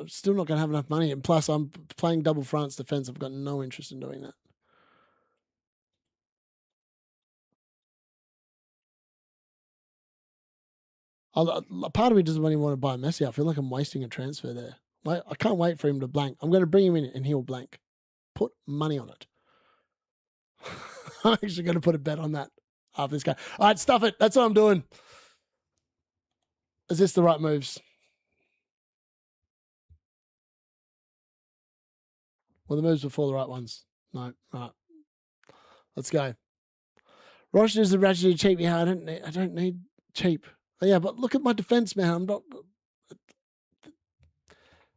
still not going to have enough money, and plus I'm playing double France defense. I've got no interest in doing that. Part of me doesn't even want to buy Messi. I feel like I'm wasting a transfer there. I can't wait for him to blank. I'm going to bring him in and he'll blank. Put money on it. I'm actually going to put a bet on that after this game. All right, stuff it. That's what I'm doing. Is this the right moves? Well, the moves before the right ones. No. All right. Let's go. Roshan is ratchet cheap. Yeah, I don't need cheap. Oh, yeah, but look at my defense, man. I'm not.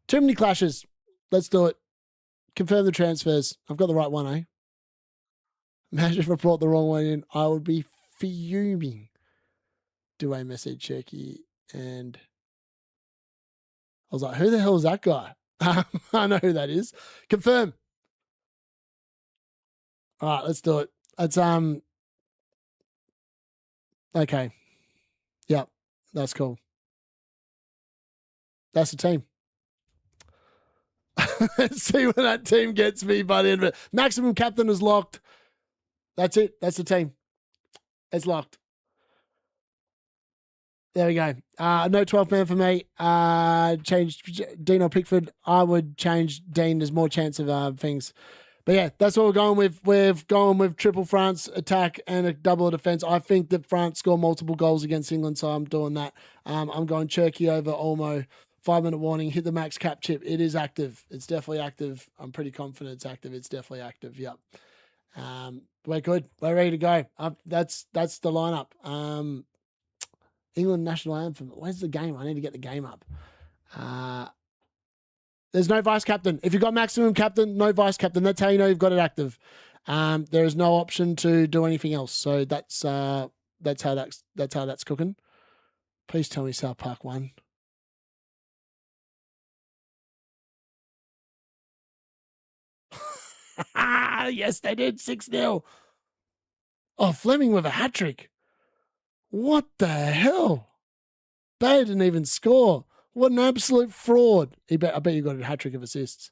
Too many clashes. Let's do it. Confirm the transfers. I've got the right one, eh? Imagine if I brought the wrong one in. I would be fuming. Do a message, Cherky. And I was like, who the hell is that guy? I know who that is. Confirm. All right, let's do it. It's okay. Yep, that's cool. That's the team. Let's see when that team gets me by the end of it. Maximum captain is locked. That's it. That's the team. It's locked. There we go. No 12 man for me. Changed Dean or Pickford. I would change Dean. There's more chance of things. But yeah, that's what we're going with. We've gone with triple France attack and a double defense. I think that France score multiple goals against England, so I'm doing that. I'm going Cherky over Olmo. 5-minute warning. Hit the max cap chip. It is active. It's definitely active. I'm pretty confident it's active. It's definitely active. Yep. We're good. We're ready to go. That's the lineup. England national anthem. Where's the game? I need to get the game up. There's no vice captain. If you've got maximum captain, no vice captain. That's how you know you've got it active. There is no option to do anything else. So that's how that's cooking. Please tell me South Park won. Yes, they did. 6-0. Oh, Fleming with a hat-trick. What the hell? They didn't even score. What an absolute fraud. I bet you got a hat-trick of assists.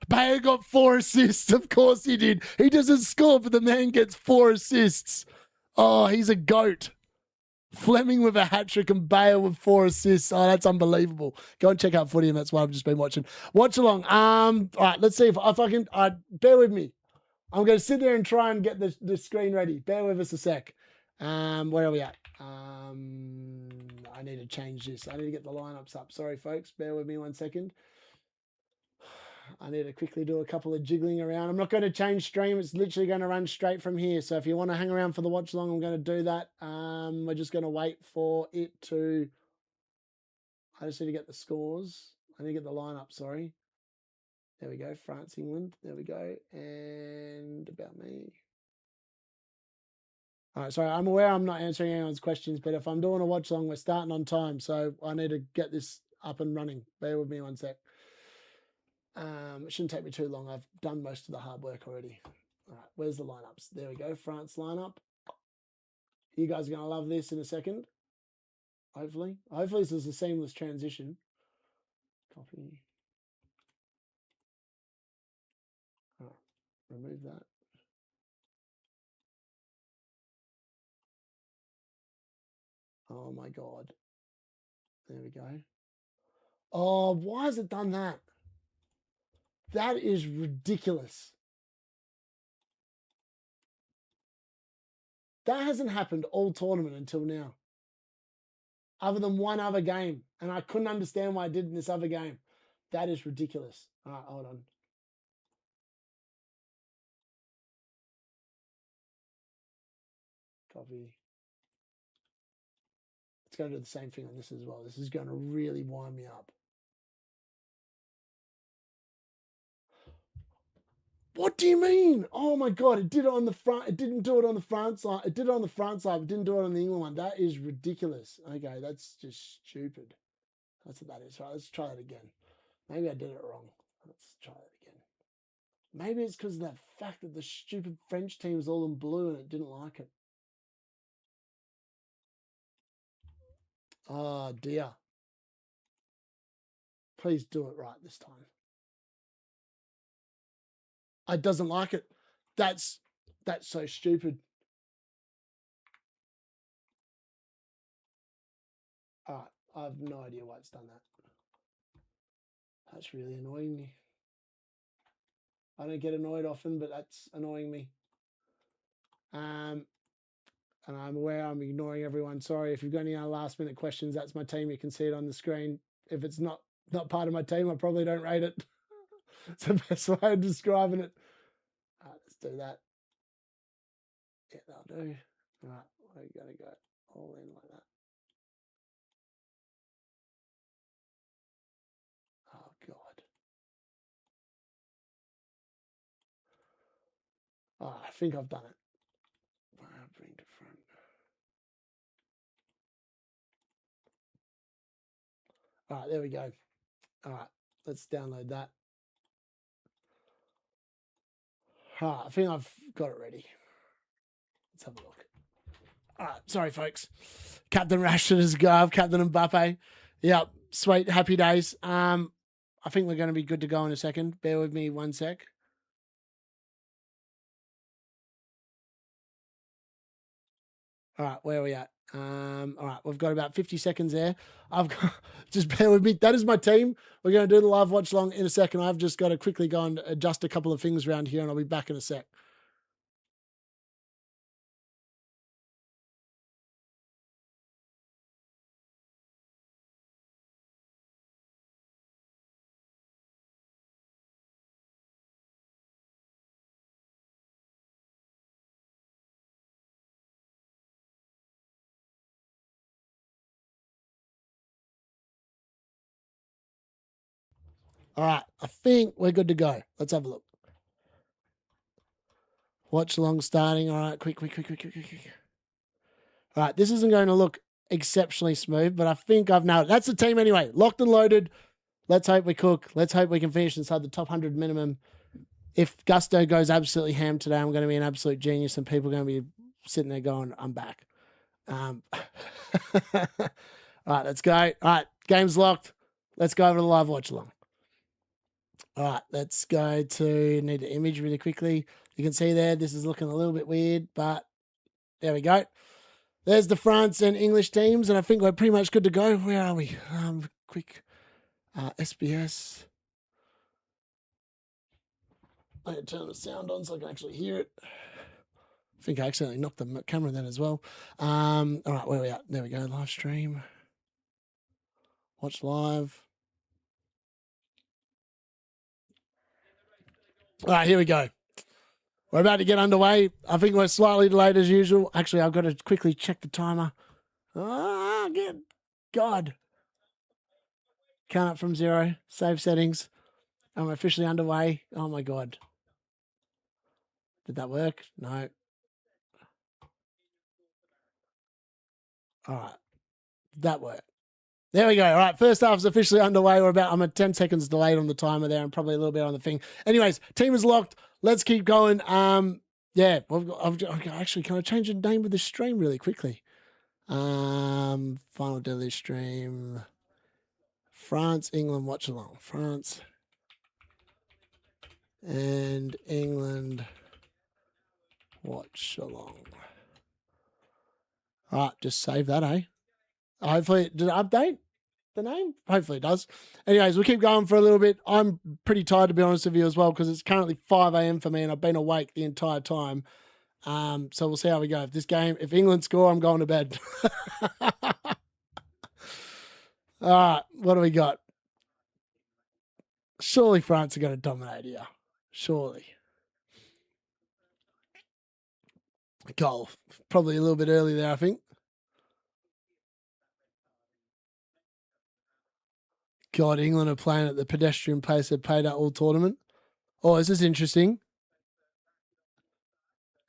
Bayer got 4 assists. Of course he did. He doesn't score, but the man gets 4 assists. Oh, he's a goat. Fleming with a hat-trick and Bayer with 4 assists. Oh, that's unbelievable. Go and check out footy, and that's what I've just been watching. Watchalong. All right, let's see if I can. Bear with me. I'm going to sit there and try and get the screen ready. Bear with us a sec. Where are we at? I need to change this. I need to get the lineups up. Sorry, folks. Bear with me 1 second. I need to quickly do a couple of jiggling around. I'm not going to change stream. It's literally going to run straight from here. So if you want to hang around for the watch along, I'm going to do that. We're just going to wait for it to... I just need to get the scores. I need to get the lineup, sorry. There we go. France, England. There we go. And about me. All right, sorry. I'm aware I'm not answering anyone's questions, but if I'm doing a watch along, we're starting on time. So I need to get this up and running. Bear with me 1 sec. It shouldn't take me too long. I've done most of the hard work already. All right, where's the lineups? There we go. France lineup. You guys are going to love this in a second. Hopefully. Hopefully this is a seamless transition. Copy. All right, remove that. Oh my God. There we go. Oh, why has it done that? That is ridiculous. That hasn't happened all tournament until now. Other than one other game. And I couldn't understand why I did in this other game. That is ridiculous. All right, hold on. Copy. It's going to do the same thing on this as well. This is going to really wind me up. What do you mean? Oh my God, it did it on the front. It didn't do it on the front side. It did it on the front side, but didn't do it on the England one. That is ridiculous. Okay, that's just stupid. That's what that is. Right, let's try that again. Maybe I did it wrong. Let's try that again. Maybe it's because of that fact that the stupid French team was all in blue and it didn't like it. Oh dear. Please do it right this time. It doesn't like it. That's so stupid. All right, I have no idea why it's done that. That's really annoying me. I don't get annoyed often, but that's annoying me. And I'm aware I'm ignoring everyone. Sorry if you've got any last minute questions. That's my team. You can see it on the screen. If it's not part of my team, I probably don't rate it. It's the best way of describing it. All right, let's do that. Yeah, that'll do. All right, we're going to go all in like that. Oh, God. Oh, I think I've done it. Bring to front. All right, there we go. All right, let's download that. All right, I think I've got it ready. Let's have a look. All right, sorry, folks. Captain Rashford is go. Captain Mbappe. Yep, sweet, happy days. I think we're going to be good to go in a second. Bear with me 1 sec. All right, where are we at? All right, we've got about 50 seconds there. I've got, just bear with me. That is my team. We're going to do the live watch along in a second. I've just got to quickly go and adjust a couple of things around here, and I'll be back in a sec. All right, I think we're good to go. Let's have a look. Watch along starting. All right, quick. All right, this isn't going to look exceptionally smooth, but I think I've nailed it. That's the team anyway. Locked and loaded. Let's hope we cook. Let's hope we can finish inside the top 100 minimum. If Gusto goes absolutely ham today, I'm going to be an absolute genius and people are going to be sitting there going, I'm back. All right, let's go. All right, game's locked. Let's go over to the live watch along. All right, let's go to need an image really quickly. You can see there, this is looking a little bit weird, but there we go. There's the France and English teams, and I think we're pretty much good to go. Where are we? Quick, SBS. I need to turn the sound on so I can actually hear it. I think I accidentally knocked the camera then as well. All right, where are we at? There we go, live stream. Watch live. All right, here we go. We're about to get underway. I think we're slightly delayed as usual. Actually, I've got to quickly check the timer. Good God. Count up from 0. Save settings. I'm officially underway. Oh, my God. Did that work? No. All right. Did that work? There we go. All right, first half is officially underway. I'm at 10 seconds delayed on the timer there and probably a little bit on the thing. Anyways, team is locked. Let's keep going. Yeah, actually, can I change the name of the stream really quickly? Final daily stream. France, England, Watchalong. France and England, Watchalong. All right, just save that, eh? Hopefully, did it update the name? Hopefully it does. Anyways, we'll keep going for a little bit. I'm pretty tired, to be honest with you, as well, because it's currently 5 a.m. for me, and I've been awake the entire time. So we'll see how we go. If England score, I'm going to bed. All right, what do we got? Surely France are going to dominate here. Surely. Goal. Probably a little bit early there, I think. God, England are playing at the pedestrian pace they've played at all tournament. Oh, is this interesting?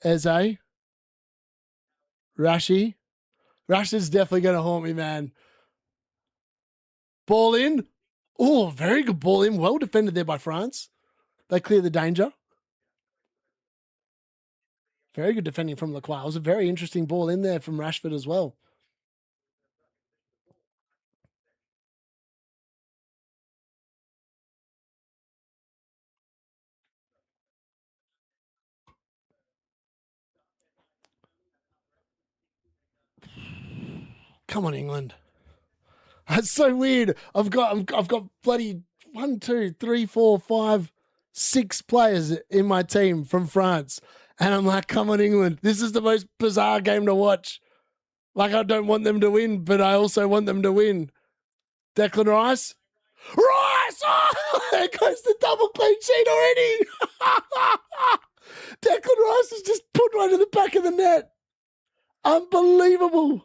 Eze. Rashi. Rashi's definitely going to haunt me, man. Ball in. Oh, very good ball in. Well defended there by France. They clear the danger. Very good defending from Lacroix. It was a very interesting ball in there from Rashford as well. Come on, England. That's so weird. I've got bloody 1, 2, 3, 4, 5, 6 players in my team from France. And I'm like, come on, England. This is the most bizarre game to watch. Like, I don't want them to win, but I also want them to win. Declan Rice. Rice! Oh, there goes the double clean sheet already. Declan Rice has just put one in the back of the net. Unbelievable.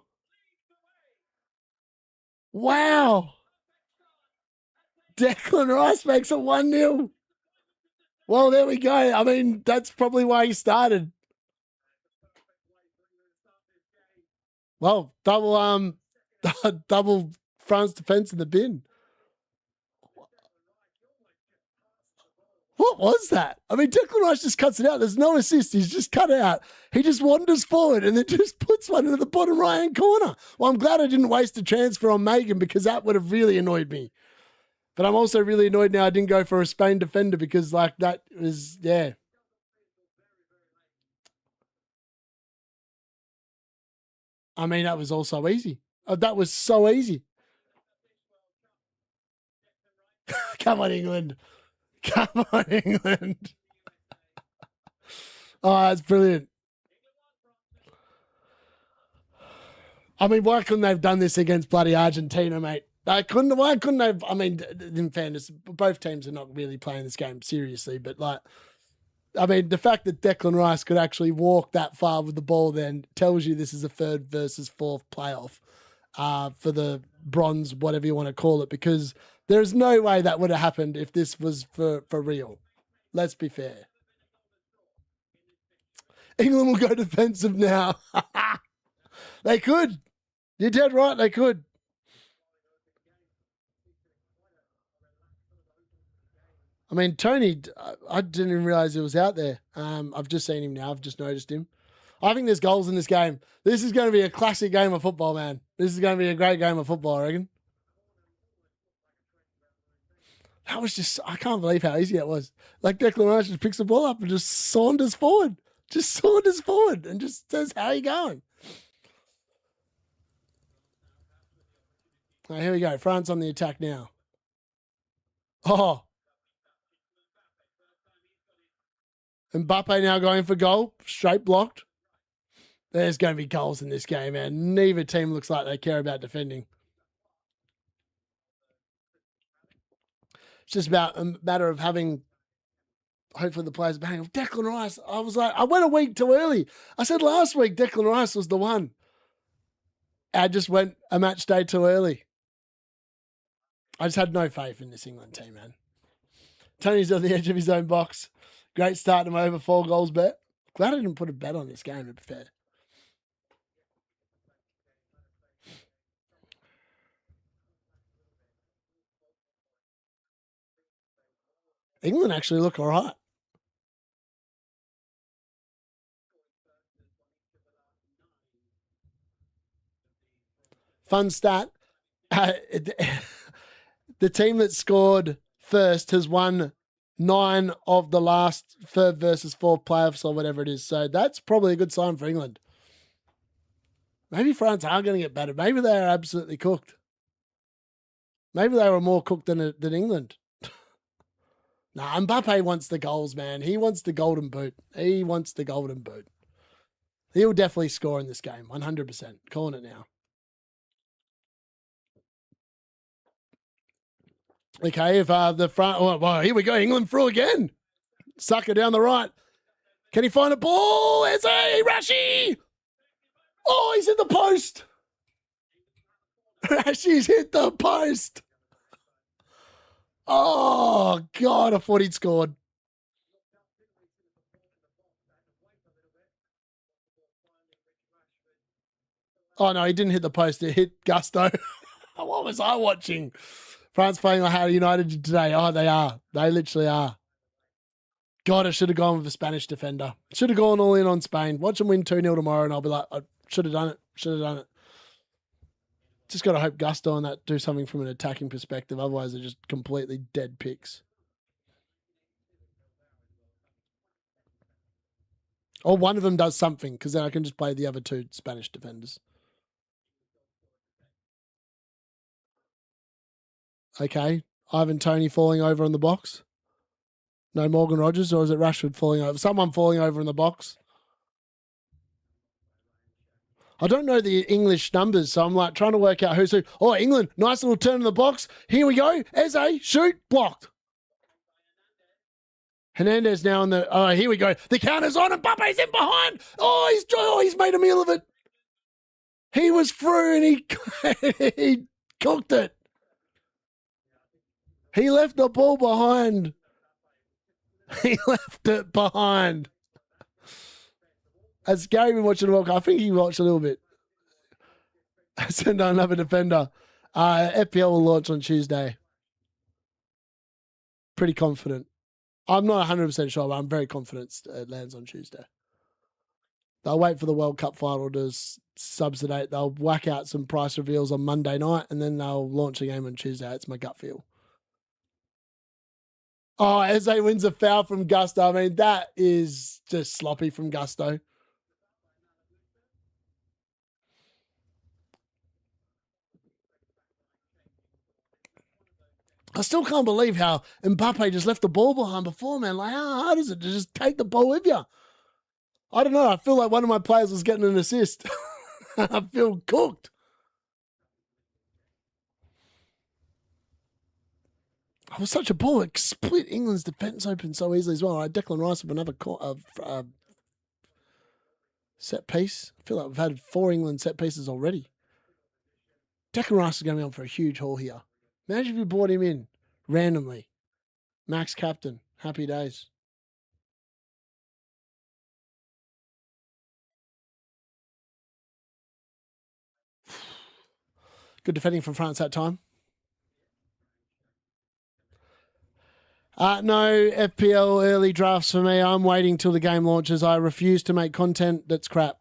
Wow. Declan Rice makes it 1-0. Well, there we go. I mean, that's probably why he started. Well, double France defense in the bin. What was that? I mean, Declan Rice just cuts it out. There's no assist. He's just cut out. He just wanders forward and then just puts one into the bottom right-hand corner. Well, I'm glad I didn't waste a transfer on Megan because that would have really annoyed me. But I'm also really annoyed now I didn't go for a Spain defender because, like, that was, yeah. I mean, that was also easy. That was so easy. Come on, England. Come on, England. Oh, that's brilliant. I mean, why couldn't they have done this against bloody Argentina, mate? Why couldn't they? I mean, in fairness, both teams are not really playing this game seriously, but like, I mean, the fact that Declan Rice could actually walk that far with the ball then tells you this is a 3rd versus 4th playoff for the bronze, whatever you want to call it, because there's no way that would have happened if this was for real. Let's be fair. England will go defensive now. They could. You're dead right, they could. I mean, Tony, I didn't even realize he was out there. I've just seen him now. I've just noticed him. I think there's goals in this game. This is going to be a classic game of football, man. This is going to be a great game of football, I reckon. That was just, I can't believe how easy that was. Like Declan Rice just picks the ball up and just saunters forward. Just saunters forward and just says, how you going? All right, here we go. France on the attack now. Oh. Mbappe now going for goal. Straight blocked. There's going to be goals in this game, man. Neither team looks like they care about defending. It's just about a matter of having, hopefully the players bang. Declan Rice, I was like, I went a week too early. I said last week Declan Rice was the one. I just went a match day too early. I just had no faith in this England team, man. Tony's on the edge of his own box. Great start to my over 4 goals bet. Glad I didn't put a bet on this game, to be fair. England actually look all right. Fun stat. The team that scored first has won 9 of the last 3rd versus 4th playoffs or whatever it is. So that's probably a good sign for England. Maybe France are going to get better. Maybe they are absolutely cooked. Maybe they were more cooked than England. Nah, Mbappe wants the goals, man. He wants the golden boot. He wants the golden boot. He'll definitely score in this game, 100%. Calling it now. Okay, if the front... Oh, well, here we go. England through again. Sucker down the right. Can he find a ball? Eze! Rashi! Oh, he's hit the post. Rashi's hit the post. Oh, God, I thought he'd scored. Oh, no, he didn't hit the post. It hit Gusto. What was I watching? France playing like how United did today. Oh, they are. They literally are. God, I should have gone with a Spanish defender. Should have gone all in on Spain. Watch them win 2-0 tomorrow, and I'll be like, I should have done it. Should have done it. Just got to hope Gusto and that do something from an attacking perspective. Otherwise, they're just completely dead picks. Or one of them does something, because then I can just play the other 2 Spanish defenders. Okay. Ivan Toney falling over in the box. No Morgan Rogers, or is it Rashford falling over? Someone falling over in the box. I don't know the English numbers, so I'm like trying to work out who's who. Oh, England, nice little turn in the box. Here we go. Eze, shoot, blocked. Hernandez now in the, oh, here we go. The counter's on and Mbappe's in behind. He's made a meal of it. He was through and he cooked it. He left the ball behind. He left it behind. Has Gary been watching the World Cup? I think he watched a little bit. Send on another defender. FPL will launch on Tuesday. Pretty confident. I'm not 100% sure, but I'm very confident it lands on Tuesday. They'll wait for the World Cup final to subsidate. They'll whack out some price reveals on Monday night, and then they'll launch a game on Tuesday. It's my gut feel. Oh, Eze wins a foul from Gusto. I mean, that is just sloppy from Gusto. I still can't believe how Mbappe just left the ball behind before, man. Like, how hard is it to just take the ball with you? I don't know. I feel like one of my players was getting an assist. I feel cooked. It was such a ball. It split England's defence open so easily as well. Right, Declan Rice with another set piece. I feel like we've had 4 England set pieces already. Declan Rice is going to be on for a huge haul here. Imagine if you brought him in randomly. Max captain. Happy days. Good defending from France that time. No FPL early drafts for me. I'm waiting till the game launches. I refuse to make content that's crap.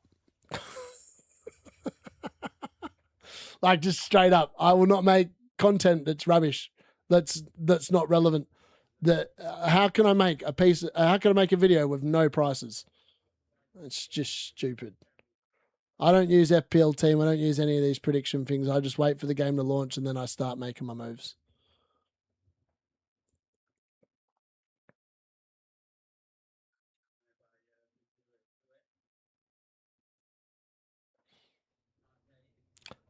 Like, just straight up, I will not make content that's rubbish. That's not relevant. How can I make how can I make a video with no prices? It's just stupid. I don't use FPL team. I don't use any of these prediction things. I just wait for the game to launch and then I start making my moves.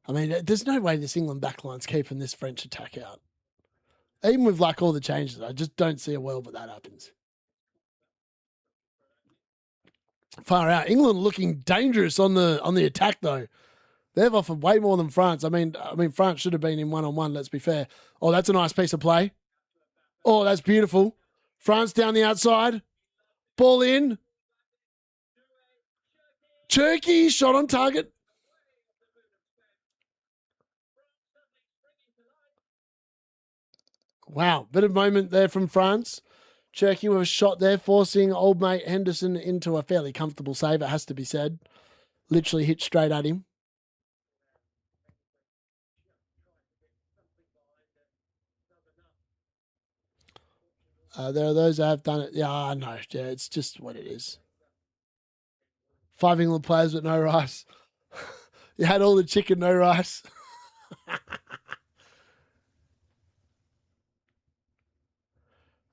I mean, there's no way this England backline's keeping this French attack out. Even with like all the changes, I just don't see a world where that happens. Far out. England looking dangerous on the attack though. They've offered way more than France. I mean, France should have been in 1-on-1, let's be fair. Oh, that's a nice piece of play. Oh, that's beautiful. France down the outside. Ball in. Turkey, shot on target. Wow, bit of moment there from France. Turkey with a shot there, forcing old mate Henderson into a fairly comfortable save, it has to be said. Literally hit straight at him. There are those that have done it. Yeah, I know. Yeah, it's just what it is. 5 England players with no rice. You had all the chicken, no rice.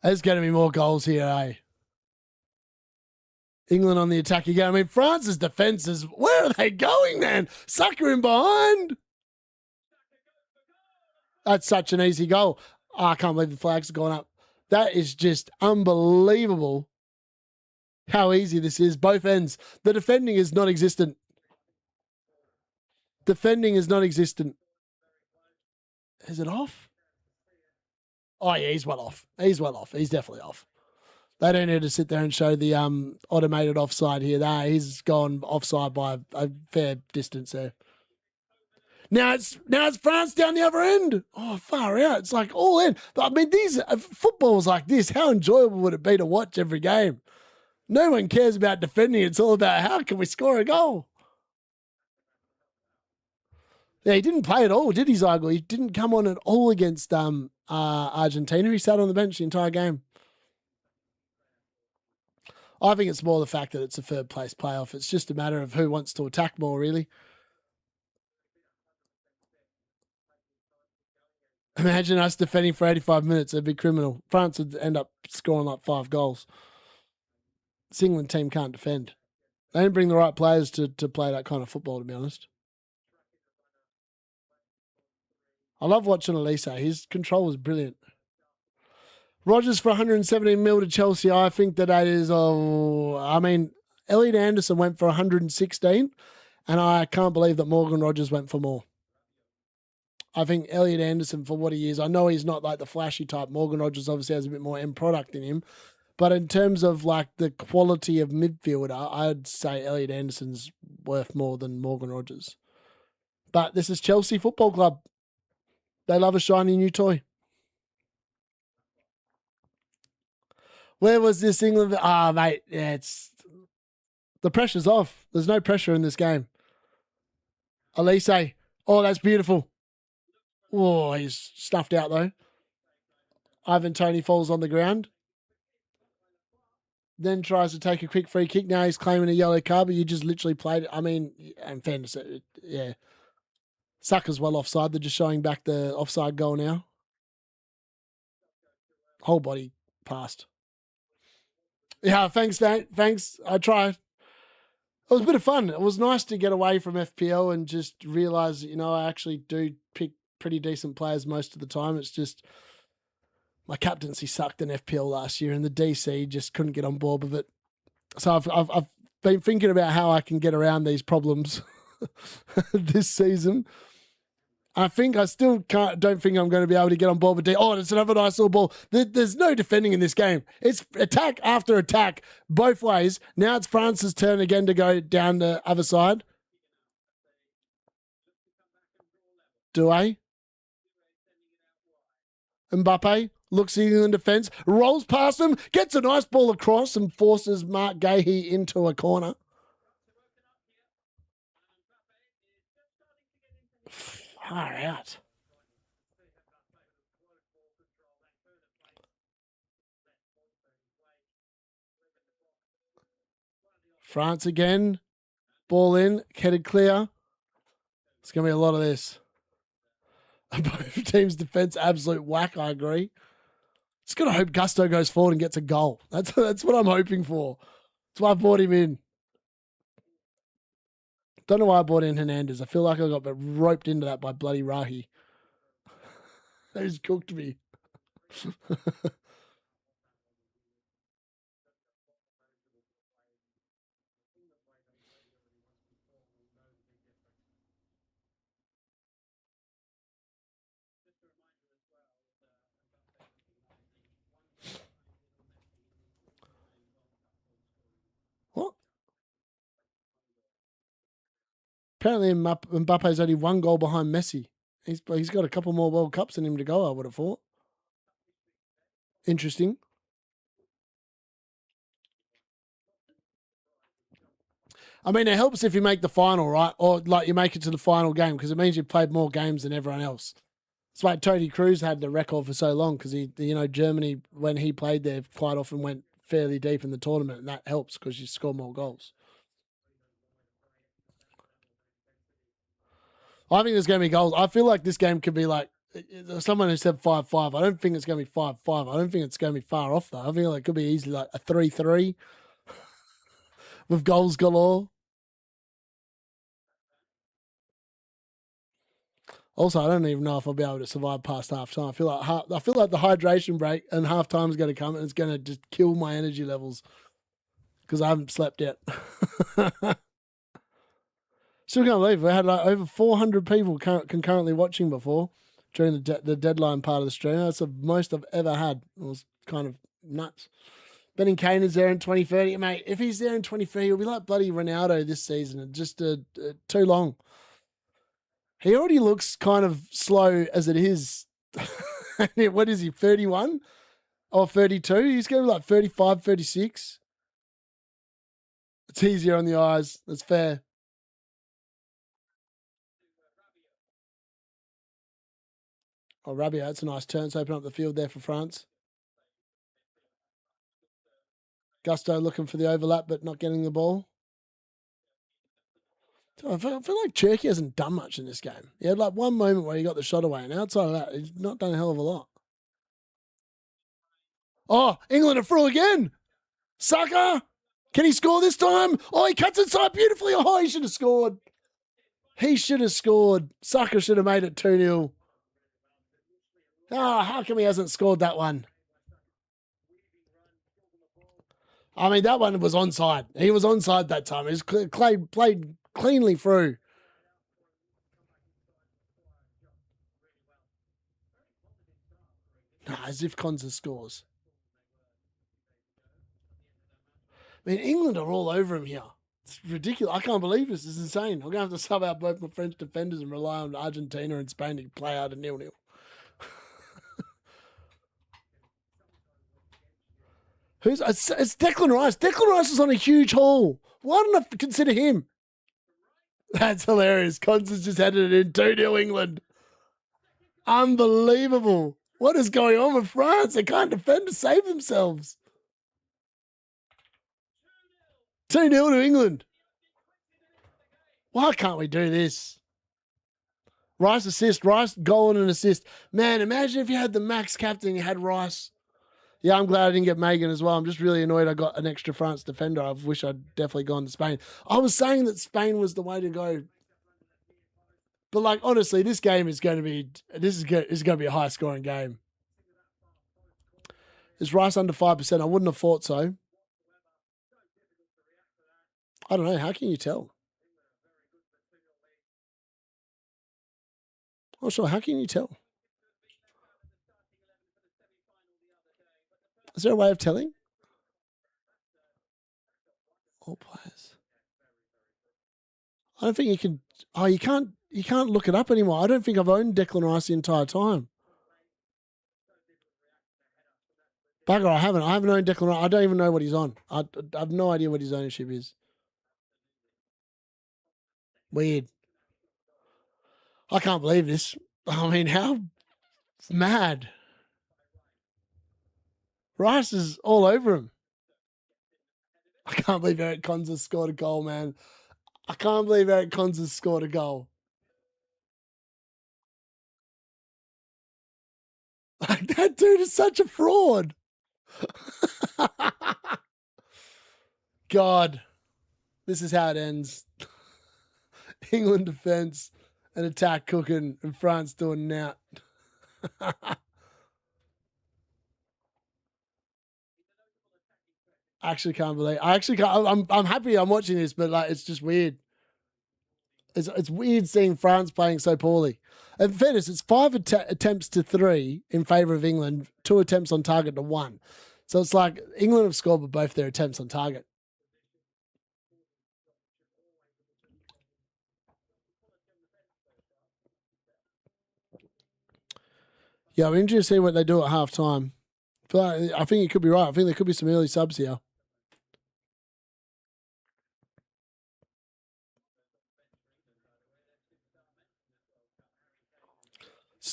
There's going to be more goals here, eh? England on the attack again. I mean, France's defences, where are they going, man? Sucker in behind. That's such an easy goal. Oh, I can't believe the flags have gone up. That is just unbelievable how easy this is. Both ends. The defending is non-existent. Defending is non-existent. Is it off? Oh, yeah, he's well off. He's well off. He's definitely off. They don't need to sit there and show the automated offside here. He's gone offside by a fair distance there. Now it's France down the other end. Oh, far out. It's like all in. I mean, these footballs like this, how enjoyable would it be to watch every game? No one cares about defending. It's all about how can we score a goal. Yeah, he didn't play at all, did he, Zygel? He didn't come on at all against Argentina. He sat on the bench the entire game. I think it's more the fact that it's a third place playoff. It's just a matter of who wants to attack more, really. Imagine us defending for 85 minutes. It'd be criminal. France would end up scoring like 5 goals. This England team can't defend. They didn't bring the right players to play that kind of football, to be honest. I love watching Elise. His control is brilliant. Rodgers for 117 mil to Chelsea. I think that is, Elliot Anderson went for 116, and I can't believe that Morgan Rodgers went for more. I think Elliot Anderson, for what he is, I know he's not like the flashy type. Morgan Rodgers obviously has a bit more end product in him. But in terms of like the quality of midfielder, I'd say Elliot Anderson's worth more than Morgan Rodgers. But this is Chelsea Football Club. They love a shiny new toy. Where was this England? Mate, yeah, the pressure's off. There's no pressure in this game. Elise, oh, that's beautiful. Oh, he's stuffed out though. Ivan Toney falls on the ground. Then tries to take a quick free kick. Now he's claiming a yellow card, but you just literally played it. I mean, in fairness, yeah. Sucker's well offside. They're just showing back the offside goal now. Whole body passed. Yeah, thanks, mate. Thanks. I tried. It was a bit of fun. It was nice to get away from FPL and just realise, I actually do pick pretty decent players most of the time. It's just my captaincy sucked in FPL last year and the DC just couldn't get on board with it. So I've been thinking about how I can get around these problems this season. I still don't think I'm going to be able to get on board with D. Oh, it's another nice little ball. There's no defending in this game. It's attack after attack, both ways. Now it's France's turn again to go down the other side. Doué. Mbappe. Looks at the England defence, rolls past him, gets a nice ball across and forces Mark Gahey into a corner. Far out. France again. Ball in, headed clear. It's going to be a lot of this. Both teams' defence, absolute whack, I agree. Just got to hope Gusto goes forward and gets a goal. That's what I'm hoping for. That's why I brought him in. Don't know why I brought in Hernandez. I feel like I got roped into that by bloody Rahi. He's cooked me. What? Apparently Mbappe's only one goal behind Messi. He's got a couple more World Cups in him to go, I would have thought. Interesting. I mean, it helps if you make the final, right? Or like you make it to the final game because it means you've played more games than everyone else. That's why Tony Cruz had the record for so long because Germany, when he played there, quite often went fairly deep in the tournament, and that helps because you score more goals. I think there's going to be goals. I feel like this game could be like someone who said 5-5. I don't think it's going to be 5-5. I don't think it's going to be far off though. I think it could be easily like a 3-3 with goals galore. Also, I don't even know if I'll be able to survive past half time. I feel like the hydration break and half time is going to come and it's going to just kill my energy levels because I haven't slept yet. Still can't believe we had like over 400 people concurrently watching before during the deadline part of the stream. That's the most I've ever had. It was kind of nuts. Benning Kane is there in 2030. Mate, if he's there in 2030, he'll be like bloody Ronaldo this season. It's just too long. He already looks kind of slow as it is. What is he, 31 or 32? He's going to be like 35, 36. It's easier on the eyes. That's fair. Oh, Rabiot, that's a nice turn. Let's open up the field there for France. Gusto looking for the overlap, but not getting the ball. I feel like Turkey hasn't done much in this game. He had like one moment where he got the shot away, and outside of that, he's not done a hell of a lot. Oh, England are through again. Saka, can he score this time? Oh, he cuts inside beautifully. Oh, he should have scored. He should have scored. Saka should have made it 2-0. Oh, how come he hasn't scored that one? I mean, that one was onside. He was onside that time. He was played cleanly through. As if Konza scores. I mean, England are all over him here. It's ridiculous. I can't believe this. It's insane. I'm going to have to sub out both my French defenders and rely on Argentina and Spain to play out a 0-0. It's Declan Rice. Declan Rice is on a huge haul. Why didn't I consider him? That's hilarious. Constance just headed it in 2-0 England. Unbelievable. What is going on with France? They can't defend to save themselves. 2-0 to England. Why can't we do this? Rice assist. Rice goal and an assist. Man, imagine if you had the max captain and you had Rice. Yeah, I'm glad I didn't get Megan as well. I'm just really annoyed I got an extra France defender. I wish I'd definitely gone to Spain. I was saying that Spain was the way to go. But, like, honestly, this game is going to be... This is going to be a high-scoring game. Is Rice under 5%? I wouldn't have thought so. I don't know. How can you tell? Oh, sure. How can you tell? Is there a way of telling? All players. I don't think you can... Oh, you can't look it up anymore. I don't think I've owned Declan Rice the entire time. Bugger, I haven't known Declan Rice. I don't even know what he's on. I have no idea what his ownership is. Weird. I can't believe this. I mean, how mad. Rice is all over him. I can't believe Eric Cons has scored a goal, man. I can't believe Eric Cons has scored a goal. Like, that dude is such a fraud. God, this is how it ends. England defense and attack cooking, and France doing that. I actually can't believe. I actually can't. I'm happy I'm watching this, but like it's just weird. It's weird seeing France playing so poorly. In fairness, it's 5 attempts to 3 in favour of England, 2 attempts on target to 1. So it's like England have scored with both their attempts on target. Yeah, I'm interested to see what they do at half time. But I think you could be right. I think there could be some early subs here.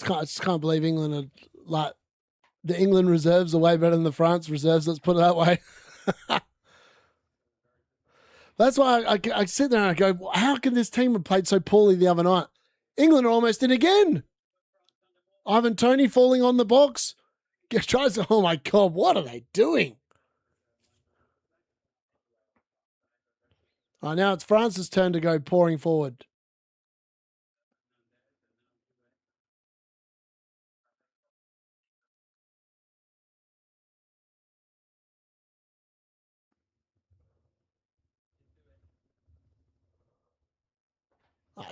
I just can't believe England are like the England reserves are way better than the France reserves. Let's put it that way. That's why I sit there and I go, how can this team have played so poorly the other night? England are almost in again. Ivan Toney falling on the box. Tries to, oh my God, what are they doing? Now it's France's turn to go pouring forward.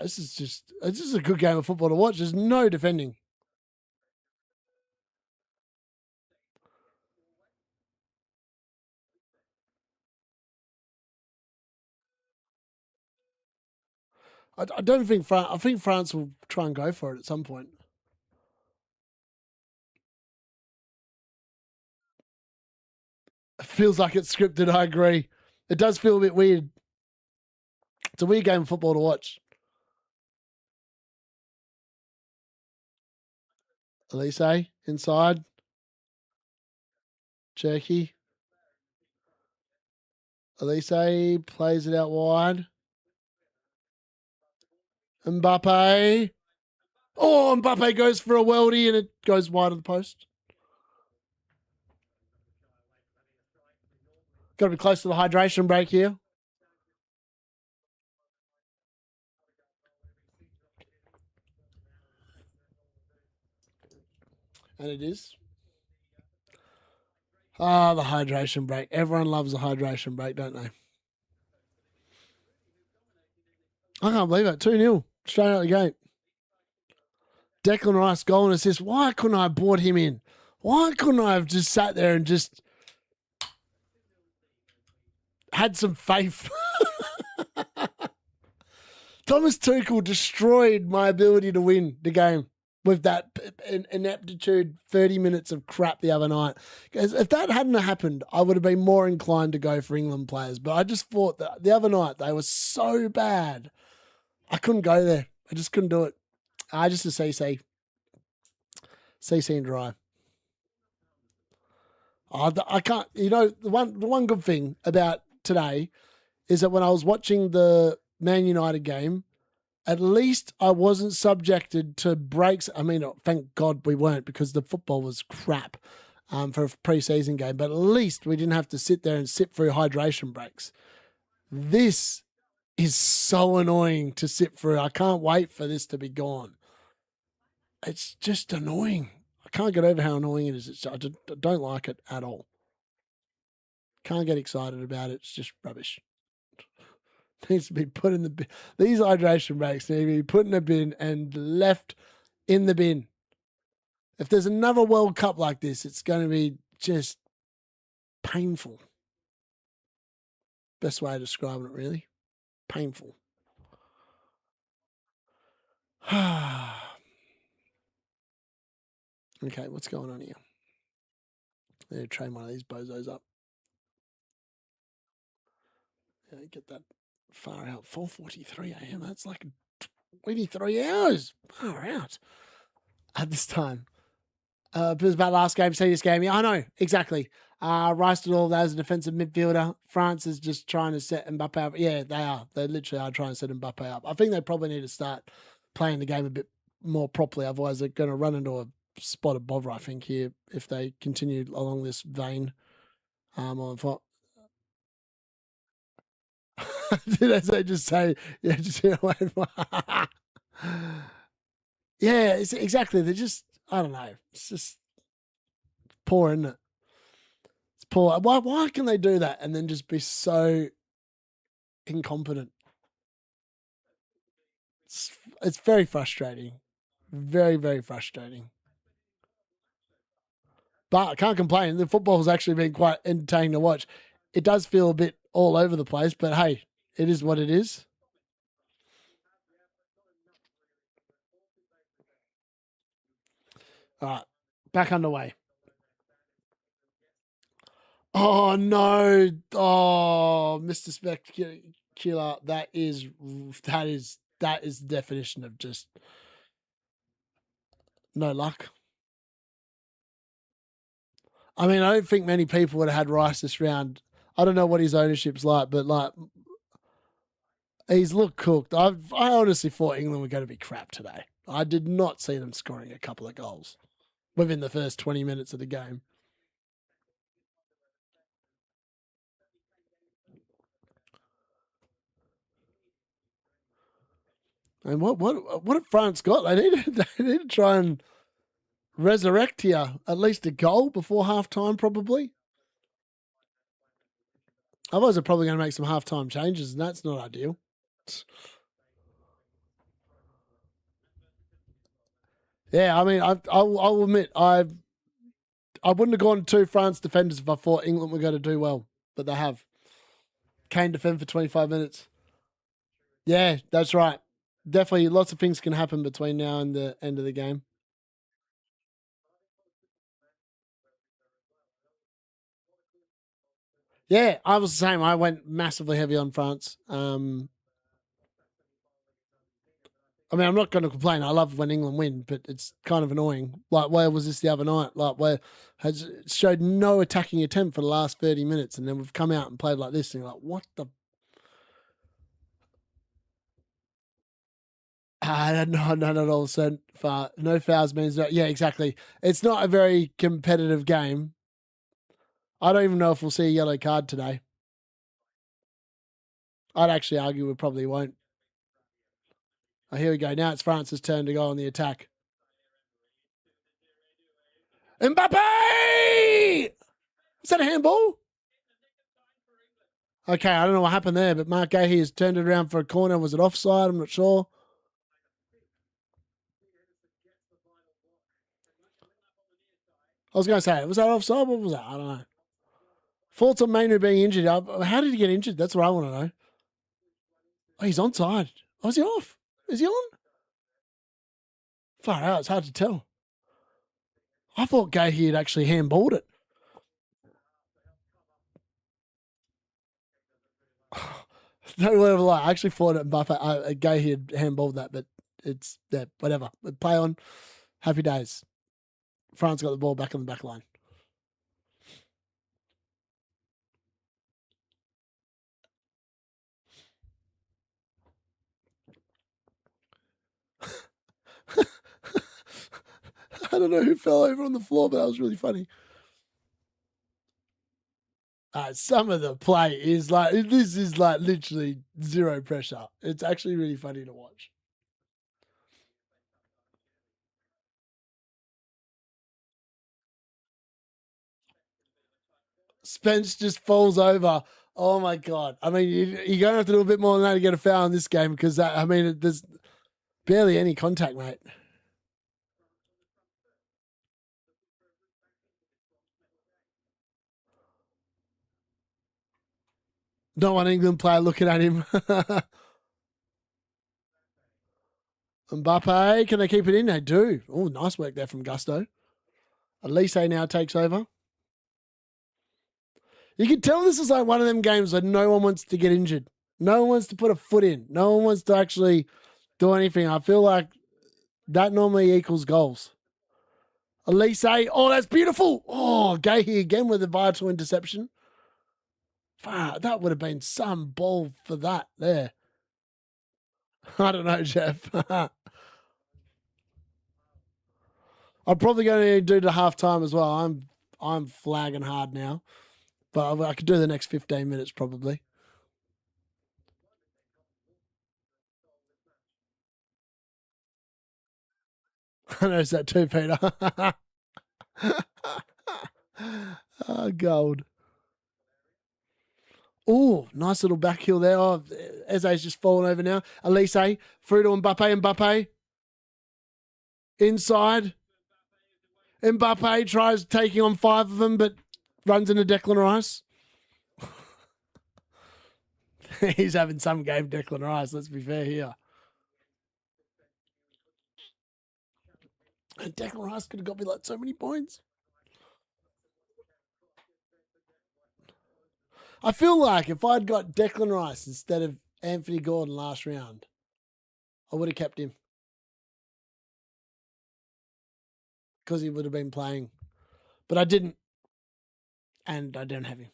This is a good game of football to watch. There's no defending. I don't think France. I think France will try and go for it at some point. It feels like it's scripted. I agree. It does feel a bit weird. It's a weird game of football to watch. Elise inside. Cherky. Elise plays it out wide. Mbappe. Oh, Mbappe goes for a weldy and it goes wide of the post. Got to be close to the hydration break here. And it is. Ah, the hydration break. Everyone loves a hydration break, don't they? I can't believe it. 2-0. Straight out the gate. Declan Rice goal and assist. Why couldn't I have brought him in? Why couldn't I have just sat there and just had some faith? Thomas Tuchel destroyed my ability to win the game with that ineptitude 30 minutes of crap the other night. Because if that hadn't happened, I would have been more inclined to go for England players. But I just thought that the other night they were so bad. I couldn't go there. I just couldn't do it. Just a CC. CC and dry. I can't, the one good thing about today is that when I was watching the Man United game, at least I wasn't subjected to breaks. I mean, thank God we weren't because the football was crap for a pre-season game, but at least we didn't have to sit there and sit through hydration breaks. This is so annoying to sit through. I can't wait for this to be gone. It's just annoying. I can't get over how annoying it is. I don't like it at all. Can't get excited about it. It's just rubbish. Needs to be put in the bin. These hydration breaks need to be put in the bin and left in the bin. If there's another World Cup like this, it's going to be just painful. Best way of describing it, really. Painful. Okay, what's going on here? Yeah, train one of these bozos up. Yeah, get that far out. 4:43 a.m. That's like 23 hours. Far out at this time. It was about last game, serious game. Yeah, I know, exactly. Rice did all that as a defensive midfielder. France is just trying to set Mbappe up. Yeah, they are. They literally are trying to set Mbappe up. I think they probably need to start playing the game a bit more properly. Otherwise, they're going to run into a spot of bother, I think, here if they continue along this vein. Did they just say, yeah, just yeah, it's, exactly. They're just, I don't know. It's just poor, isn't it? It's poor. Why can they do that and then just be so incompetent? It's very frustrating. Very, very frustrating. But I can't complain. The football's actually been quite entertaining to watch. It does feel a bit all over the place, but hey, it is what it is. All right, back underway. Oh no! Oh, Mr. Spectacular. That is the definition of just no luck. I mean, I don't think many people would have had Rice this round. I don't know what his ownership's like, but like he's looked cooked. I honestly thought England were going to be crap today. I did not see them scoring a couple of goals within the first 20 minutes of the game. And what have France got? They need to try and resurrect here at least a goal before half time, probably. Otherwise, they're probably going to make some half time changes, and that's not ideal. Yeah, I mean, I'll admit I wouldn't have gone to France defenders if I thought England were going to do well, but they have. Kane defend for 25 minutes. Yeah, that's right. Definitely, lots of things can happen between now and the end of the game. Yeah, I was the same. I went massively heavy on France. I mean, I'm not going to complain. I love when England win, but it's kind of annoying. Like, where was this the other night? Like, where has showed no attacking attempt for the last 30 minutes, and then we've come out and played like this, and you're like, what the? No, not at all. So far, no fouls means no. Yeah, exactly. It's not a very competitive game. I don't even know if we'll see a yellow card today. I'd actually argue we probably won't. Oh, here we go. Now it's France's turn to go on the attack. Mbappe! Is that a handball? Okay, I don't know what happened there, but Mark Gahey has turned it around for a corner. Was it offside? I'm not sure. I was going to say, was that offside? What was that? I don't know. Faults on Mainu being injured. How did he get injured? That's what I want to know. Oh, he's onside. Oh, is he off? Is he on? Far out. It's hard to tell. I thought Gahey had actually handballed it. No word of a lie. I actually thought it Mbappe, Gahey had handballed that, but it's yeah, whatever. Play on. Happy days. France got the ball back on the back line. I don't know who fell over on the floor, but that was really funny. Some of the play is like, this is like literally zero pressure. It's actually really funny to watch. Spence just falls over. Oh my God. I mean, you're going to have to do a bit more than that to get a foul in this game because, I mean, there's barely any contact, mate. Not one England player looking at him. Mbappe, can they keep it in? They do. Oh, nice work there from Gusto. Elise now takes over. You can tell this is like one of them games where no one wants to get injured. No one wants to put a foot in. No one wants to actually do anything. I feel like that normally equals goals. Elise, oh, that's beautiful. Oh, Gahey again with a vital interception. That would have been some ball for that there. I don't know, Jeff. I'm probably going to do the halftime as well. I'm flagging hard now, but I could do the next 15 minutes probably. I noticed that too, Peter. Oh, gold. Oh, nice little back heel there. Oh, Eze's just fallen over now. Elise through to Mbappe. Mbappe inside. Mbappe tries taking on 5 of them, but runs into Declan Rice. He's having some game, Declan Rice. Let's be fair here. And Declan Rice could have got me like so many points. I feel like if I'd got Declan Rice instead of Anthony Gordon last round, I would have kept him. Because he would have been playing. But I didn't. And I don't have him.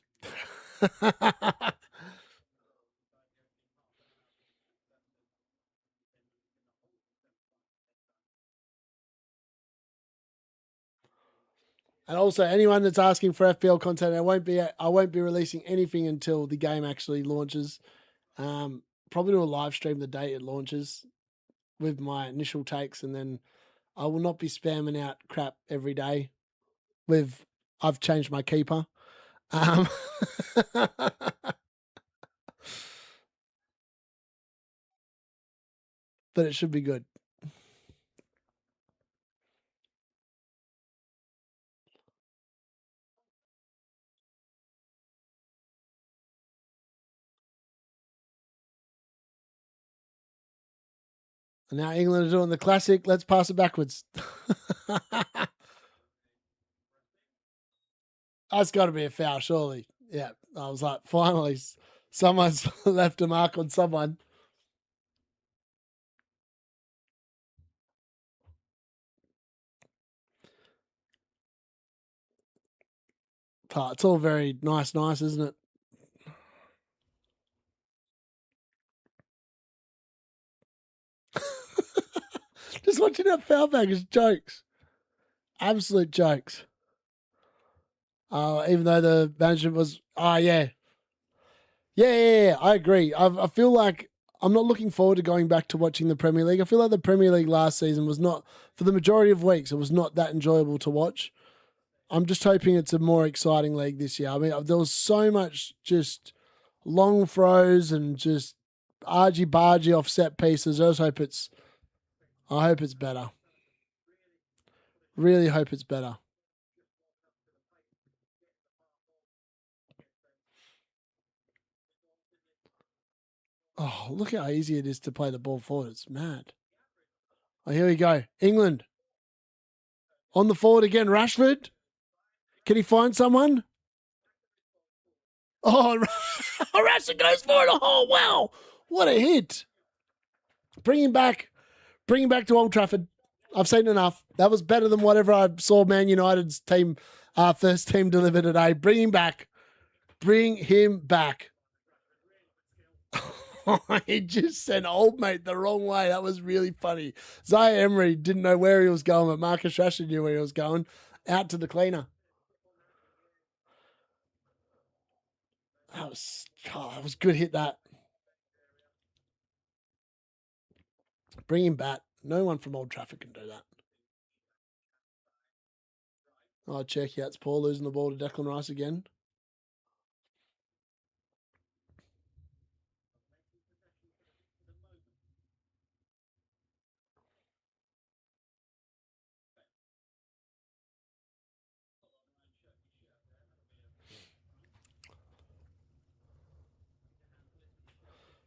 And also, anyone that's asking for FPL content, I won't be releasing anything until the game actually launches. Probably do a live stream the day it launches with my initial takes, and then I will not be spamming out crap every day. I've changed my keeper. But it should be good. And now England are doing the classic. Let's pass it backwards. That's got to be a foul, surely. Yeah, I was like, finally, someone's left a mark on someone. It's all very nice, isn't it? Just watching that foul back is jokes. Absolute jokes. Even though the management was, yeah, I agree. I feel like I'm not looking forward to going back to watching the Premier League. I feel like the Premier League last season was not, for the majority of weeks, it was not that enjoyable to watch. I'm just hoping it's a more exciting league this year. I mean, there was so much just long throws and just argy-bargy off set pieces. I hope it's better. Really hope it's better. Oh, look how easy it is to play the ball forward. It's mad. Oh, here we go. England. On the forward again, Rashford. Can he find someone? Oh, Rashford goes for it. Oh, wow. What a hit. Bring him back. Bring him back to Old Trafford. I've seen enough. That was better than whatever I saw Man United's team, first team deliver today. Bring him back. Bring him back. He just sent old mate the wrong way. That was really funny. Zaire Emery didn't know where he was going, but Marcus Rashford knew where he was going. Out to the cleaner. That was good hit, that. Bring him back. No one from Old Trafford can do that. Oh, check out. It's Paul losing the ball to Declan Rice again.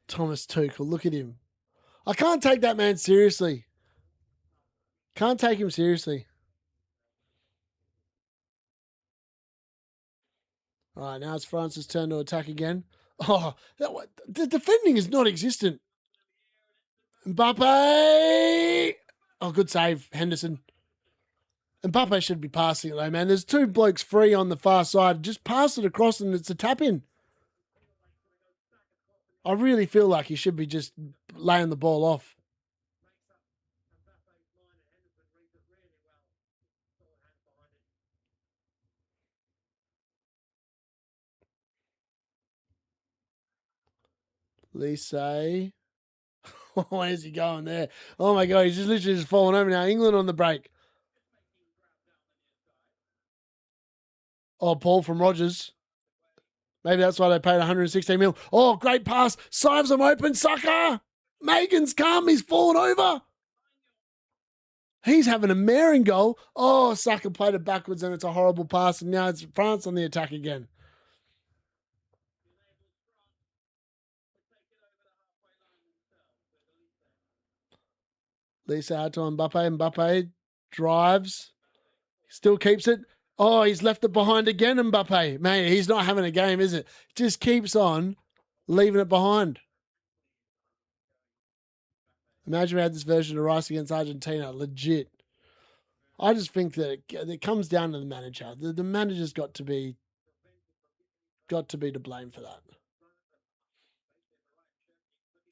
Thomas Tuchel, look at him. I can't take that man seriously. Can't take him seriously. All right, now it's France's turn to attack again. Oh, the defending is non-existent. Mbappe! Oh, good save, Henderson. Mbappe should be passing it though, man. There's two blokes free on the far side. Just pass it across and it's a tap-in. I really feel like he should be just laying the ball off. Lise. Where's he going there? Oh my God, he's just literally just falling over now. England on the break. Oh, Paul from Rogers. Maybe that's why they paid 116 mil. Oh, great pass. Sives him open. Sucker. Megan's calm. He's fallen over. He's having a maring goal. Oh, Saka played it backwards and it's a horrible pass. And now it's France on the attack again. Lisa out to Mbappe. Mbappe drives. Still keeps it. Oh, he's left it behind again, Mbappe. Man, he's not having a game, is it? Just keeps on leaving it behind. Imagine we had this version of Rice against Argentina. Legit. I just think that it comes down to the manager. The manager's got to be to blame for that.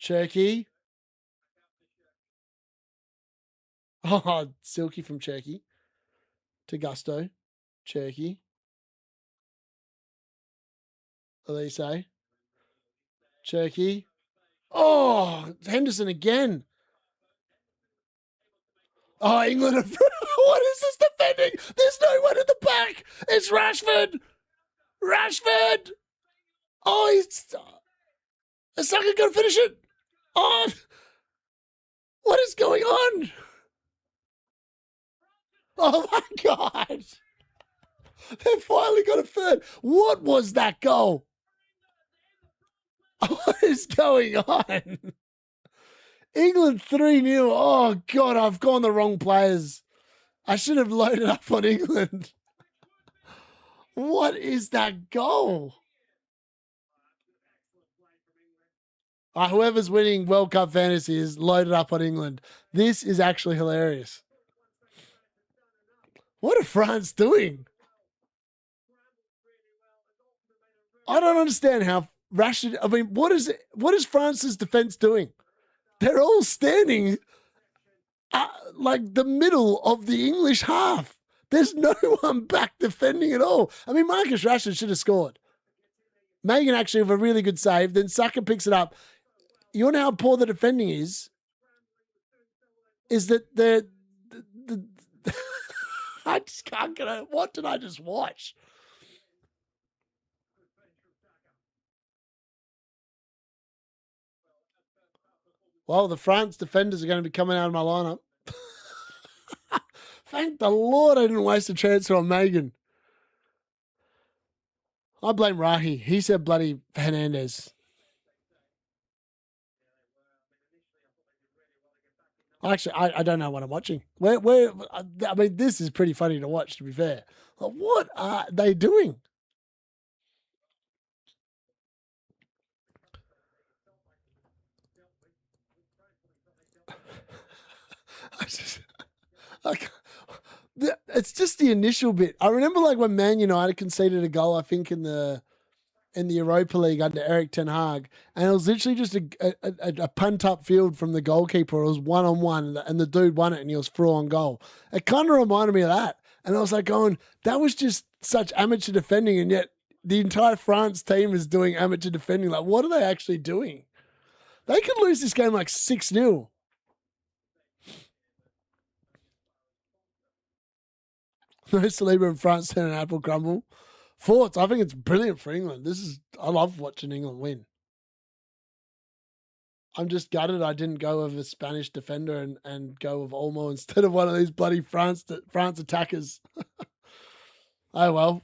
Cherky. Oh, Silky from Cherky. To Gusto. Cherky. Elise. Cherky. Oh, Henderson again. Oh, England. What is this defending? There's no one at the back. It's Rashford. Rashford. Oh, he's... Saka going to finish it. Oh, what is going on? Oh, my God. They finally got a third. What was that goal? What is going on? England 3-0. Oh, God, I've gone the wrong players. I should have loaded up on England. What is that goal? Whoever's winning World Cup Fantasy is loaded up on England. This is actually hilarious. What are France doing? I don't understand how Rashford... I mean, what is France's defense doing? They're all standing like the middle of the English half. There's no one back defending at all. I mean, Marcus Rashford should have scored. Megan actually with a really good save. Then Saka picks it up. You know how poor the defending is? Is that the I just can't get it. What did I just watch? Well, the France defenders are going to be coming out of my lineup. Thank the Lord I didn't waste a transfer on Megan. I blame Rahi. He said bloody Hernandez. Actually, I don't know what I'm watching. I mean, this is pretty funny to watch, to be fair. Like, what are they doing? It's just the initial bit. I remember like when Man United conceded a goal, I think in the Europa League under Eric Ten Hag, and it was literally just a punt up field from the goalkeeper. It was 1-on-1, and the dude won it, and he was through on goal. It kind of reminded me of that, and I was like going, that was just such amateur defending, and yet the entire France team is doing amateur defending. Like, what are they actually doing? They could lose this game like 6-0. No Saliba in France and an apple crumble. Thoughts? I think it's brilliant for England. I love watching England win. I'm just gutted I didn't go with a Spanish defender and go with Olmo instead of one of these bloody France attackers. Oh, well.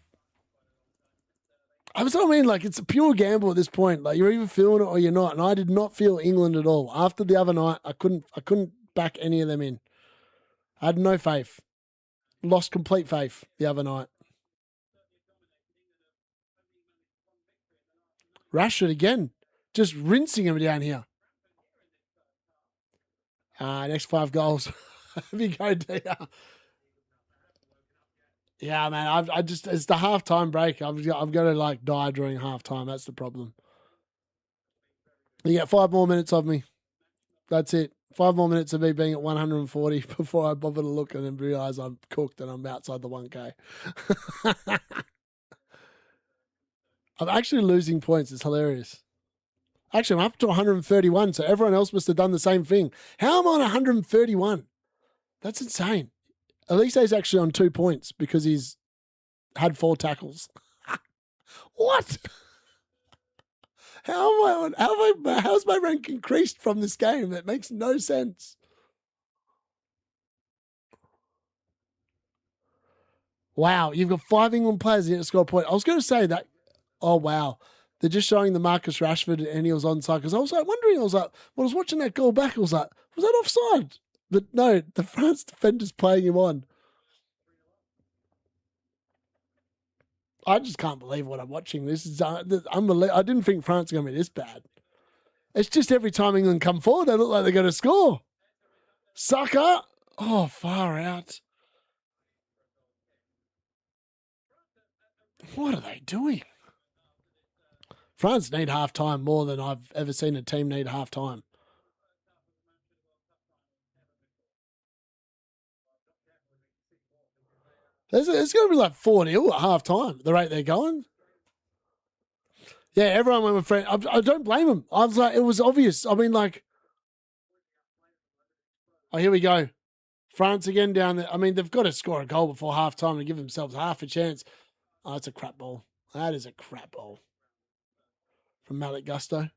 That's what I mean. Like, it's a pure gamble at this point. Like, you're either feeling it or you're not. And I did not feel England at all. After the other night, I couldn't back any of them in. I had no faith. Lost complete faith the other night. Rashford again. Just rinsing him down here. Next 5 goals. Have you go there. Yeah, man. I just it's the halftime break. I've got to like die during halftime. That's the problem. You get 5 more minutes of me. That's it. 5 more minutes of me being at 140 before I bother to look and then realize I'm cooked and I'm outside the 1K. I'm actually losing points. It's hilarious. Actually, I'm up to 131, so everyone else must have done the same thing. How am I on 131? That's insane. Elise's actually on 2 points because he's had 4 tackles. What? How's my rank increased from this game? That makes no sense. Wow, you've got 5 England players yet to score a point. I was going to say that. Oh, wow. They're just showing the Marcus Rashford and he was onside. Because I was like wondering, when I was watching that goal back, I was like, was that offside? But no, the France defender's playing him on. I just can't believe what I'm watching. This is unbelievable. I didn't think France was going to be this bad. It's just every time England come forward, they look like they're going to score. Sucker. Oh, far out. What are they doing? France need half-time more than I've ever seen a team need half-time. It's going to be like 4-0 at half-time, the rate they're going. Yeah, everyone went with France. I don't blame them. I was like, it was obvious. I mean, like, oh, here we go. France again down there. I mean, they've got to score a goal before half-time to give themselves half a chance. Oh, it's a crap ball. That is a crap ball. From Malik Gusto.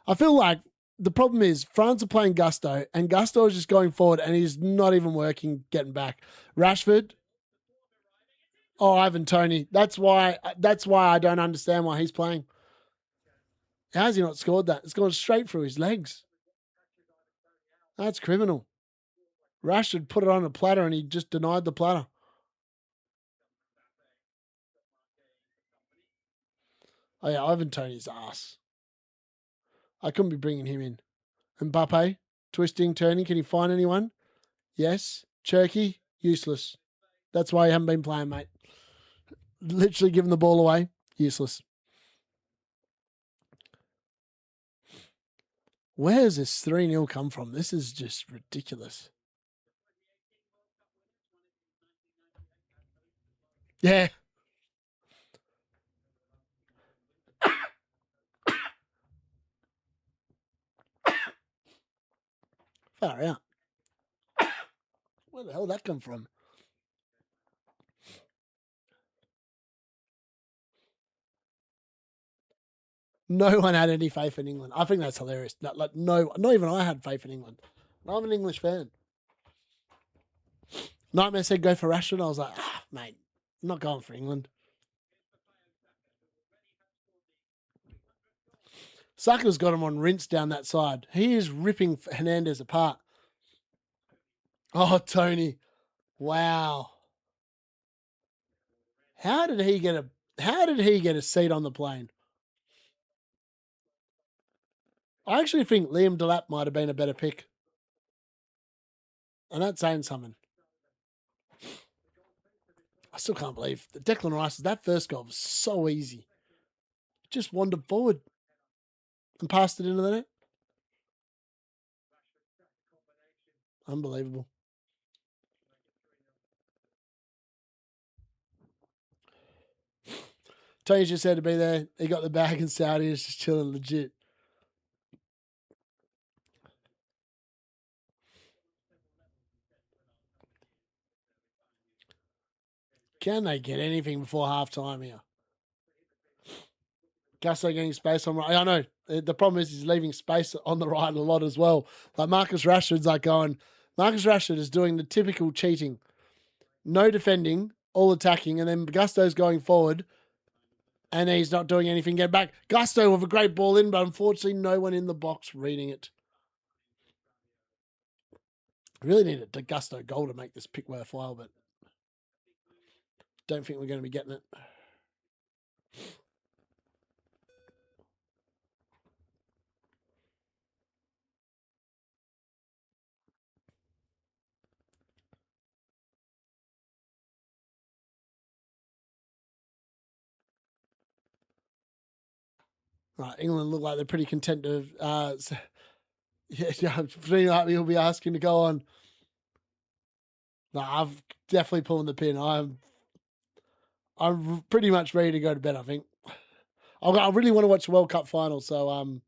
I feel like the problem is France are playing Gusto, and Gusto is just going forward, and he's not even working getting back. Rashford. Oh, Ivan Toney. That's why I don't understand why he's playing. How has he not scored that? It's gone straight through his legs. That's criminal. Rashford put it on a platter, and he just denied the platter. Oh, yeah, Ivan Toney's ass. I couldn't be bringing him in. Mbappe, twisting, turning. Can he find anyone? Yes. Cherky, useless. That's why you haven't been playing, mate. Literally giving the ball away, useless. Where does this 3-0 come from? This is just ridiculous. Yeah. Far out. Where the hell did that come from? No one had any faith in England. I think that's hilarious. Not even I had faith in England. I'm an English fan. Nightmare said go for Rashford. I was like, mate, I'm not going for England. Saka's got him on rinse down that side. He is ripping Hernandez apart. Oh, Tony. Wow. How did he get a seat on the plane? I actually think Liam Delap might have been a better pick. And that's saying something. I still can't believe that Declan Rice, that first goal was so easy. Just wandered forward and passed it into the net. Unbelievable. Tony just had to be there. He got the bag in Saudi. He's just chilling legit. Can they get anything before halftime here? Gusto getting space on right. I know. The problem is he's leaving space on the right a lot as well. Like Marcus Rashford's like going. Marcus Rashford is doing the typical cheating. No defending, all attacking, and then Gusto's going forward and he's not doing anything. Get back. Gusto with a great ball in, but unfortunately no one in the box reading it. I really need a Gusto goal to make this pick worthwhile, but don't think we're going to be getting it. Right, England look like they're pretty content to. Yeah, I'm feeling like you'll be asking to go on. No, I'm definitely pulling the pin. I'm pretty much ready to go to bed. I think. I really want to watch the World Cup final, so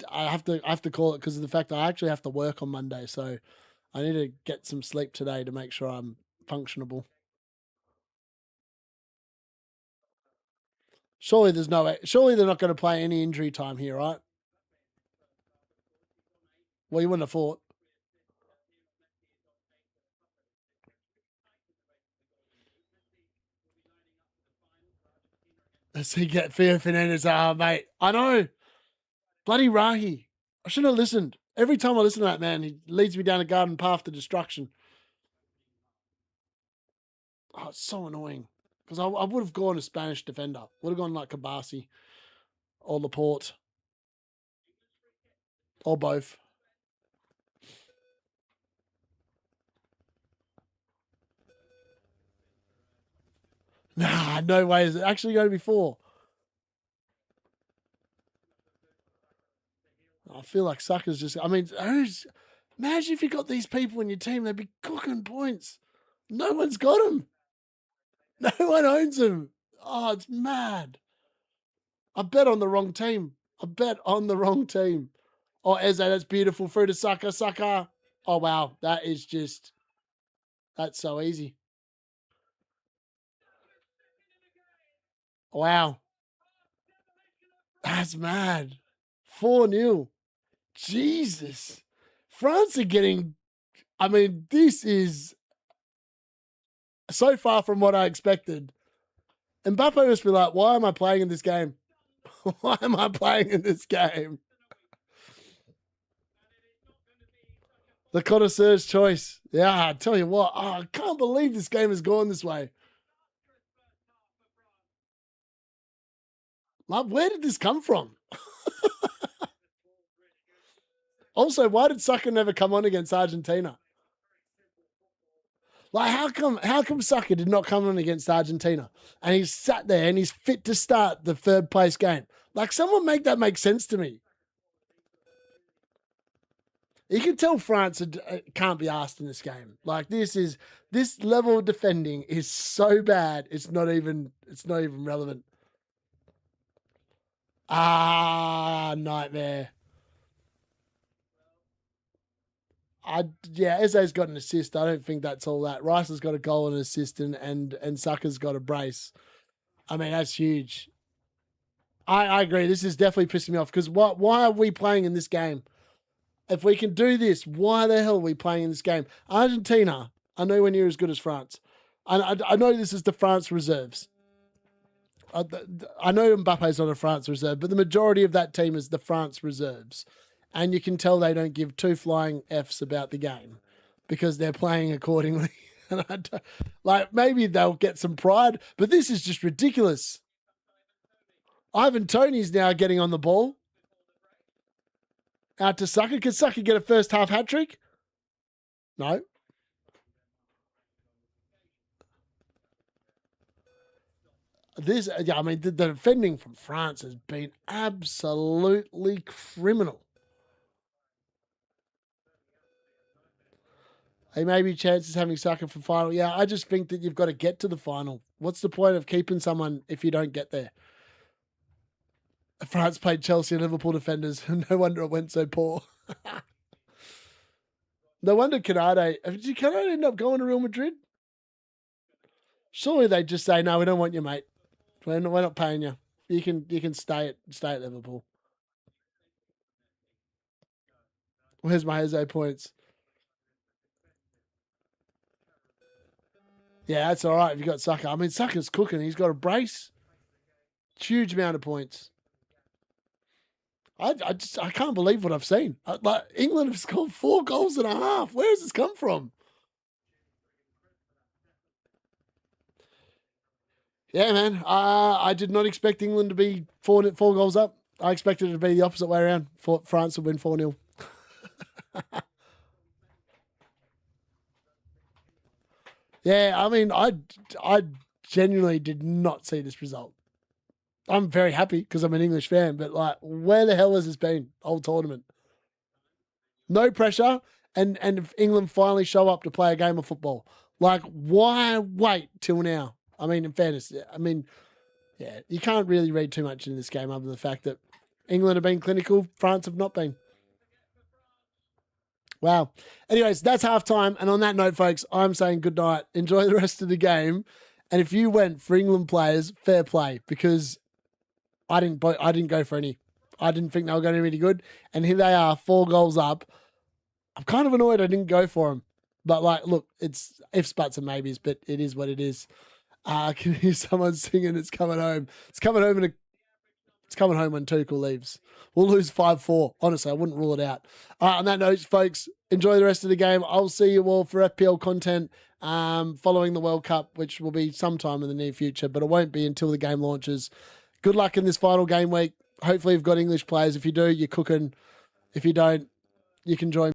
I have to call it because of the fact that I actually have to work on Monday, so I need to get some sleep today to make sure I'm functionable. Surely there's no way. Surely they're not going to play any injury time here, right? Well, you wouldn't have thought. Let's see, get Theo Fernandez. Ah, mate. I know. Bloody Rahi. I shouldn't have listened. Every time I listen to that man, he leads me down a garden path to destruction. Oh, it's so annoying. Because I would have gone a Spanish defender. Would have gone like Kabasi or Laporte. Or both. Nah, no way is it actually going to be 4. I feel like Saka's just. I mean, imagine if you got these people in your team, they'd be cooking points. No one's got them. No one owns them. Oh, it's mad. I bet on the wrong team. I bet on the wrong team. Oh, Eze, that's beautiful. Through to Saka. Saka. Oh, wow. That is just. That's so easy. Wow. That's mad. 4-0. Jesus. France are getting. I mean, this is so far from what I expected. Mbappe must be like, why am I playing in this game? Why am I playing in this game? The connoisseur's choice. Yeah, I tell you what, I can't believe this game has gone this way. Like, where did this come from? Also, why did Saka never come on against Argentina? Like, how come Saka did not come on against Argentina? And he's sat there and he's fit to start the 3rd place game. Like, someone make that make sense to me. You can tell France can't be asked in this game. Like, this level of defending is so bad. It's not even relevant. Ah, nightmare. Eze's got an assist. I don't think that's all that. Rice has got a goal and an assist, and Saka's got a brace. I mean, that's huge. I agree. This is definitely pissing me off because why are we playing in this game? If we can do this, why the hell are we playing in this game? Argentina, I know we're near as good as France. I know this is the France reserves. I know Mbappe's not a France reserve, but the majority of that team is the France reserves. And you can tell they don't give 2 flying Fs about the game because they're playing accordingly. And like, maybe they'll get some pride, but this is just ridiculous. Ivan Toney's now getting on the ball. Out to Saka. Can Saka get a first half hat trick? No. I mean, the defending from France has been absolutely criminal. Hey, maybe chances having Saka for final. Yeah, I just think that you've got to get to the final. What's the point of keeping someone if you don't get there? France played Chelsea and Liverpool defenders. No wonder it went so poor. No wonder Canade. Did Canade end up going to Real Madrid? Surely they'd just say, no, we don't want you, mate. We're not paying you. You can stay at Liverpool. Where's my Jose points? Yeah, that's all right if you got Saka. I mean, Saka's cooking. He's got a brace. Huge amount of points. I can't believe what I've seen. Like, England have scored 4 goals and a half. Where has this come from? Yeah, man. I did not expect England to be 4 goals up. I expected it to be the opposite way around. France would win 4-0. Yeah, I mean, I genuinely did not see this result. I'm very happy because I'm an English fan, but like, where the hell has this been? Whole tournament. No pressure, and if England finally show up to play a game of football, like, why wait till now? I mean, in fairness, I mean, yeah, you can't really read too much in this game other than the fact that England have been clinical, France have not been. Wow. Anyways, that's halftime. And on that note, folks, I'm saying good night. Enjoy the rest of the game. And if you went for England players, fair play, because I didn't go for any. I didn't think they were going to be any good. And here they are, 4 goals up. I'm kind of annoyed I didn't go for them. But like, look, it's ifs, buts, and maybes, but it is what it is. I can hear someone singing It's Coming Home. It's coming home when Tuchel leaves. We'll lose 5-4. Honestly, I wouldn't rule it out. On that note, folks, enjoy the rest of the game. I'll see you all for FPL content following the World Cup, which will be sometime in the near future, but it won't be until the game launches. Good luck in this final game week. Hopefully you've got English players. If you do, you're cooking. If you don't, you can join